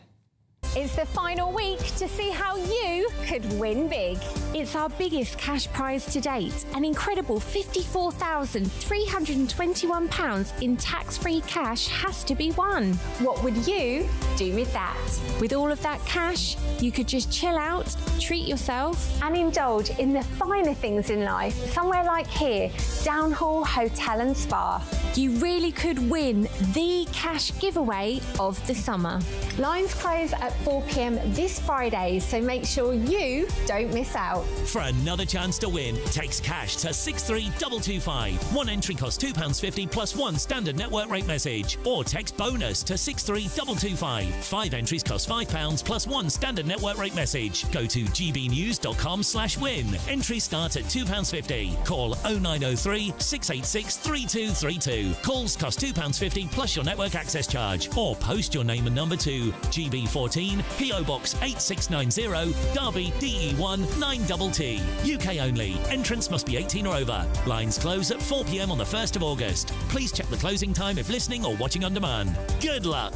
It's the final week to see how you could win big. It's our biggest cash prize to date, an incredible £54,321 in tax-free cash has to be won. What would you do with that? With all of that cash, you could just chill out, treat yourself and indulge in the finer things in life, somewhere like here, Downhall Hotel and Spa. You really could win the cash giveaway of the summer. Lines close at 4 p.m. this Friday, so make sure you don't miss out. For another chance to win, text cash to 63225. One entry costs £2.50 plus one standard network rate message. Or text bonus to 63225. 5 entries cost £5 plus one standard network rate message. Go to gbnews.com/win. Entries start at £2.50. Call 0903 686 3232. Calls cost £2.50 plus your network access charge. Or post your name and number to GB14 PO Box 8690 Derby DE1 9TT. UK only. Entrance must be 18 or over. Lines close at 4 p.m. on the 1st of August. Please check the closing time if listening or watching on demand. Good luck.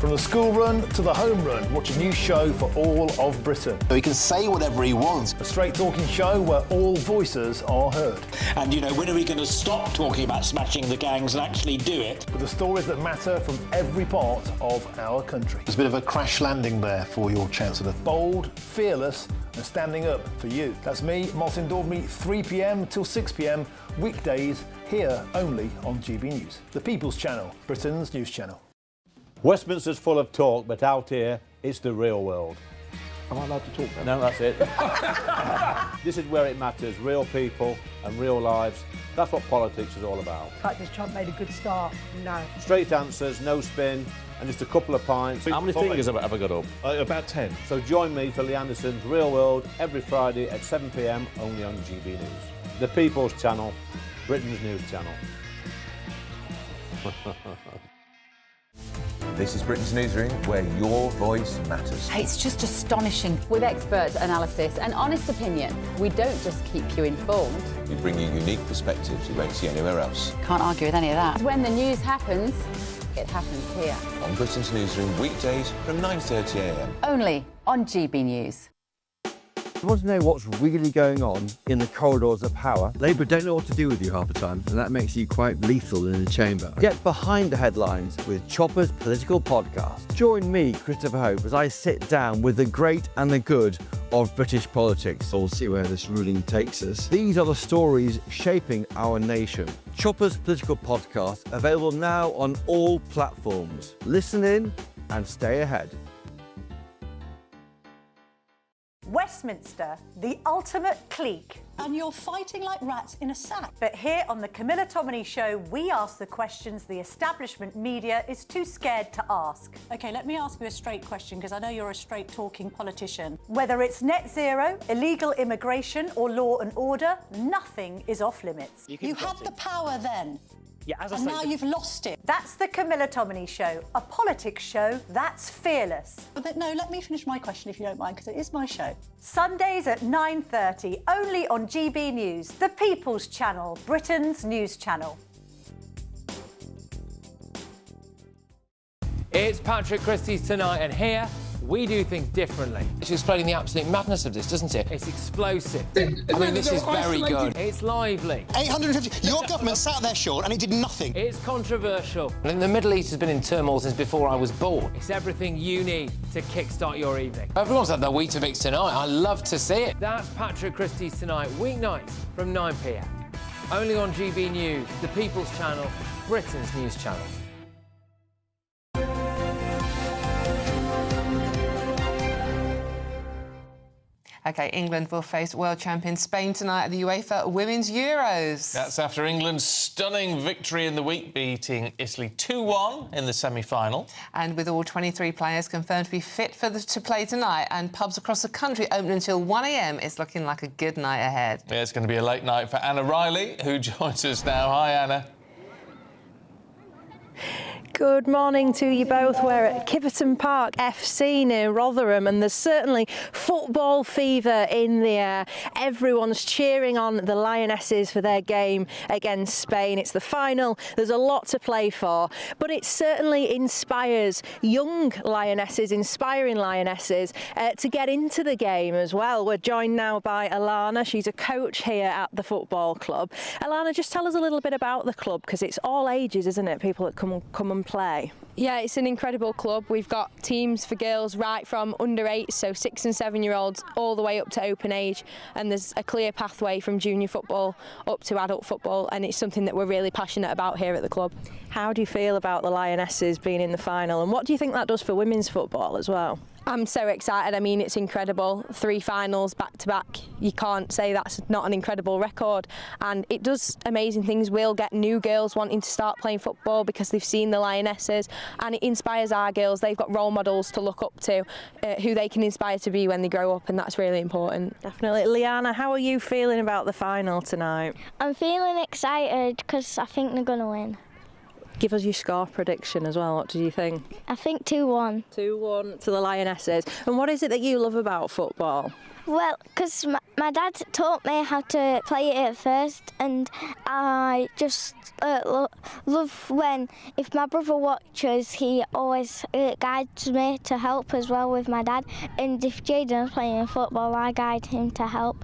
From the school run to the home run, watch a new show for all of Britain. So he can say whatever he wants. A straight talking show where all voices are heard. And, you know, when are we going to stop talking about smashing the gangs and actually do it? With the stories that matter from every part of our country. There's a bit of a crash landing there for your Chancellor. Bold, fearless and standing up for you. That's me, Martin Daubney, 3 p.m. till 6 p.m, weekdays, here only on GB News. The People's Channel, Britain's news channel. Westminster's full of talk, but out here, it's the real world. Am I allowed to talk then? No, that's it. This is where it matters, real people and real lives. That's what politics is all about. In fact, has Trump made a good start? No. Straight answers, no spin, and just a couple of pints. How many fingers have I got up? About 10. So join me for Lee Anderson's Real World every Friday at 7 p.m, only on GB News. The People's Channel, Britain's news channel. This is Britain's Newsroom, where your voice matters. It's just astonishing. With expert analysis and honest opinion, we don't just keep you informed. We bring you unique perspectives you won't see anywhere else. Can't argue with any of that. When the news happens, it happens here. On Britain's Newsroom, weekdays from 9:30 a.m. Only on GB News. You want to know what's really going on in the corridors of power? Labour don't know what to do with you half the time, and that makes you quite lethal in the chamber. Get behind the headlines with Chopper's Political Podcast. Join me, Christopher Hope, as I sit down with the great and the good of British politics. We'll see where this ruling takes us. These are the stories shaping our nation. Chopper's Political Podcast, available now on all platforms. Listen in and stay ahead. Westminster, the ultimate clique. And you're fighting like rats in a sack. But here on the Camila Tominey Show, we ask the questions the establishment media is too scared to ask. OK, let me ask you a straight question, because I know you're a straight-talking politician. Whether it's net zero, illegal immigration or law and order, nothing is off-limits. You had the power then. Yeah, as I And say, now you've lost it. That's the Camila Tominey Show, a politics show that's fearless. But no, let me finish my question if you don't mind, because it is my show. Sundays at 9:30, only on GB News, the People's Channel, Britain's news channel. It's Patrick Christie's Tonight, and here we do things differently. It's explaining the absolute madness of this, doesn't it? It's explosive. I mean, this is very good. It's lively. 850. Your government sat there short and it did nothing. It's controversial. I think the Middle East has been in turmoil since before I was born. It's everything you need to kickstart your evening. Everyone's had their Weetabix tonight. I love to see it. That's Patrick Christie's Tonight, weeknights from 9 p.m. Only on GB News, the People's Channel, Britain's news channel. OK, England will face world champion Spain tonight at the UEFA Women's Euros. That's after England's stunning victory in the week, beating Italy 2-1 in the semi-final. And with all 23 players confirmed to be fit to play tonight and pubs across the country open until 1 a.m, it's looking like a good night ahead. Yeah, it's going to be a late night for Anna Riley, who joins us now. Hi, Anna. Good morning to you both. We're at Kiverton Park FC near Rotherham, and there's certainly football fever in the air. Everyone's cheering on the Lionesses for their game against Spain. It's the final. There's a lot to play for, but it certainly inspires young Lionesses, inspiring Lionesses, to get into the game as well. We're joined now by Alana. She's a coach here at the football club. Alana, just tell us a little bit about the club, because it's all ages, isn't it? People that come and play. Yeah, it's an incredible club. We've got teams for girls right from under 8, so 6 and 7-year-olds, all the way up to open age, and there's a clear pathway from junior football up to adult football, and it's something that we're really passionate about here at the club. How do you feel about the Lionesses being in the final, and what do you think that does for women's football as well? I'm so excited. I mean, it's incredible. 3 finals back to back. You can't say that's not an incredible record. And it does amazing things. We'll get new girls wanting to start playing football because they've seen the Lionesses, and it inspires our girls. They've got role models to look up to, who they can inspire to be when they grow up, and that's really important. Definitely. Liana, how are you feeling about the final tonight? I'm feeling excited because I think they're going to win. Give us your score prediction as well. What do you think? I think 2-1. 2-1 to the Lionesses. And what is it that you love about football? Well, because my dad taught me how to play it at first, and I just love when, if my brother watches, he always guides me to help as well with my dad. And if Jaden's playing football, I guide him to help.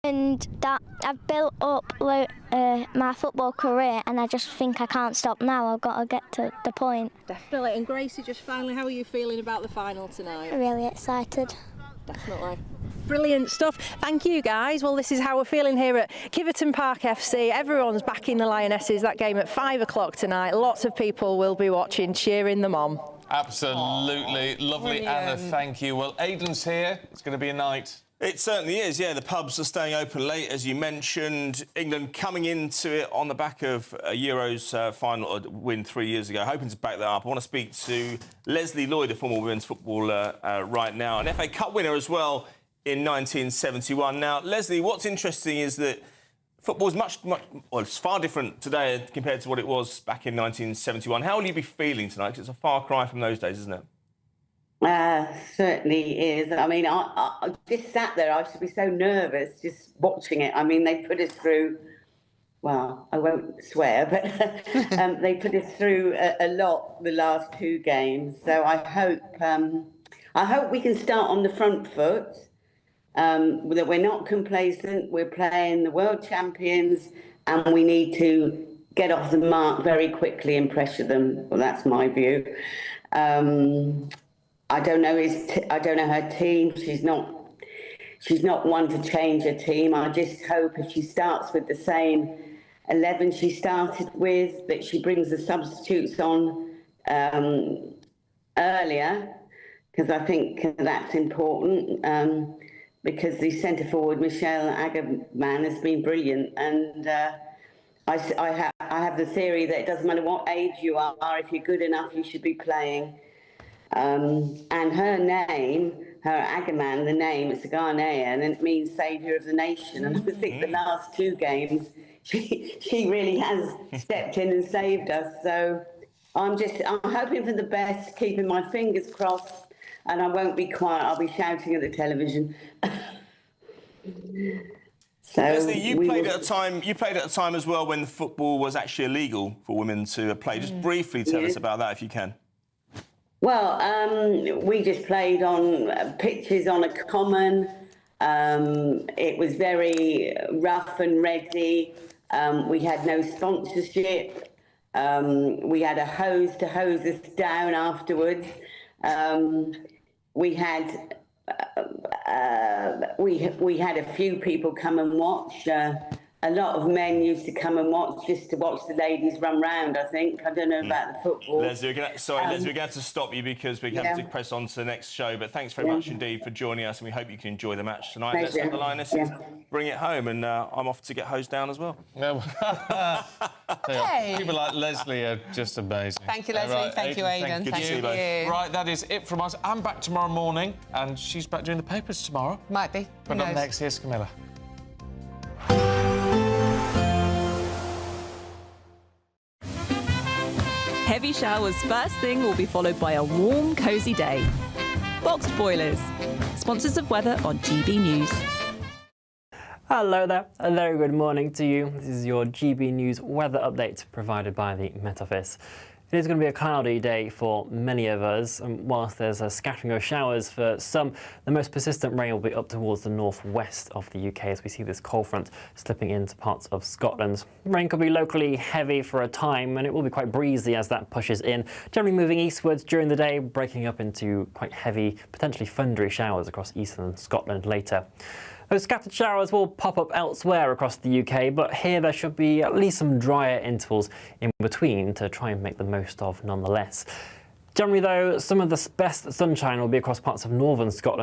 And that I've built up my football career, and I just think I can't stop now. I've got to get to the point. Definitely. And Gracie, just finally, how are you feeling about the final tonight? Really excited. Definitely. Brilliant stuff. Thank you, guys. Well, this is how we're feeling here at Kiverton Park FC. Everyone's backing the Lionesses. That game at 5 o'clock tonight. Lots of people will be watching, cheering them on. Absolutely. Lovely, Anna. Thank you. Well, Aidan's here. It's going to be a night. It certainly is, yeah. The pubs are staying open late, as you mentioned. England coming into it on the back of a Euros final win 3 years ago, hoping to back that up. I want to speak to Leslie Lloyd, a former women's footballer, right now, an FA Cup winner as well in 1971. Now, Leslie, what's interesting is that football is it's far different today compared to what it was back in 1971. How will you be feeling tonight? 'Cause it's a far cry from those days, isn't it? Certainly is. I mean, I just sat there. I used to be so nervous just watching it. I mean, they put us through, well, I won't swear, but they put us through a lot the last 2 games. So I hope we can start on the front foot, that we're not complacent. We're playing the world champions, and we need to get off the mark very quickly and pressure them. Well, that's my view. I don't know her team. She's not one to change her team. I just hope if she starts with the same 11 she started with, that she brings the substitutes on earlier, because I think that's important. because the centre forward, Michelle Agerman, has been brilliant. And I have the theory that it doesn't matter what age you are, if you're good enough, you should be playing. And her name, her Agerman, the name, it's a Ghanaian, and it means saviour of the nation. And I think the last 2 games, she really has stepped in and saved us. So I'm hoping for the best, keeping my fingers crossed, and I won't be quiet. I'll be shouting at the television. So Leslie, you played at a time. You played at a time as well when football was actually illegal for women to play. Just briefly tell us about that, if you can. Well, we just played on pitches on a common. It was very rough and ready. We had no sponsorship. We had a hose to hose us down afterwards. We had a few people come and watch. A lot of men used to come and watch just to watch the ladies run round, I think. I don't know about the football. Leslie, Leslie, we're going to have to stop you because we have to press on to the next show. But thanks very much indeed for joining us, and we hope you can enjoy the match tonight. Let's have the Lionesses bring it home, and I'm off to get hosed down as well. Hey. People like Leslie are just amazing. Thank you, Leslie. Right, Thank you, Aidan. Good to see you both. Right, that is it from us. I'm back tomorrow morning, and she's back doing the papers tomorrow. Might be. But up next, here's Camila. Heavy showers first thing will be followed by a warm, cosy day. Boxed boilers, sponsors of weather on GB News. Hello there, a very good morning to you. This is your GB News weather update provided by the Met Office. It is going to be a cloudy day for many of us, and whilst there's a scattering of showers for some, the most persistent rain will be up towards the northwest of the UK as we see this cold front slipping into parts of Scotland. Rain could be locally heavy for a time, and it will be quite breezy as that pushes in, generally moving eastwards during the day, breaking up into quite heavy, potentially thundery showers across eastern Scotland later. Those scattered showers will pop up elsewhere across the UK, but here there should be at least some drier intervals in between to try and make the most of nonetheless. Generally though, some of the best sunshine will be across parts of northern Scotland